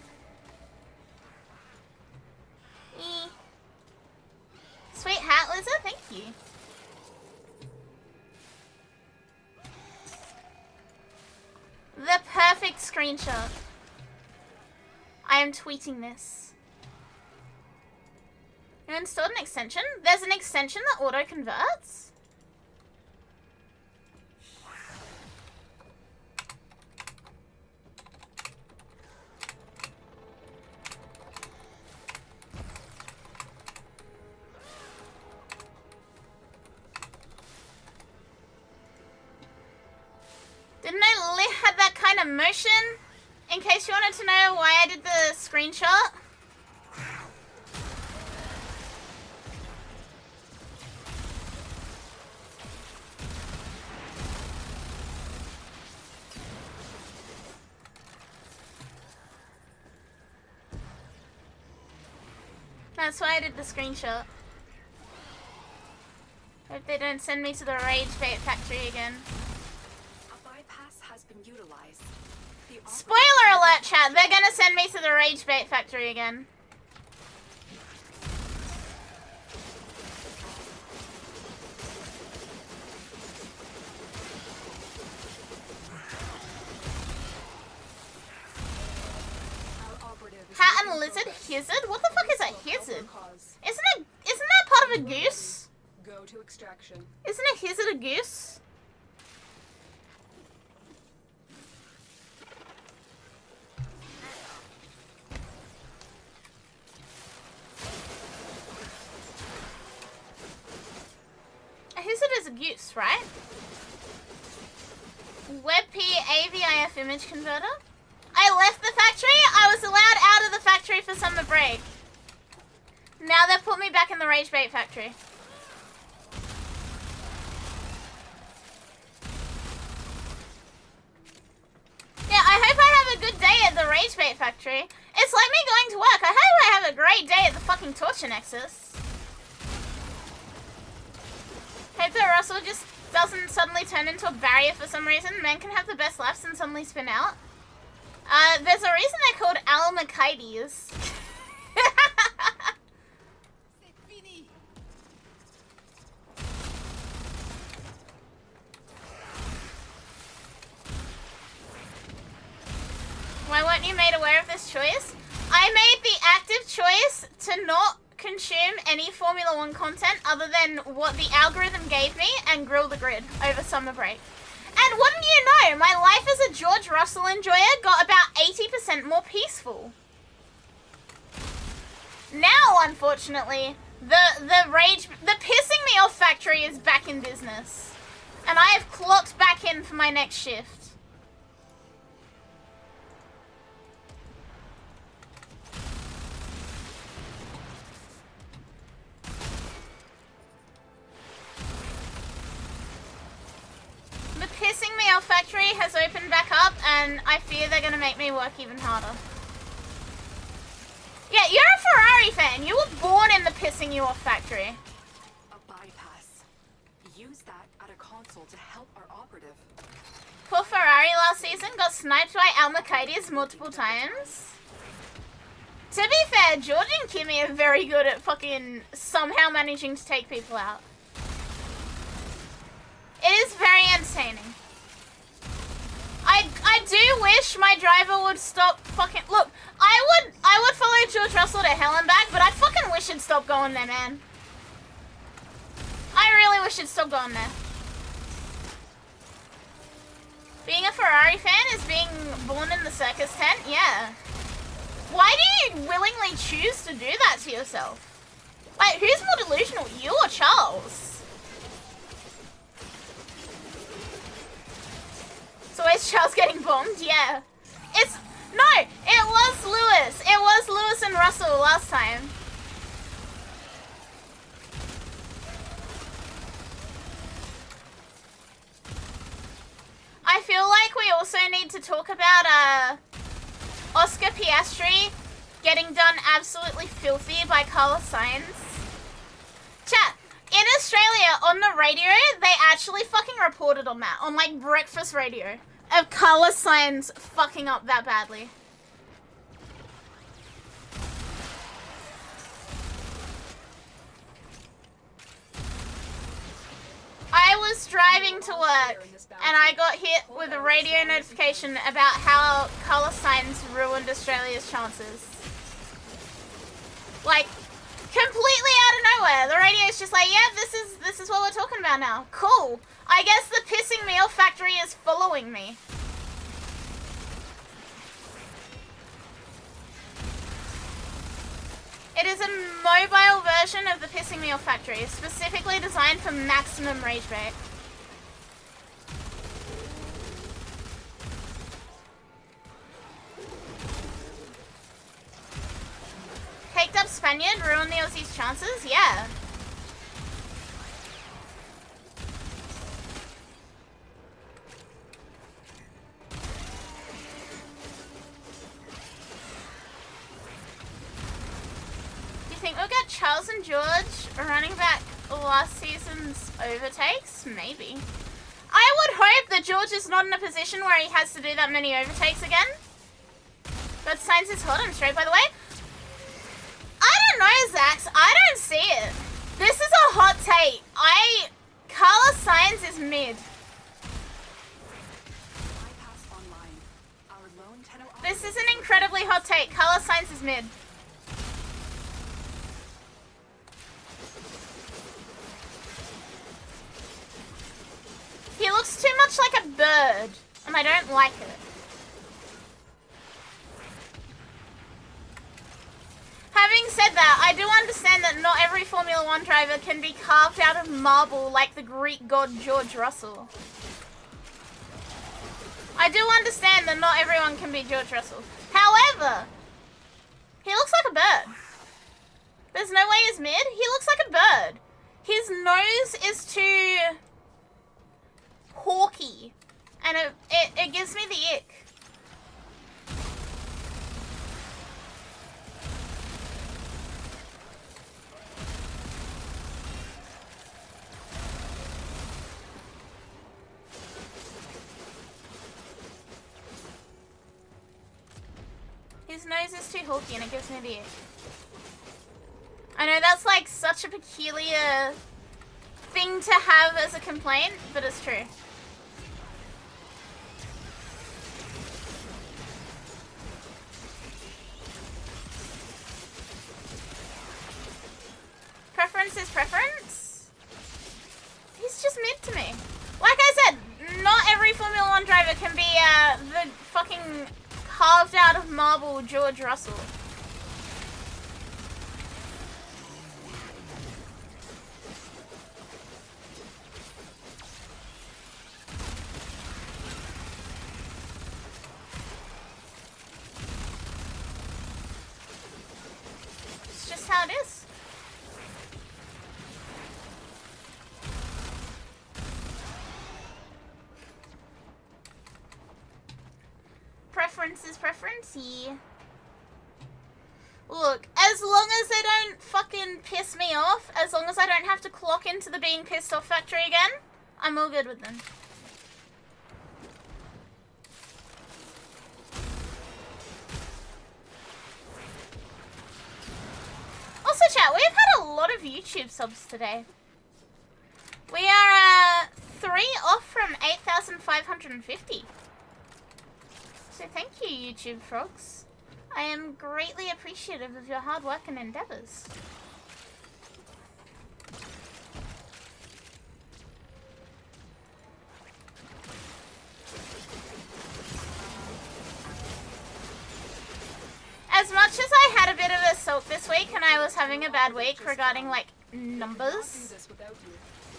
Sweet hat, Lizard, thank you. The perfect screenshot. I am tweeting this. You installed an extension? There's an extension that auto-converts? Didn't I have that kind of motion? In case you wanted to know why I did the screenshot. That's why I did the screenshot. Hope they don't send me to the rage bait factory again. been utilized. Spoiler alert, chat. They're gonna send me to the rage bait factory again. Hat and lizard hizzard? What the fuck is a hizzard? Isn't that part of a goose? Go to extraction. Isn't a hizzard a goose? A hizzard is a goose, right? WebP AVIF image converter? I left the factory. I was allowed out of the factory for summer break. Now they've put me back in the rage bait factory. Yeah, I hope I have a good day at the rage bait factory. It's like me going to work. I hope I have a great day at the fucking torture nexus. Hope that Russell just doesn't suddenly turn into a barrier for some reason. Men can have the best laps and suddenly spin out. There's a reason they're called almacides. Why weren't you made aware of this choice? I made the active choice to not consume any Formula 1 content other than what the algorithm gave me and grill the grid over summer break. And wouldn't you know, my life as a George Russell enjoyer got about 80% more peaceful. Now, unfortunately, the pissing me off factory is back in business. And I have clocked back in for my next shift. The pissing me off factory has opened back up and I fear they're gonna make me work even harder. Yeah, you're a Ferrari fan. You were born in the pissing you off factory. A bypass. Use that at a console to help our operative. Poor Ferrari last season got sniped by almacides multiple times. To be fair, George and Kimmy are very good at fucking somehow managing to take people out. It is very entertaining. I do wish my driver would stop fucking... Look, I would follow George Russell to hell and back, but I fucking wish he'd stop going there, man. I really wish he'd stop going there. Being a Ferrari fan is being born in the circus tent? Yeah. Why do you willingly choose to do that to yourself? Like, who's more delusional, you or Charles? So is Charles getting bombed? Yeah. No, it was Lewis. It was Lewis and Russell last time. I feel like we also need to talk about Oscar Piastri getting done absolutely filthy by Carlos Sainz. Chat. In Australia, on the radio, they actually fucking reported on that. On, like, breakfast radio. Of Carlos Sainz fucking up that badly. I was driving to work, and I got hit with a radio notification about how Carlos Sainz ruined Australia's chances. Like... completely out of nowhere. The radio's just like, yeah, this is what we're talking about now. Cool. I guess the pissing me off factory is following me. It is a mobile version of the pissing me off factory, specifically designed for maximum rage bait. Caked up Spaniard, ruin the Aussies' chances? Yeah. Do you think we'll get Charles and George running back last season's overtakes? Maybe. I would hope that George is not in a position where he has to do that many overtakes again. But Science is hot and straight, by the way. I don't know, Zax. I don't see it. This is a hot take. Carla Science is mid. This is an incredibly hot take. Carla Science is mid. He looks too much like a bird, and I don't like it. Having said that, I do understand that not every Formula 1 driver can be carved out of marble like the Greek god George Russell. I do understand that not everyone can be George Russell. However, he looks like a bird. There's no way he's mid. He looks like a bird. His nose is too hawky, and it gives me the ick. His nose is too hawky and it gives me the ick. I know that's like such a peculiar thing to have as a complaint, but it's true. Preference is preference. He's just mid to me. Like I said, not every Formula 1 driver can be the fucking carved out of marble George Russell. It's just how it is. Preference is preference, yeah. Look, as long as they don't fucking piss me off, as long as I don't have to clock into the being pissed off factory again, I'm all good with them. Also, chat, we've had a lot of YouTube subs today. We are 3 off from 8,550. So thank you, YouTube frogs. I am greatly appreciative of your hard work and endeavors. As much as I had a bit of a sulk this week and I was having a bad week regarding like numbers,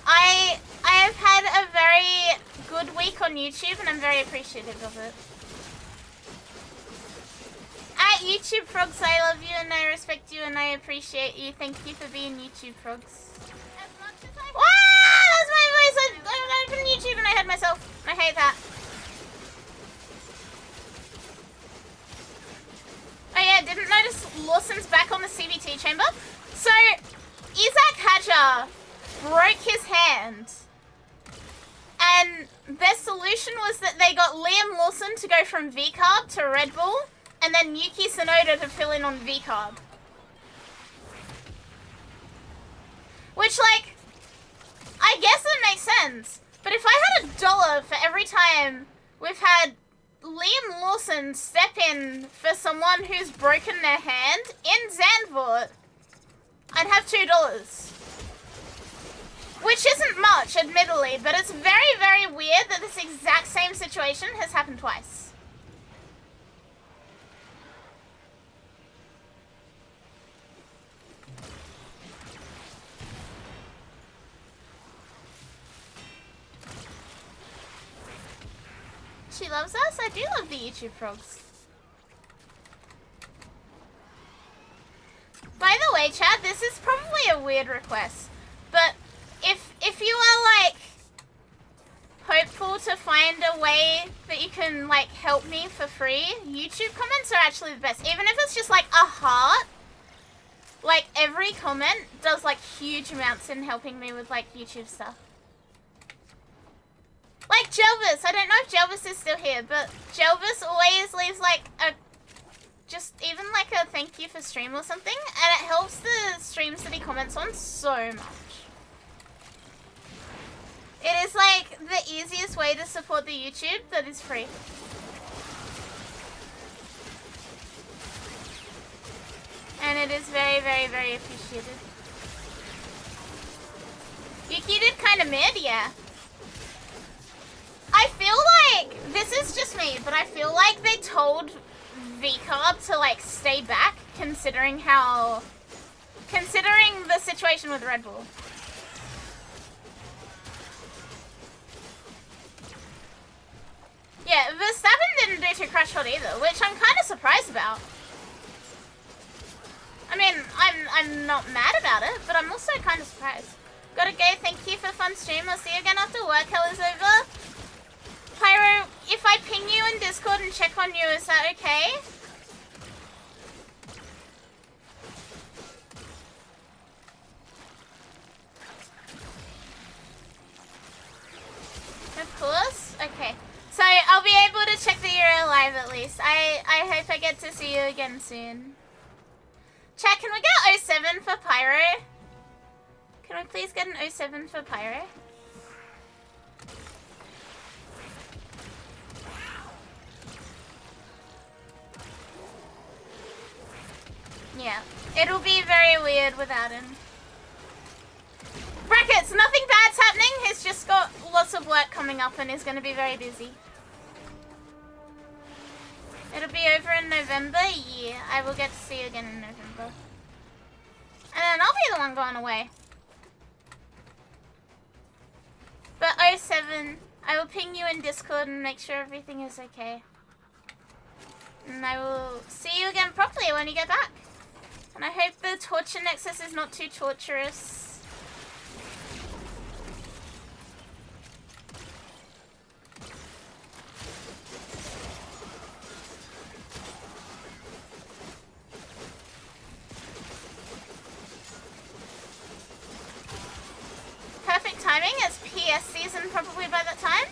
I have had a very good week on YouTube and I'm very appreciative of it. At YouTube Frogs, I love you and I respect you and I appreciate you. Thank you for being YouTube Frogs. As much as I... Wow! That's my voice! I opened YouTube and I heard myself. I hate that. Oh yeah, didn't notice Lawson's back on the CBT chamber. So, Isaac Hatcher broke his hand. And their solution was that they got Liam Lawson to go from V-Carb to Red Bull. And then Yuki Tsunoda to fill in on V-Carb. Which, like, I guess it makes sense. But if I had $1 for every time we've had Liam Lawson step in for someone who's broken their hand in Zandvoort, I'd have $2. Which isn't much, admittedly, but it's very, very weird that this exact same situation has happened twice. She loves us? I do love the YouTube frogs. By the way, chat, this is probably a weird request, but if you are, like, hopeful to find a way that you can, like, help me for free, YouTube comments are actually the best. Even if it's just, like, a heart, like, every comment does, like, huge amounts in helping me with, like, YouTube stuff. Like Jelvis, I don't know if Jelvis is still here, but Jelvis always leaves like a, just even like a thank you for stream or something, and it helps the streams that he comments on so much. It is like the easiest way to support the YouTube that is free. And it is very, very, very appreciated. Yuki did kind of mid, yeah. I feel like, this is just me, but I feel like they told VCarb to like stay back considering the situation with Red Bull. Yeah, Verstappen didn't do too crash hot either, which I'm kind of surprised about. I mean, I'm not mad about it, but I'm also kind of surprised. Gotta go, thank you for a fun stream. I'll see you again after work. Hell is over. Pyro, if I ping you in Discord and check on you, is that okay? Of course. Okay. So I'll be able to check that you're alive at least. I hope I get to see you again soon. Chat, can we get 07 for Pyro? Can we please get an 07 for Pyro? Yeah, it'll be very weird without him. Brackets, nothing bad's happening. He's just got lots of work coming up and he's going to be very busy. It'll be over in November. Yeah, I will get to see you again in November. And then I'll be the one going away. But 07, I will ping you in Discord and make sure everything is okay. And I will see you again properly when you get back. And I hope the torture nexus is not too torturous. Perfect timing, it's PS season probably by that time.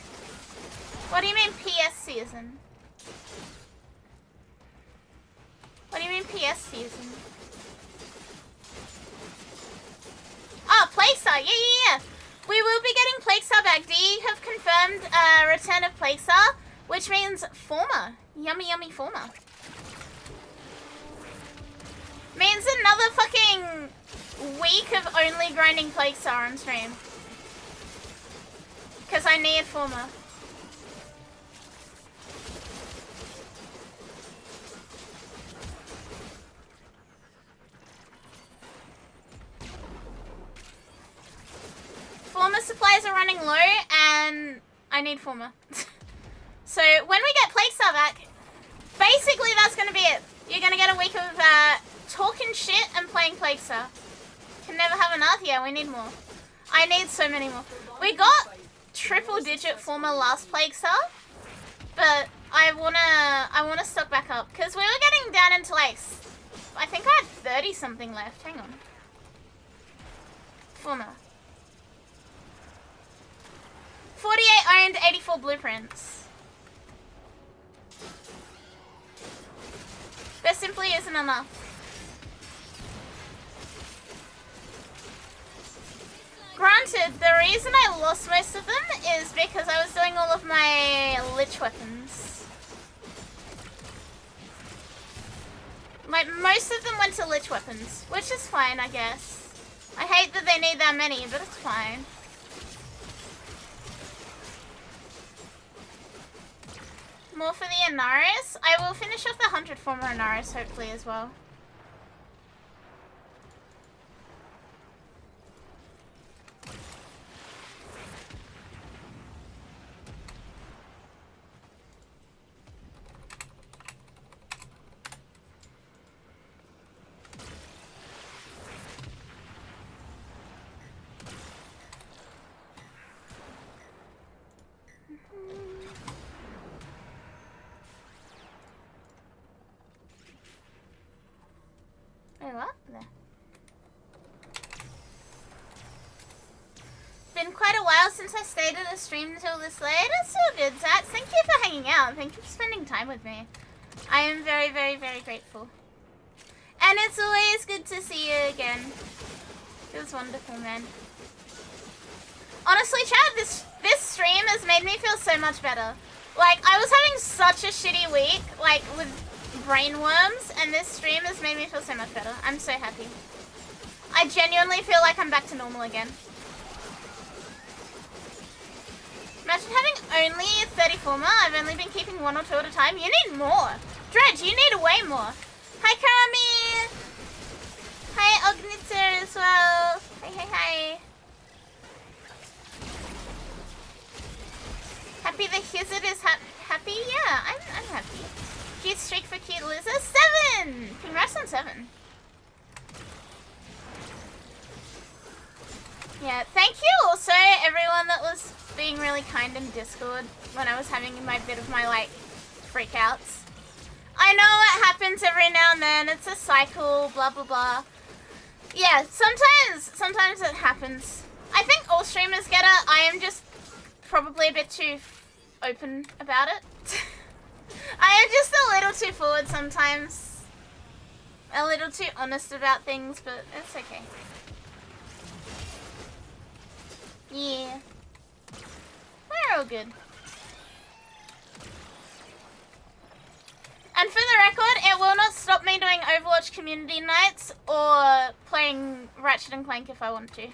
What do you mean PS season? What do you mean PS season? Oh, Plaguestar, yeah. We will be getting Plaguestar back. D have confirmed return of Plaguestar, which means former. Yummy, yummy former. Means another fucking week of only grinding Plaguestar on stream. Because I need former. Former supplies are running low and I need former. So when we get Plaguestar back, basically that's going to be it. You're going to get a week of talking shit and playing Plaguestar. Can never have enough. Yeah, we need more. I need so many more. We got triple digit former last Plaguestar, but I wanna stock back up because we were getting down into like, I think I had 30 something left. Hang on. Former. 48 owned, 84 blueprints. There simply isn't enough. Granted, the reason I lost most of them is because I was doing all of my lich weapons. Like, most of them went to lich weapons, which is fine, I guess. I hate that they need that many, but it's fine. More for the Anaris. I will finish off the 100 former Anaris, hopefully, as well. Oh, up there. Been quite a while since since I stayed at a stream until this late. It's so good, Zach. Thank you for hanging out. Thank you for spending time with me. I am very, very, very grateful. And it's always good to see you again. It was wonderful, man. Honestly, Chad, this stream has made me feel so much better. Like, I was having such a shitty week, like, with brain worms, and this stream has made me feel so much better. I'm so happy. I genuinely feel like I'm back to normal again. Imagine having only 34 more. I've only been keeping 1 or 2 at a time. You need more. Dredge, you need way more. Hi, Kami. Hi, Ogniter as well. Hi. Happy the Hizzard is happy? Yeah, I'm happy. Cute streak for cute loser. 7! Congrats on 7. Yeah, thank you also everyone that was being really kind in Discord when I was having my bit of my, like, freakouts. I know it happens every now and then. It's a cycle, blah, blah, blah. Yeah, sometimes it happens. I think all streamers get it. I am just probably a bit too open about it. I am just a little too forward sometimes. A little too honest about things, but it's okay. Yeah. We're all good. And for the record, it will not stop me doing Overwatch community nights or playing Ratchet and Clank if I want to.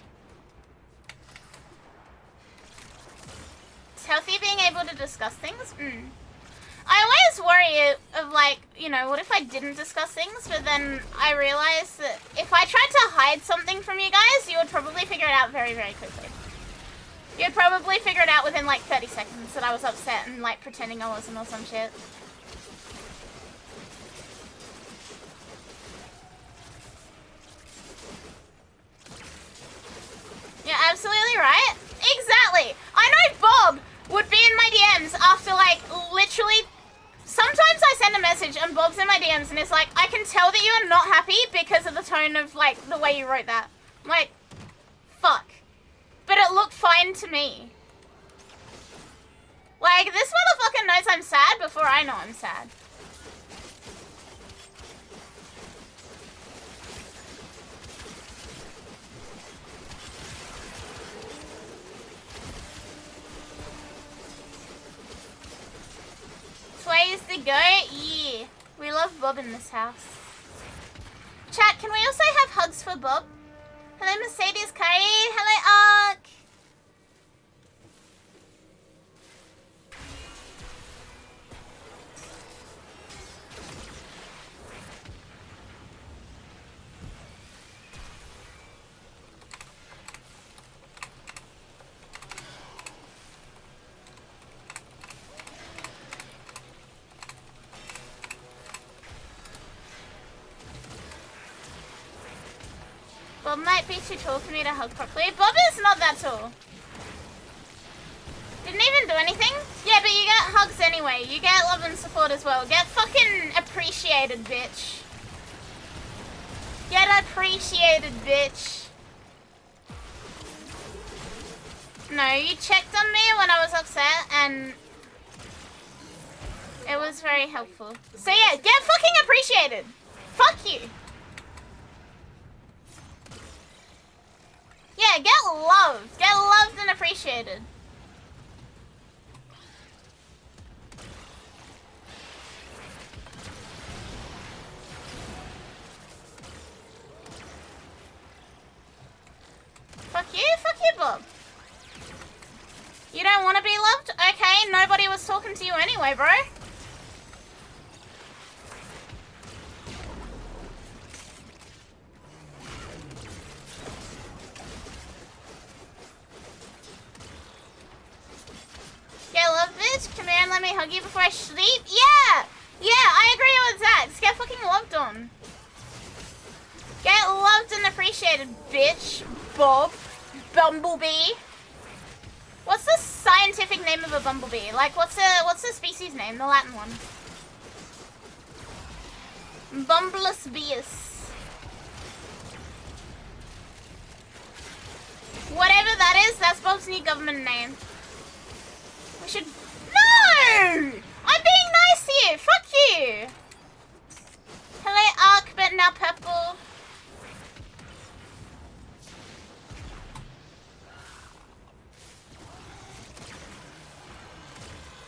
It's healthy being able to discuss things. I always worry of, like, you know, what if I didn't discuss things, but then I realized that if I tried to hide something from you guys, you would probably figure it out very, very quickly. You'd probably figure it out within, like, 30 seconds that I was upset and, like, pretending I wasn't or some shit. You're absolutely right. Exactly. I know Bob would be in my DMs after, like, literally... Sometimes I send a message and Bob's in my DMs and it's like, I can tell that you are not happy because of the tone of, like, the way you wrote that. I'm like, fuck. But it looked fine to me. Like, this motherfucker knows I'm sad before I know I'm sad. Ways to go? Yeah. We love Bob in this house. Chat, can we also have hugs for Bob? Hello, Mercedes Curry. Hello, Ark. Bob might be too tall for me to hug properly. Bob is not that tall. Didn't even do anything. Yeah, but you get hugs anyway. You get love and support as well. Get fucking appreciated, bitch. Get appreciated, bitch. No, you checked on me when I was upset and it was very helpful. So yeah, get fucking appreciated. Fuck you. Yeah, get loved. Get loved and appreciated. Fuck you, Bob. You don't want to be loved? Okay, nobody was talking to you anyway, bro. Get love, bitch. Come here and let me hug you before I sleep. Yeah! Yeah, I agree with that. Just get fucking loved on. Get loved and appreciated, bitch. Bob. Bumblebee. What's the scientific name of a bumblebee? Like, what's the species name? The Latin one. Bumblus beus. Whatever that is, that's Bob's new government name. We should... No! I'm being nice here! Fuck you! Hello, Arc, but now purple.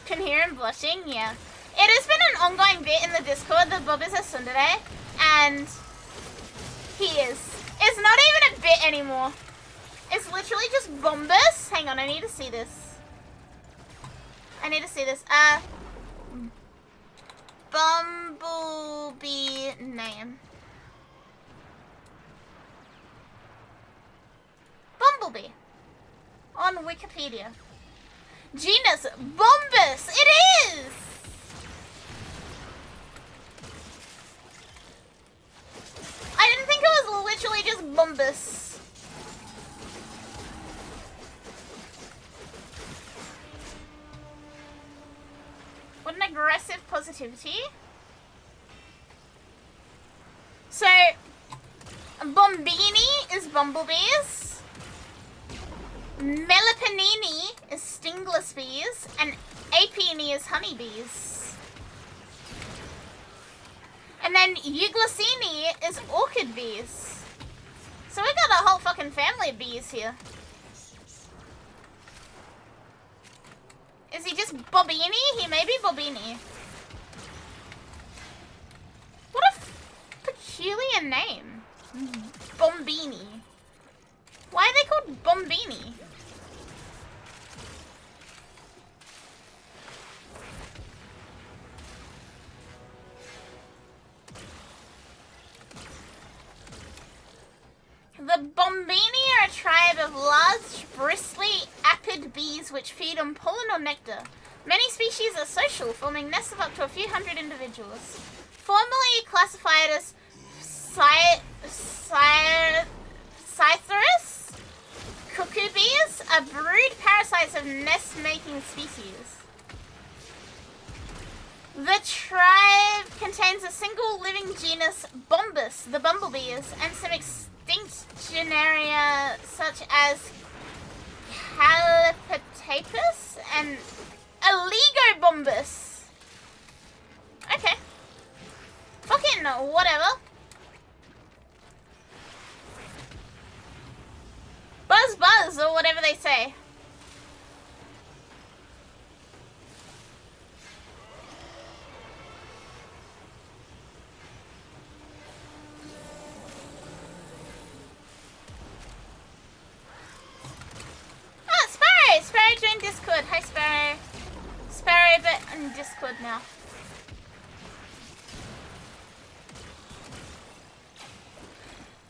Can hear him blushing? Yeah. It has been an ongoing bit in the Discord that Bob is a tsundere, and he is. It's not even a bit anymore. It's literally just bombus. Hang on, I need to see this. I need to see this. Bumblebee name. Bumblebee. On Wikipedia. Genus Bombus. It is! I didn't think it was literally just Bombus. What an aggressive positivity. So, Bombini is bumblebees. Meliponini is stingless bees. And Apini is honeybees. And then Euglossini is orchid bees. So we got a whole fucking family of bees here. Is he just Bobini? He may be Bobini. What a peculiar name. Bombini. Why are they called Bombini? The Bombini are a tribe of large, bristly, apid bees which feed on pollen or nectar. Many species are social, forming nests of up to a few hundred individuals. Formerly classified as Cytherus, cuckoo bees are brood parasites of nest-making species. The tribe contains a single living genus, Bombus, the bumblebees, and some extinct genera such as Calipatapus and Oligobombus. Okay. Fucking whatever. Buzz buzz, or whatever they say. Ah, Sparrow! Sparrow joined Discord. Hi, Sparrow. Sparrow, but on Discord now.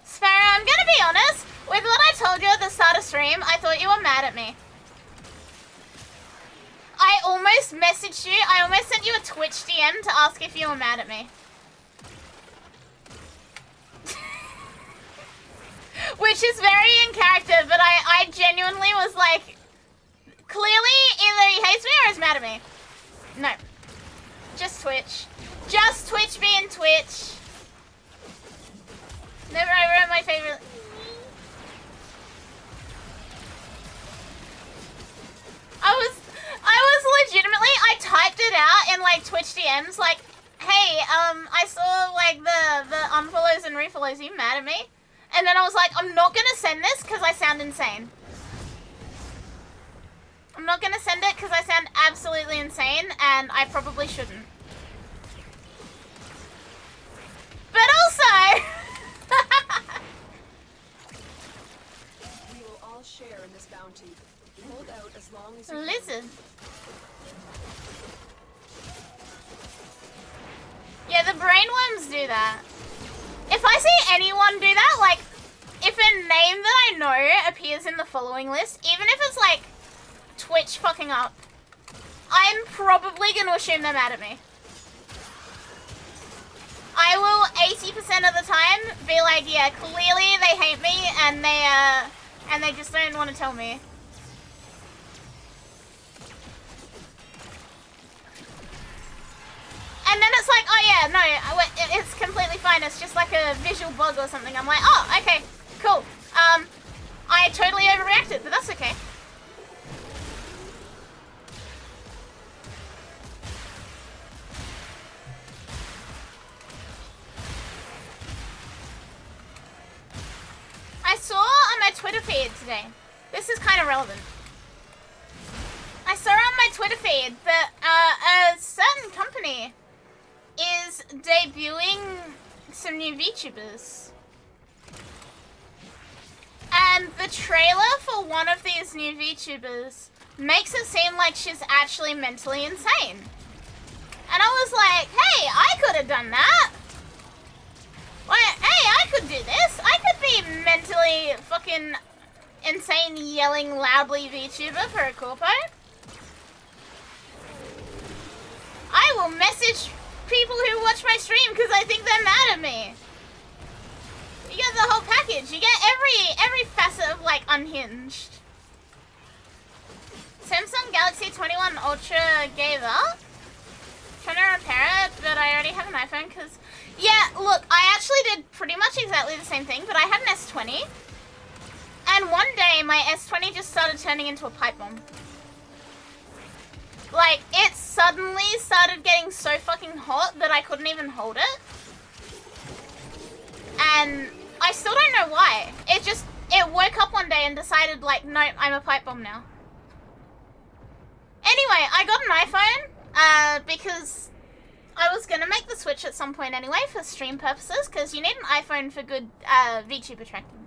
Sparrow, I'm gonna be honest. With what I told you at the start of stream, I thought you were mad at me. I almost messaged you. I almost sent you a Twitch DM to ask if you were mad at me. Which is very in character, but I genuinely was like, clearly either he hates me or he's mad at me. No. Just Twitch. Just Twitch being Twitch. Never I wrote my favorite. I was legitimately, I typed it out in like Twitch DMs like, hey, I saw like the unfollows and refollows, are you mad at me? And then I was like, I'm not gonna send this because I sound insane. I'm not gonna send it because I sound absolutely insane and I probably shouldn't. But also... We will all share in this bounty. Hold out as long as you Lizard. Yeah, the brainworms do that. If I see anyone do that, like, if a name that I know appears in the following list, even if it's like Twitch fucking up, I'm probably gonna assume they're mad at me. I will 80% of the time be like, yeah, clearly they hate me and they just don't want to tell me. And then it's like, oh yeah, no, it's completely fine. It's just like a visual bug or something. I'm like, oh, okay, cool. I I totally overreacted, but that's okay. I saw on my Twitter feed today, this is kind of relevant. I saw on my Twitter feed that a certain company is debuting some new VTubers. And the trailer for one of these new VTubers makes it seem like she's actually mentally insane. And I was like, hey, I could have done that. Like, hey, I could do this. I could be mentally fucking insane yelling loudly VTuber for a corpo. I will message people who watch my stream because I think they're mad at me. You get the whole package. You get every facet of like unhinged. Samsung Galaxy 21 Ultra gave up. Trying to repair it, but I already have an iPhone because... Yeah, look, I actually did pretty much exactly the same thing, but I had an S20. And one day, my S20 just started turning into a pipe bomb. Like, it suddenly started getting so fucking hot that I couldn't even hold it. And I still don't know why. It woke up one day and decided, like, no, I'm a pipe bomb now. Anyway, I got an iPhone, because I was gonna make the switch at some point anyway for stream purposes, because you need an iPhone for good VTuber tracking.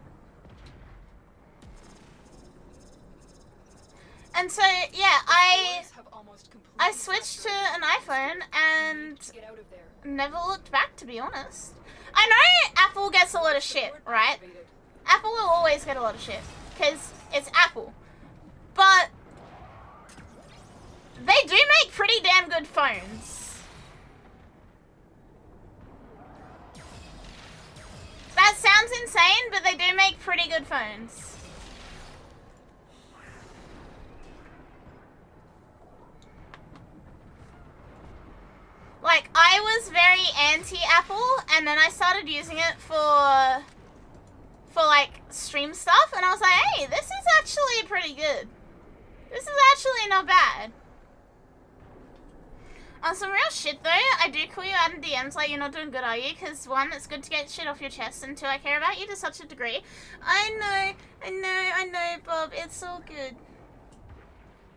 And so, yeah, I switched to an iPhone and never looked back, to be honest. I know Apple gets a lot of shit, right? Apple will always get a lot of shit, because it's Apple. But they do make pretty damn good phones. That sounds insane, but they do make pretty good phones. Like, I was very anti-Apple, and then I started using it for like, stream stuff, and I was like, hey, this is actually pretty good. This is actually not bad. On some real shit, though, I do call you out in DMs like you're not doing good, are you? Because, one, it's good to get shit off your chest, and two, I care about you to such a degree. I know, Bob, it's all good.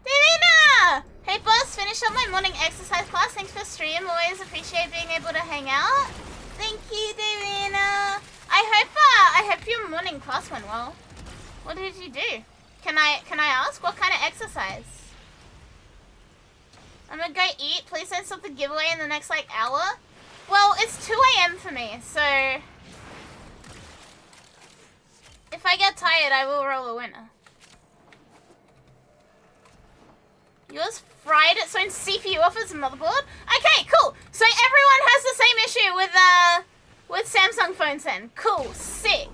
Davina! Hey, boss, finished up my morning exercise class. Thanks for stream. Always appreciate being able to hang out. Thank you, Davina. I hope your morning class went well. What did you do? Can I ask? What kind of exercise? I'm gonna go eat. Please don't stop the giveaway in the next, like, hour. Well, it's 2 AM for me, so... if I get tired, I will roll a winner. Yours fried its own CPU off its motherboard? Okay, cool. So everyone has the same issue with Samsung phones then. Cool, sick.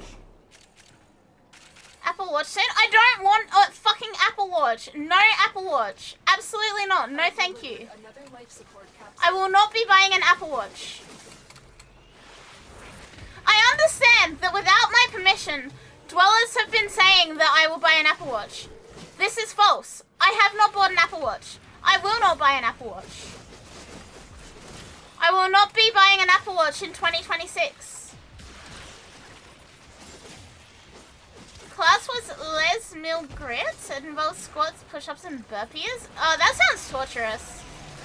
Apple Watch soon? I don't want a fucking Apple Watch. No Apple Watch. Absolutely not. No thank you. I will not be buying an Apple Watch. I understand that without my permission, dwellers have been saying that I will buy an Apple Watch. This is false. I have not bought an Apple Watch. I will not buy an Apple Watch. I will not be buying an Apple Watch in 2026. Class was Les Mil Grits. It involves squats, push-ups, and burpees. Oh, that sounds torturous.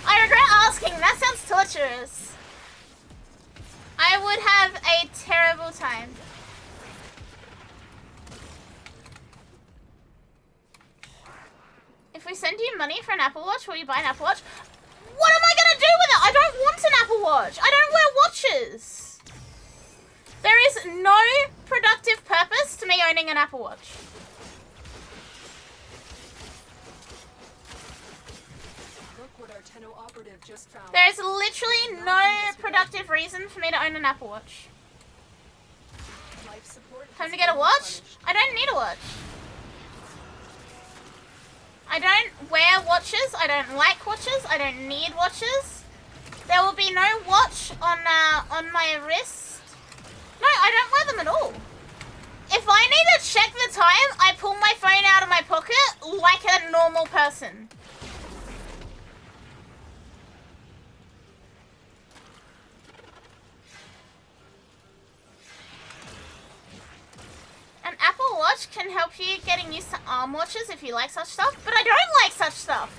I regret asking. That sounds torturous. I would have a terrible time. If we send you money for an Apple Watch, will you buy an Apple Watch? What am I gonna do with it? I don't want an Apple Watch. I don't wear watches. There is no productive purpose to me owning an Apple Watch. Look what our tenno operative just found. There is literally no productive reason for me to own an Apple Watch. Time to get a watch? I don't need a watch. I don't wear watches. I don't like watches. I don't need watches. There will be no watch on my wrist. No, I don't wear them at all. If I need to check the time, I pull my phone out of my pocket like a normal person. An Apple Watch can help you getting used to arm watches if you like such stuff, but I don't like such stuff.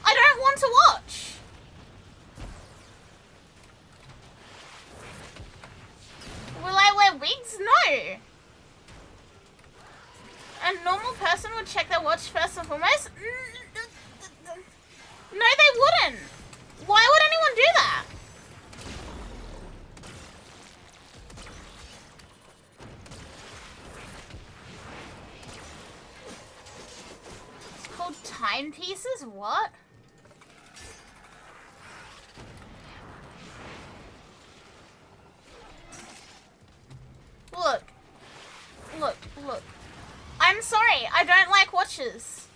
I don't want to watch. Will I wear wigs? No. A normal person would check their watch first and foremost. No, they wouldn't. Why would anyone do that? It's called timepieces? What? Look. I'm sorry, I don't like watches.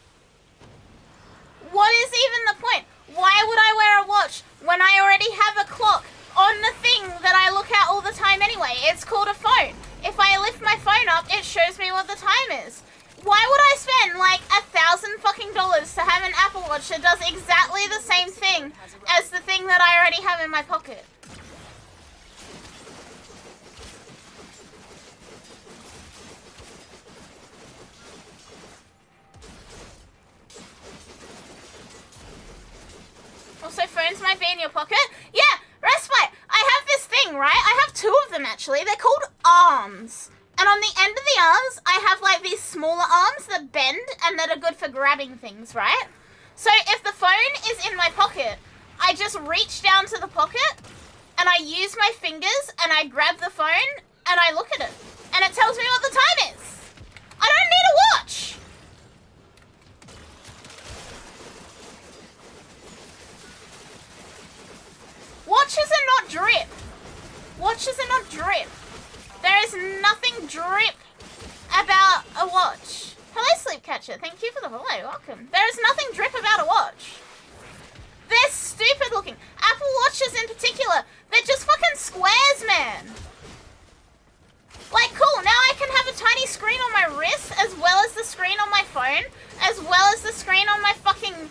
What is even the point? Why would I wear a watch when I already have a clock on the thing that I look at all the time anyway? It's called a phone. If I lift my phone up, it shows me what the time is. Why would I spend like $1,000 fucking to have an Apple Watch that does exactly the same thing as the thing that I already have in my pocket? Also, phones might be in your pocket. Yeah, respite. I have this thing, right? I have two of them, actually. They're called arms. And on the end of the arms, I have, like, these smaller arms that bend and that are good for grabbing things, right? So if the phone is in my pocket, I just reach down to the pocket, and I use my fingers, and I grab the phone, and I look at it. And it tells me what the time is. I don't need a watch. Watches are not drip. Watches are not drip. There is nothing drip about a watch. Hello, Sleepcatcher. Thank you for the follow. Welcome. There is nothing drip about a watch. They're stupid looking. Apple Watches in particular, they're just fucking squares, man. Like, cool. Now I can have a tiny screen on my wrist as well as the screen on my phone, as well as the screen on my fucking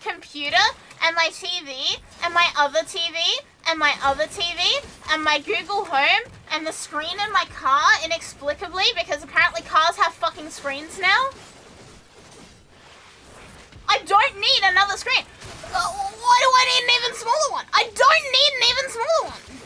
computer, and my TV, and my other TV, and my other TV, and my Google Home, and the screen in my car, inexplicably, because apparently cars have fucking screens now. I don't need another screen. Why do I need an even smaller one? I don't need an even smaller one.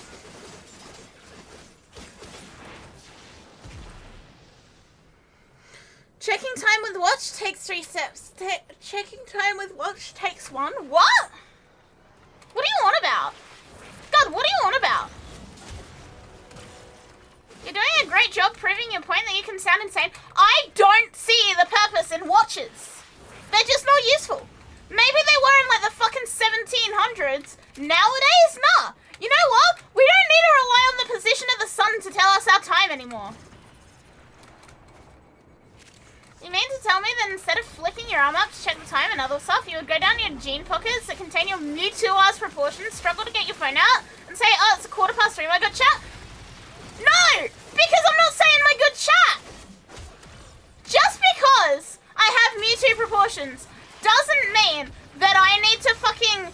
Checking time with watch takes 3 steps. Checking time with watch takes 1. What? What do you want about? God, what do you want about? You're doing a great job proving your point that you can sound insane. I don't see the purpose in watches. They're just not useful. Maybe they were in like the fucking 1700s. Nowadays, nah. You know what? We don't need to rely on the position of the sun to tell us our time anymore. You mean to tell me that instead of flicking your arm up to check the time and other stuff, you would go down your jean pockets that contain your Mewtwo's proportions, struggle to get your phone out, and say, oh, it's 3:15, my good chat? No! Because I'm not saying my good chat! Just because I have Mewtwo proportions doesn't mean that I need to fucking...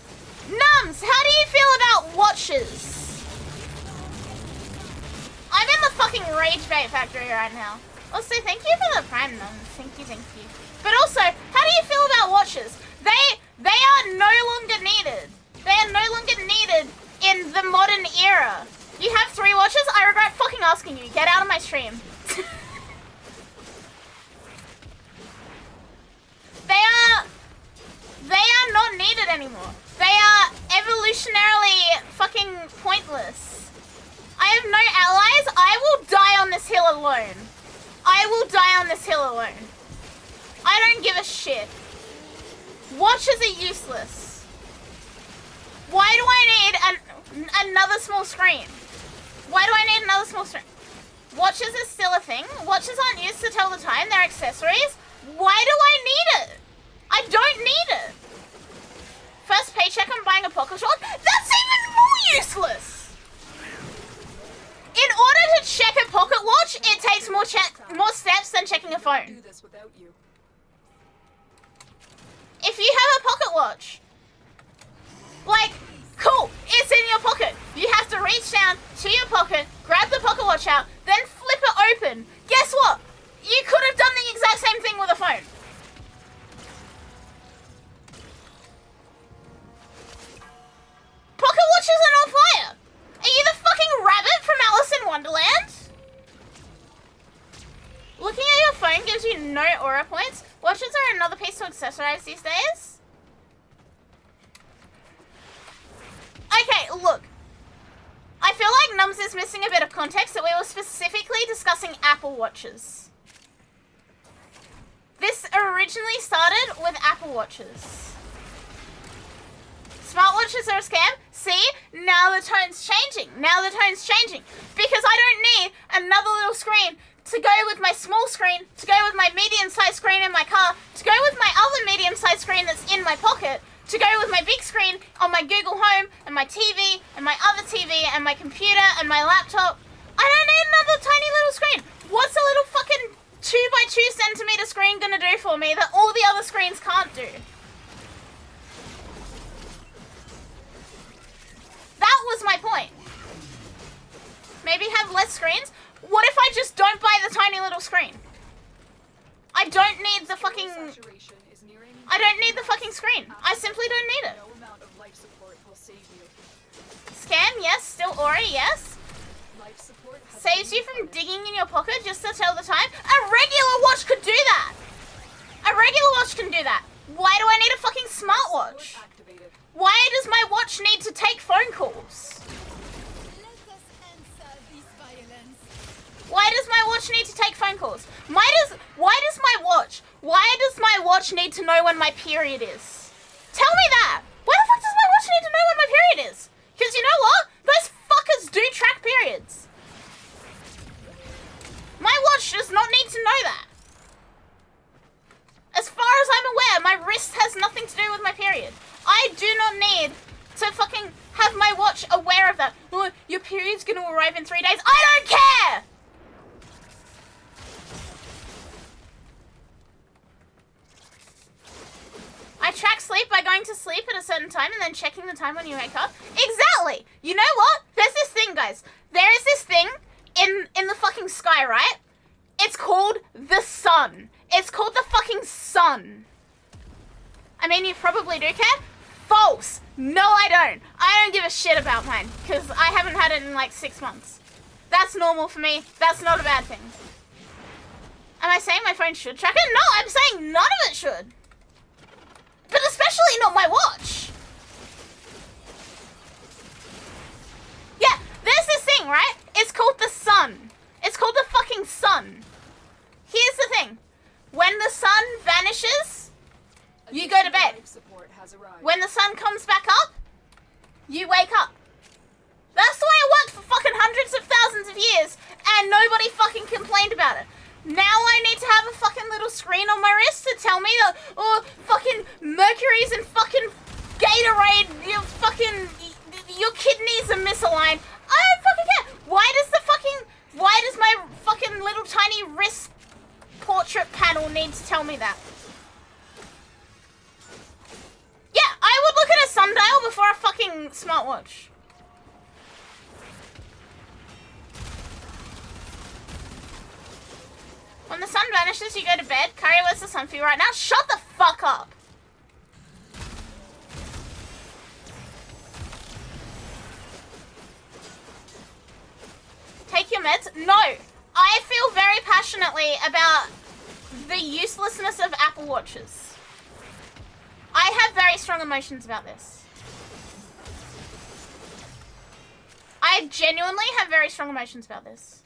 Nums, how do you feel about watches? I'm in the fucking rage bait factory right now. Also, thank you for the prime, Nums. Thank you. But also, how do you feel about watches? They are no longer needed. They are no longer needed in the modern era. You have 3 watches? I regret fucking asking you. Get out of my stream. They are not needed anymore. They are evolutionarily fucking pointless. I have no allies. I will die on this hill alone. I will die on this hill alone. I don't give a shit. Watches are useless. Why do I need another small screen? Why do I need another small screen? Watches are still a thing. Watches aren't used to tell the time. They're accessories. Why do I need it? I don't need it. First paycheck, I'm buying a pocket watch. That's even more useless. In order to check a pocket watch, it takes more steps than checking a phone. Do this without you. If you have a pocket watch, like, cool, it's in your pocket. You have to reach down to your pocket, grab the pocket watch out, then flip it open. Guess what? You could have done the exact same thing with a phone. Pocket watches are on fire. Are you the fucking rabbit from Alice in Wonderland? Looking at your phone gives you no aura points. Watches are another piece to accessorize these days. Okay, look. I feel like Nums is missing a bit of context that we were specifically discussing Apple Watches. This originally started with Apple Watches. Smartwatches are a scam? See? Now the tone's changing. Now the tone's changing. Because I don't need another little screen to go with my small screen, to go with my medium-sized screen in my car, to go with my other medium-sized screen that's in my pocket, to go with my big screen on my Google Home, and my TV, and my other TV, and my computer, and my laptop. I don't need another tiny little screen. What's a little fucking 2 by 2 centimeter screen gonna do for me that all the other screens can't do? That was my point. Maybe have less screens? What if I just don't buy the tiny little screen? I don't need the fucking... I don't need the fucking screen. I simply don't need it. Scam, yes. Still Ori, yes. Saves you from digging in your pocket just to tell the time. A regular watch could do that. A regular watch can do that. Why do I need a fucking smartwatch? Why does my watch need to take phone calls? Why does my watch need to take phone calls? Why does my watch need to know when my period is? Tell me that. Why the fuck does my watch need to know when my period is? Because you know what? Those fuckers do track periods. My watch does not need to know that. As far as I'm aware, my wrist has nothing to do with my period. I do not need to fucking have my watch aware of that. Oh, your period's gonna arrive in 3 days. I don't care! I track sleep by going to sleep at a certain time and then checking the time when you wake up. Exactly! You know what? There's this thing, guys. There is this thing in the fucking sky, right? It's called the sun. It's called the fucking sun. I mean, you probably do care. False. No, I don't. I don't give a shit about mine because I haven't had it in like 6 months. That's normal for me. That's not a bad thing. Am I saying my phone should track it? No, I'm saying none of it should. But especially not my watch. Yeah, there's this thing, right? It's called the sun. It's called the fucking sun. Here's the thing. When the sun vanishes, you go to bed. When the sun comes back up, you wake up. That's the way it worked for fucking hundreds of thousands of years, and nobody fucking complained about it. Now I need to have a fucking little screen on my wrist to tell me that, oh, fucking mercury's in fucking Gatorade, your kidneys are misaligned. I don't fucking care. Why does my fucking little tiny wrist portrait panel need to tell me that? Yeah, I would look at a sundial before a fucking smartwatch. When the sun vanishes, you go to bed. Kari, where's the sun for you right now? Shut the fuck up! Take your meds? No! I feel very passionately about the uselessness of Apple Watches. I have very strong emotions about this. I genuinely have very strong emotions about this.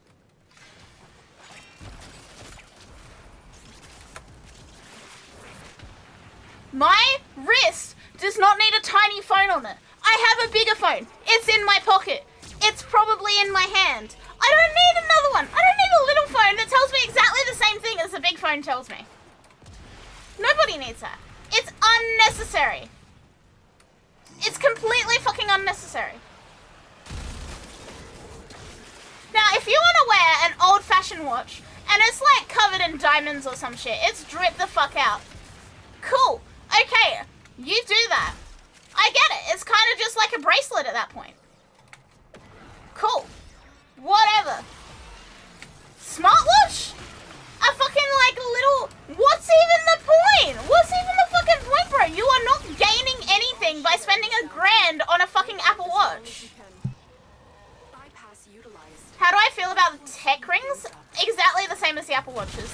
My wrist does not need a tiny phone on it. I have a bigger phone. It's in my pocket. It's probably in my hand. I don't need another one. I don't need a little phone that tells me exactly the same thing as the big phone tells me. Nobody needs that. It's unnecessary. It's completely fucking unnecessary. Now, if you want to wear an old-fashioned watch and it's like covered in diamonds or some shit. It's dripped the fuck out. Cool. Okay, you do that. I get it. It's kind of just like a bracelet at that point. Cool. Whatever. Smartwatch? A fucking like little... What's even the point? What's even the fucking point, bro? You are not gaining anything by spending $1,000 on a fucking Apple Watch. How do I feel about the tech rings? Exactly the same as the Apple Watches.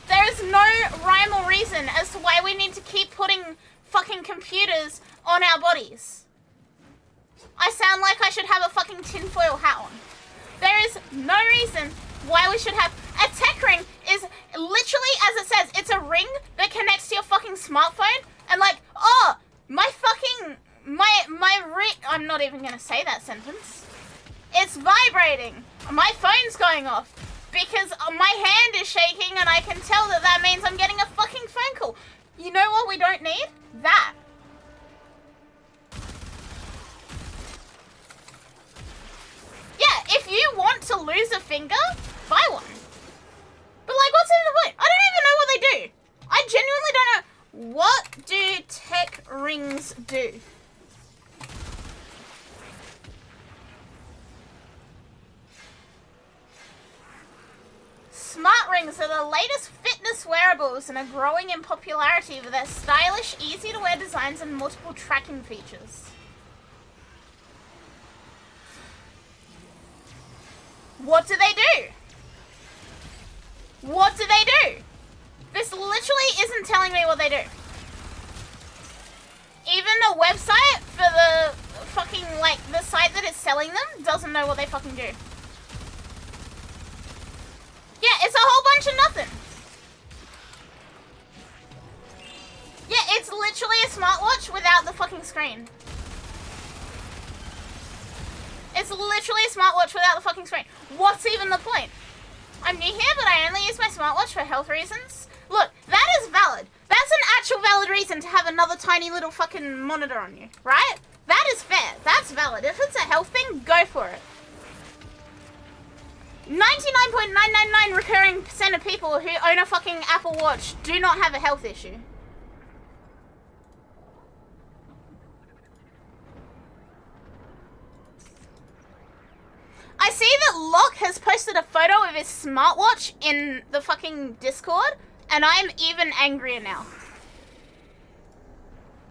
There is no rhyme or reason as to why we need to keep putting fucking computers on our bodies. I sound like I should have a fucking tinfoil hat on. There is no reason why we should have... A tech ring is literally, as it says, it's a ring that connects to your fucking smartphone. And like, oh, my fucking... I'm not even going to say that sentence. It's vibrating. My phone's going off. Because my hand is shaking and I can tell that that means I'm getting a fucking phone call. You know what we don't need? That. Yeah, if you want to lose a finger, buy one. But like, what's in the point? I don't even know what they do. I genuinely don't know. What do tech rings do? Smart rings are the latest fitness wearables and are growing in popularity with their stylish, easy-to-wear designs and multiple tracking features. What do they do? What do they do? This literally isn't telling me what they do. Even the website for the fucking, like, the site that is selling them doesn't know what they fucking do. Yeah, it's a whole bunch of nothing. Yeah, it's literally a smartwatch without the fucking screen. It's literally a smartwatch without the fucking screen. What's even the point? I'm new here, but I only use my smartwatch for health reasons. Look, that is valid. That's an actual valid reason to have another tiny little fucking monitor on you, right? That is fair. That's valid. If it's a health thing, go for it. 99.999 recurring % of people who own a fucking Apple Watch do not have a health issue. I see that Locke has posted a photo of his smartwatch in the fucking Discord, and I'm even angrier now.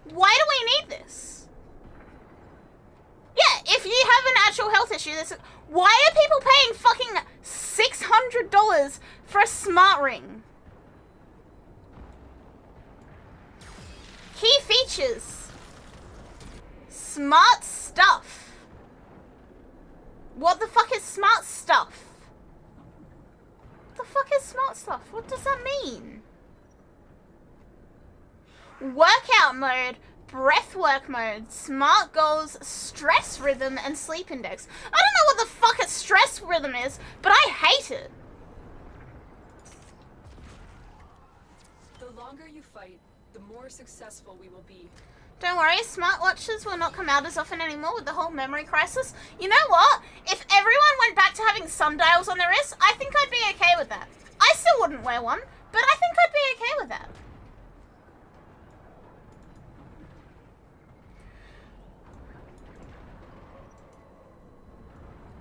Why do we need this? Yeah, if you have an actual health issue, why are people paying fucking $600 for a smart ring? Key features. Smart stuff. What the fuck is smart stuff? What the fuck is smart stuff? What does that mean? Workout mode. Breathwork mode, smart goals, stress rhythm, and sleep index. I don't know what the fuck a stress rhythm is, but I hate it. The longer you fight, the more successful we will be. Don't worry, smartwatches will not come out as often anymore with the whole memory crisis. You know what? If everyone went back to having sundials on their wrists, I think I'd be okay with that. I still wouldn't wear one, but I think I'd be okay with that.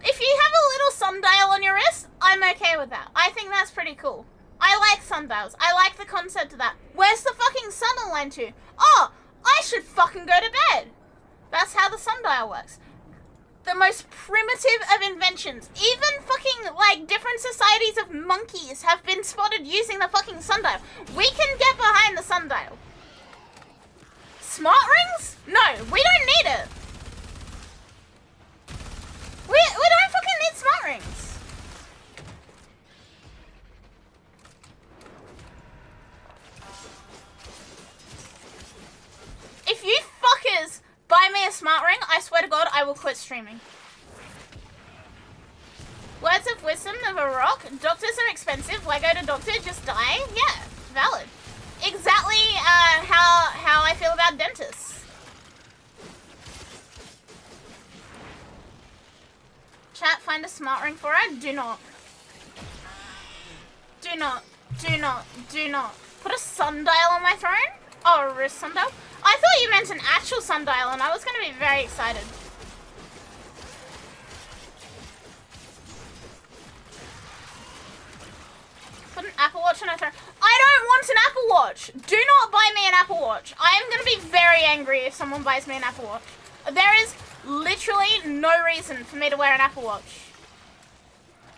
If you have a little sundial on your wrist, I'm okay with that. I think that's pretty cool. I like sundials. I like the concept of that. Where's the fucking sun aligned to? Oh, I should fucking go to bed. That's how the sundial works. The most primitive of inventions. Even fucking, like, different societies of monkeys have been spotted using the fucking sundial. We can get behind the sundial. Smart rings? No, we don't need it. We don't fucking need smart rings. If you fuckers buy me a smart ring, I swear to God, I will quit streaming. Words of wisdom of a rock. Doctors are expensive. Why go to doctor? Just die? Yeah, valid. Exactly how I feel about dentists. Chat, find a smart ring for her. Do not. not, do not, do not. Put a sundial on my throne? Oh, a wrist sundial? I thought you meant an actual sundial and I was going to be very excited. Put an Apple Watch on my throne. I don't want an Apple Watch. Do not buy me an Apple Watch. I am going to be very angry if someone buys me an Apple Watch. There is literally no reason for me to wear an Apple Watch.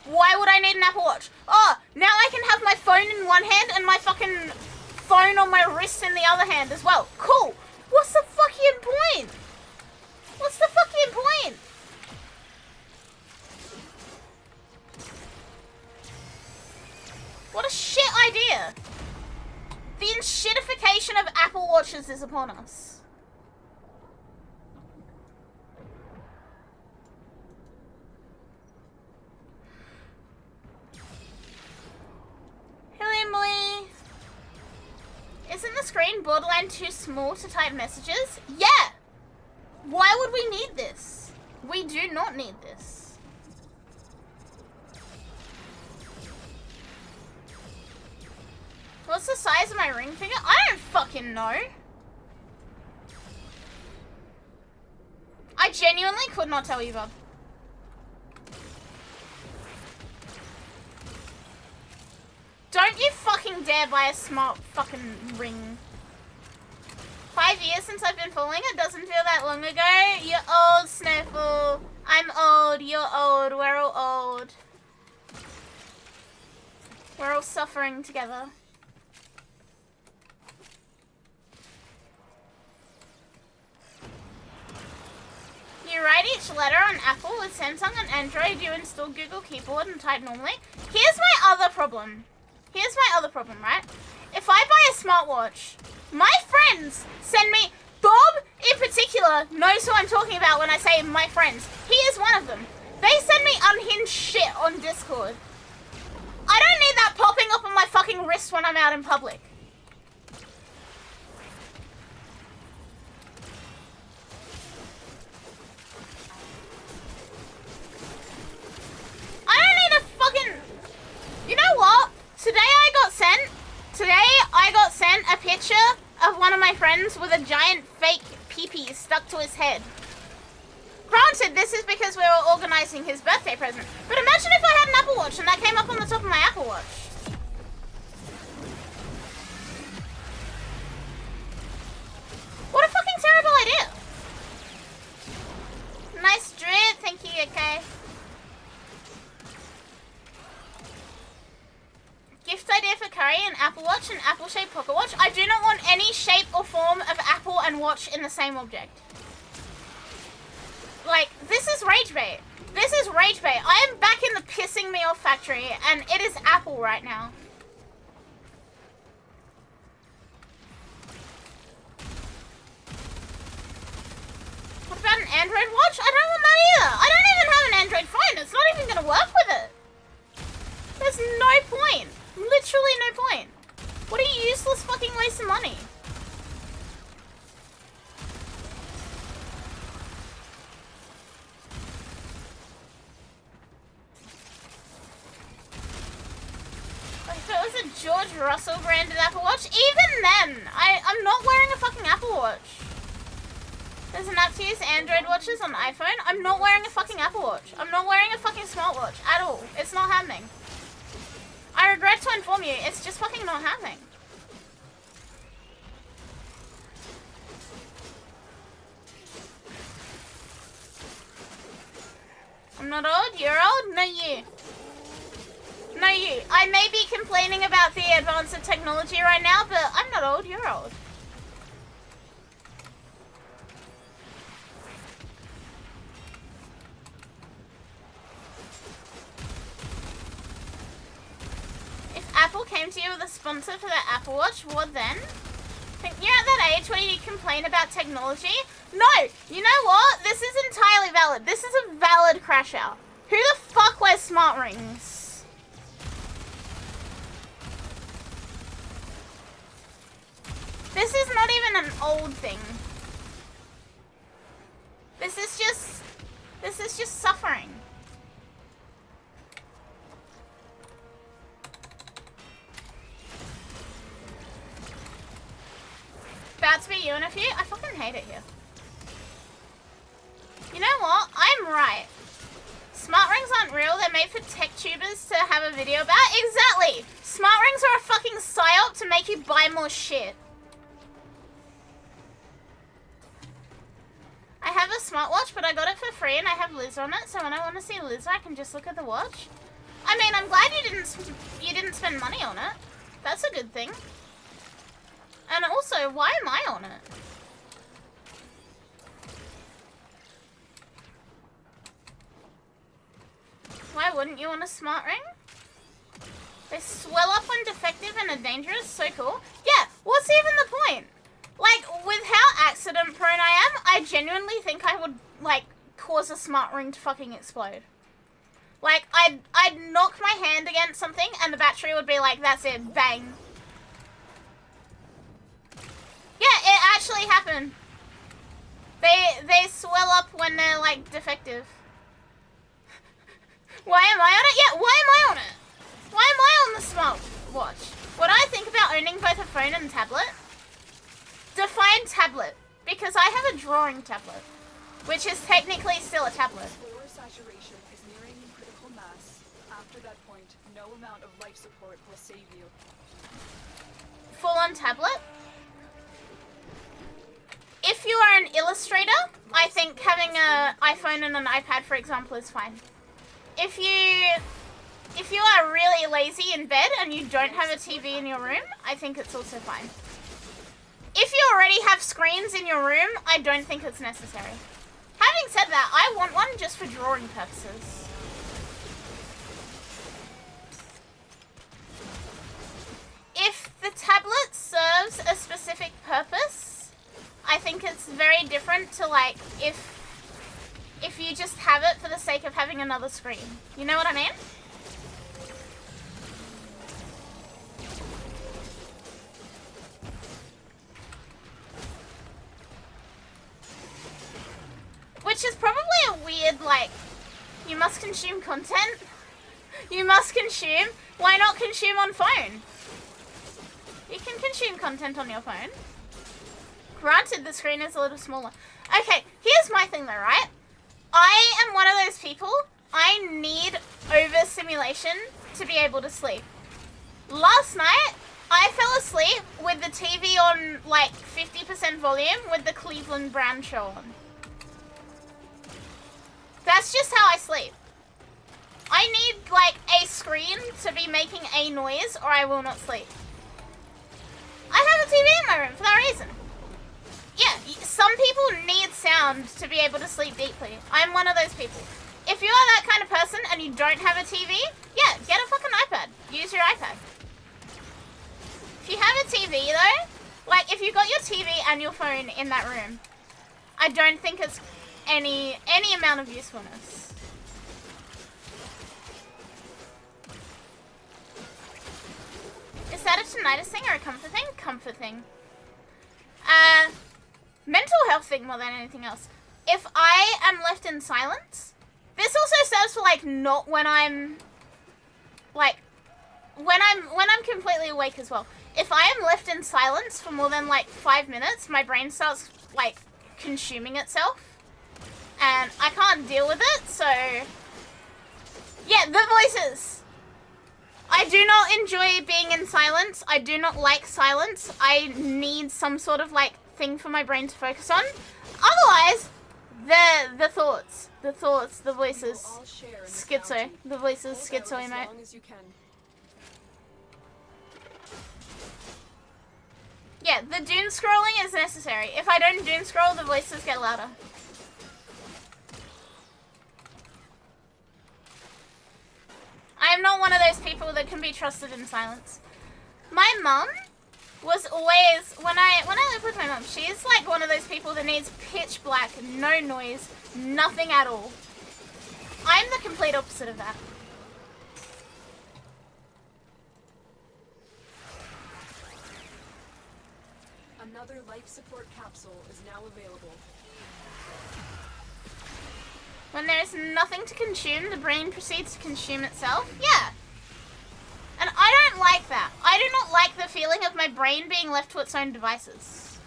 Why would I need an Apple Watch? Oh, now I can have my phone in one hand and my fucking phone on my wrist in the other hand as well. Cool. What's the fucking point? What's the fucking point? What a shit idea. The enshittification of Apple Watches is upon us. Emily. Isn't the screen borderline too small to type messages? Yeah! Why would we need this? We do not need this. What's the size of my ring finger? I don't fucking know. I genuinely could not tell you, bub. Don't you fucking dare buy a smart fucking ring. 5 years since I've been following it doesn't feel that long ago. You're old, Snowfall. I'm old, you're old, we're all old. We're all suffering together. You write each letter on Apple. With Samsung and Android, you install Google Keyboard and type normally. Here's my other problem. Here's my other problem, right? If I buy a smartwatch, my friends send me... Bob, in particular, knows who I'm talking about when I say my friends. He is one of them. They send me unhinged shit on Discord. I don't need that popping up on my fucking wrist when I'm out in public. I don't need a fucking... You know what? Today I got sent a picture of one of my friends with a giant fake pee-pee stuck to his head. Granted, this is because we were organizing his birthday present. But imagine if I had an Apple Watch and that came up on the top of my Apple Watch. What a fucking terrible idea. Nice drip, thank you, okay. Gift idea for Curry, an Apple Watch, an apple-shaped pocket watch. I do not want any shape or form of apple and watch in the same object. Like, this is rage bait. This is rage bait. I am back in the pissing me off factory, and it is Apple right now. What about an Android watch? I don't want that either. I don't even have an Android phone. It's not even going to work with it. There's no point. Literally no point. What a useless fucking waste of money. If it was a George Russell branded Apple Watch, even then, I'm not wearing a fucking Apple Watch. There's an app to use Android watches on iPhone. I'm not wearing a fucking Apple Watch. I'm not wearing a fucking smartwatch at all. It's not happening. I regret to inform you, it's just fucking not happening. I'm not old, you're old? No, you. No, you. I may be complaining about the advance of technology right now, but I'm not old, you're old. Apple came to you with a sponsor for the Apple Watch, what then? Think you're at that age where you complain about technology? No! You know what? This is entirely valid. This is a valid crash out. Who the fuck wears smart rings? This is not even an old thing. This is just suffering. of you. I fucking hate it here. You know what? I'm right. Smart rings aren't real. They're made for tech tubers to have a video about. Exactly. Smart rings are a fucking psyop to make you buy more shit. I have a smartwatch, but I got it for free and I have Liz on it. So when I want to see Liz, I can just look at the watch. I mean, I'm glad you didn't spend money on it. That's a good thing. And also, why am I on it? Why wouldn't you want a smart ring? They swell up when defective and are dangerous. So cool. Yeah, what's even the point? Like, with how accident prone I am, I genuinely think I would, like, cause a smart ring to fucking explode. Like, I'd knock my hand against something and the battery would be like, that's it, bang. Yeah, it actually happened. They swell up when they're, like, defective. Why am I on it? Yeah, why am I on it? Why am I on the smartwatch? What I think about owning both a phone and tablet? Define tablet. Because I have a drawing tablet. Which is technically still a tablet. Floor saturation is nearing critical mass. After that point, no amount of life support will save you. Full-on tablet? If you are an illustrator, I think having an iPhone and an iPad, for example, is fine. If you are really lazy in bed and you don't have a TV in your room, I think it's also fine. If you already have screens in your room, I don't think it's necessary. Having said that, I want one just for drawing purposes. If the tablet serves a specific purpose, I think it's very different to, like, if you just have it for the sake of having another screen. You know what I mean? Which is probably a weird, like, you must consume content. You must consume. Why not consume on phone? You can consume content on your phone. Granted, the screen is a little smaller. Okay, here's my thing though, right? I am one of those people, I need overstimulation to be able to sleep. Last night, I fell asleep with the TV on like 50% volume with the Cleveland Brown show on. That's just how I sleep. I need like a screen to be making a noise or I will not sleep. I have a TV in my room for that reason. Yeah, some people need sound to be able to sleep deeply. I'm one of those people. If you are that kind of person and you don't have a TV, yeah, get a fucking iPad. Use your iPad. If you have a TV though, like if you got your TV and your phone in that room, I don't think it's any amount of usefulness. Is that a tinnitus thing or a comfort thing? Comfort thing. Mental health thing more than anything else. If I am left in silence, this also serves for like not when I'm like when I'm completely awake as well. If I am left in silence for more than like 5 minutes, my brain starts like consuming itself. And I can't deal with it, so yeah, the voices. I do not enjoy being in silence. I do not like silence. I need some sort of like thing for my brain to focus on. Otherwise, the thoughts, the voices, schizo, the voices, schizo emote. Yeah, the doom scrolling is necessary. If I don't doom scroll, the voices get louder. I am not one of those people that can be trusted in silence. My mum was always, when I lived with my mum, she's like one of those people that needs pitch black, no noise, nothing at all. I'm the complete opposite of that. Another life support capsule is now available. When there is nothing to consume, the brain proceeds to consume itself. Yeah. And I don't like that. I do not like the feeling of my brain being left to its own devices.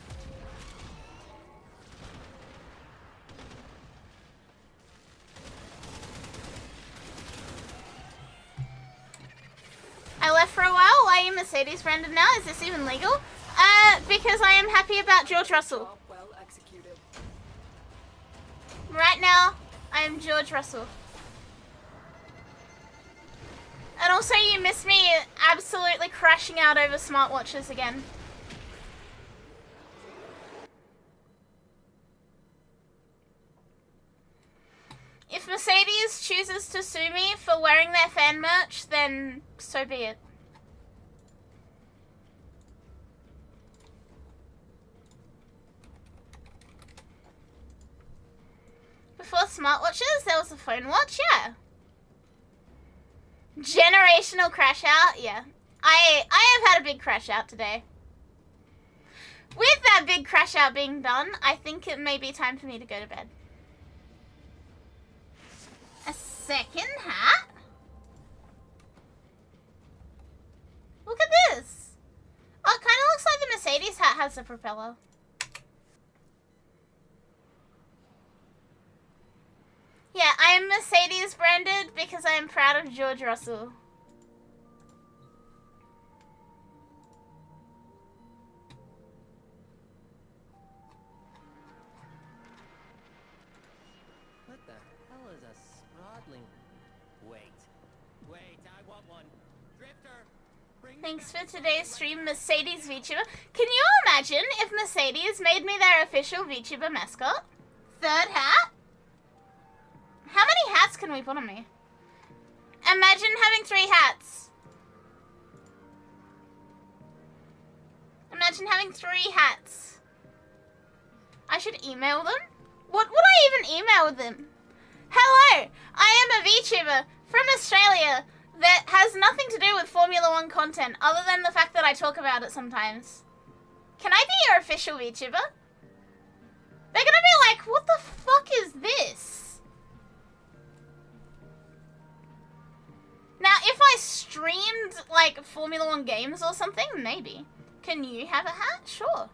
for a while. Why are you Mercedes branded now? Is this even legal? Because I am happy about George Russell. Well executed. Right now, I am George Russell. And also you miss me absolutely crashing out over smartwatches again. If Mercedes chooses to sue me for wearing their fan merch, then so be it. Before smartwatches, there was a phone watch, yeah. Generational crash out, yeah. I have had a big crash out today. With that big crash out being done, I think it may be time for me to go to bed. A second hat? Look at this. Oh, it kind of looks like the Mercedes hat has a propeller. Yeah, I am Mercedes branded because I am proud of George Russell. What the hell is a sprawling? Wait, I want one. Drifter, bring Thanks for today's stream, Mercedes VTuber. Can you imagine if Mercedes made me their official VTuber mascot? Third hat? How many hats can we put on me? Imagine having 3 hats. Imagine having 3 hats. I should email them? What would I even email them? Hello, I am a VTuber from Australia that has nothing to do with Formula 1 content other than the fact that I talk about it sometimes. Can I be your official VTuber? They're gonna be like, what the fuck is this? Now, if I streamed, like, Formula 1 games or something, maybe. Can you have a hat? Sure.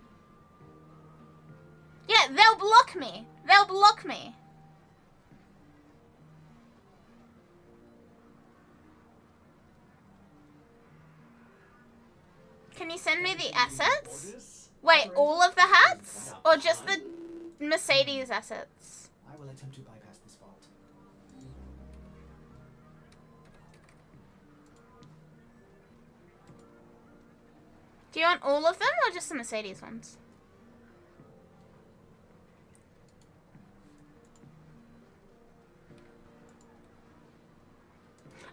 Yeah, they'll block me. They'll block me. Can you send me the assets? Wait, all of the hats? Or just the Mercedes assets? I will attempt to bypass this fault. Do you want all of them or just the Mercedes ones?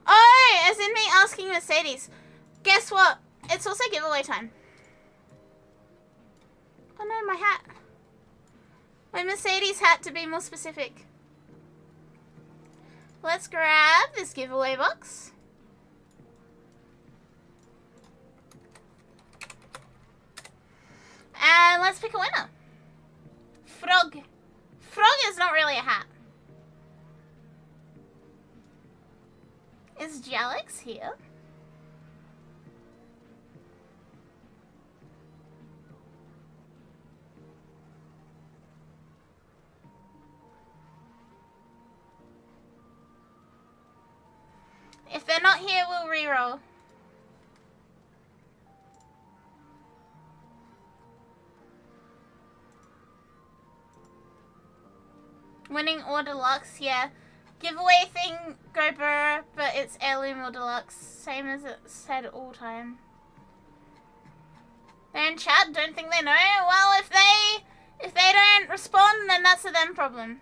Oh, as in me asking Mercedes. Guess what? It's also giveaway time. Oh no, my hat. My Mercedes hat, to be more specific. Let's grab this giveaway box. And let's pick a winner. Frog. Frog is not really a hat. Is Jalix here? If they're not here, we'll reroll. Winning or deluxe, yeah. Giveaway thing, go burr, but it's heirloom or deluxe. Same as it said all time. They're in chat, don't think they know. Well, if they don't respond, then that's a them problem.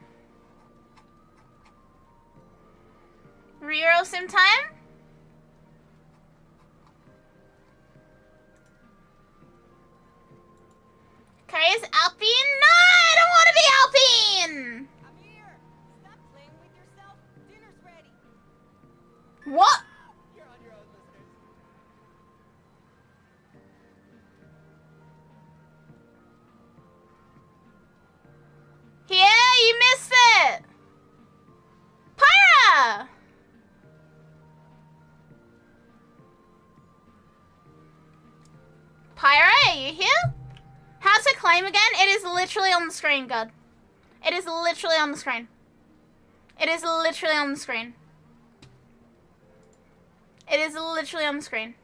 Reroll sim time? Okay, is Alpine? No, I don't want to be Alpine! Amir, stop playing with yourself. Dinner's ready. What? You're on your own, listeners. Yeah, you missed it! Pyra! Pyra, are you here? How to claim again? It is literally on the screen, God. It is literally on the screen. It is literally on the screen. It is literally on the screen.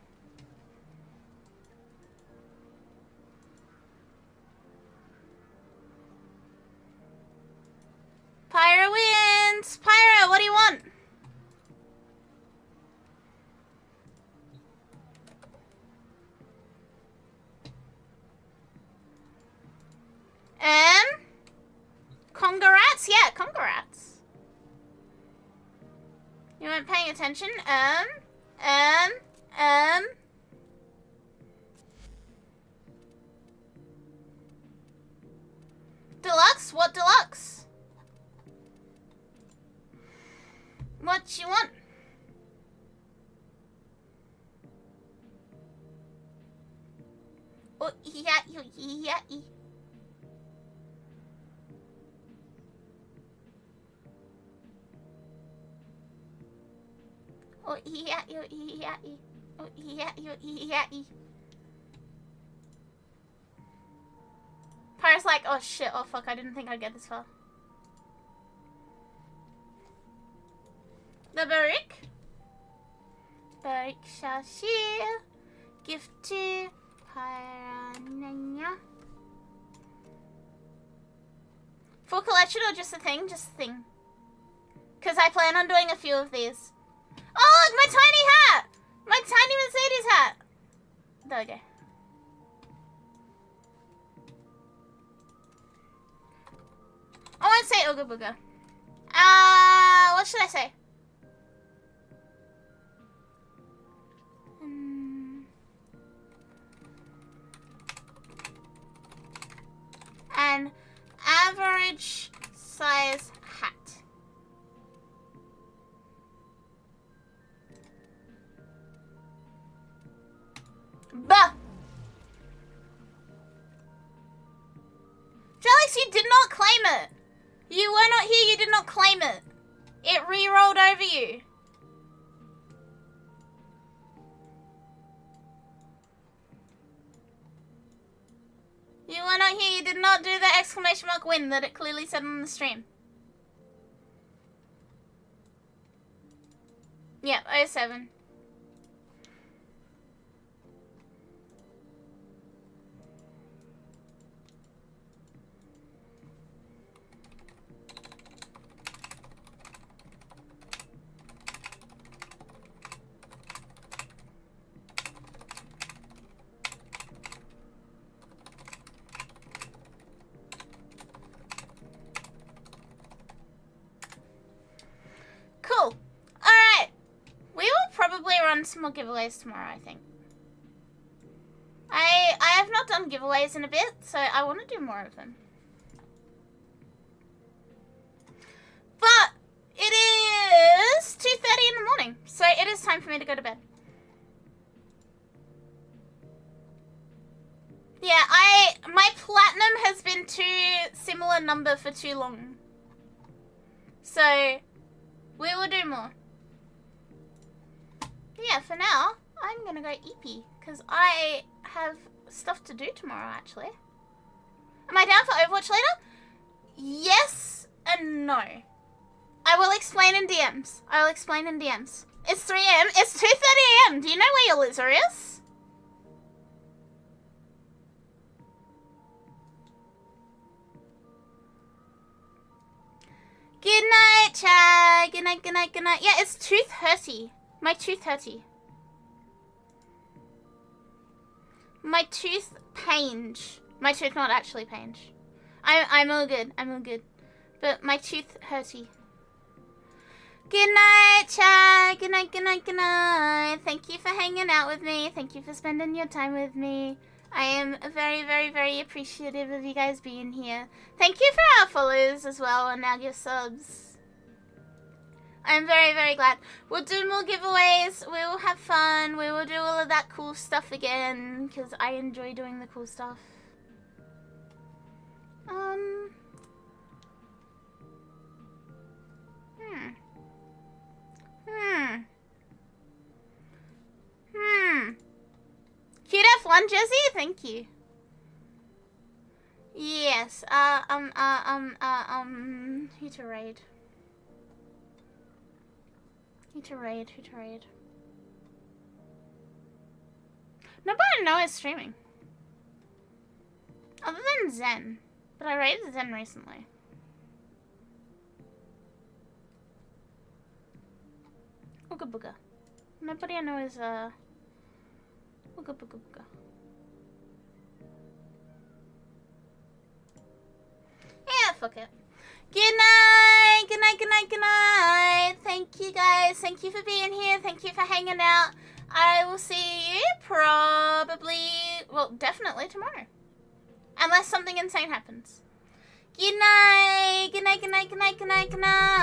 Pyro wins! Pyro, what do you want? Congrats? Yeah, congrats. You weren't paying attention? Deluxe? What deluxe? What you want? Oh, yeah. Oh, yeah. Pyro's like, oh shit, oh fuck, I didn't think I'd get this far. The Barik Shashi. Gift to Pyrananya. Full collection or just a thing? Just a thing. Because I plan on doing a few of these. Oh look, my tiny hat! My tiny Mercedes hat! There we go. I won't say Ooga Booga. What should I say? An average size hat. Bah! Jelix, you did not claim it. You were not here, you did not claim it. It re-rolled over you. You were not here, you did not do the exclamation mark win that it clearly said on the stream. Yep, 07. Cool. Alright. We will probably run some more giveaways tomorrow, I think. I have not done giveaways in a bit, so I want to do more of them. But it is 2:30 in the morning, so it is time for me to go to bed. Yeah, my platinum has been too similar number for too long. So we will do more. Yeah, for now, I'm gonna go EP, because I have stuff to do tomorrow, actually. Am I down for Overwatch later? Yes and no. I will explain in DMs. I will explain in DMs. It's 3 AM. It's 2:30 AM. Do you know where your loser is? Good night, Chad. Good night, good night, good night. Yeah, it's 2:30. My tooth hurty. My tooth pained. My tooth not actually pained. I'm all good. I'm all good. But my tooth hurty. Good night, Chad. Good night, good night, good night. Thank you for hanging out with me. Thank you for spending your time with me. I am very, very, very appreciative of you guys being here. Thank you for our follows as well and now your subs. I'm very, very glad. We'll do more giveaways. We will have fun. We will do all of that cool stuff again because I enjoy doing the cool stuff. Cute F1 Jesse, thank you. Yes, who to raid? Who to raid? Nobody I know is streaming. Other than Zen. But I raided Zen recently. booga. Nobody I know is booga booga booga. Yeah, fuck it. Good night, good night, good night, good night. Thank you guys. Thank you for being here. Thank you for hanging out. I will see you probably, well, definitely tomorrow. Unless something insane happens. Good night, good night, good night, good night, good night, good night.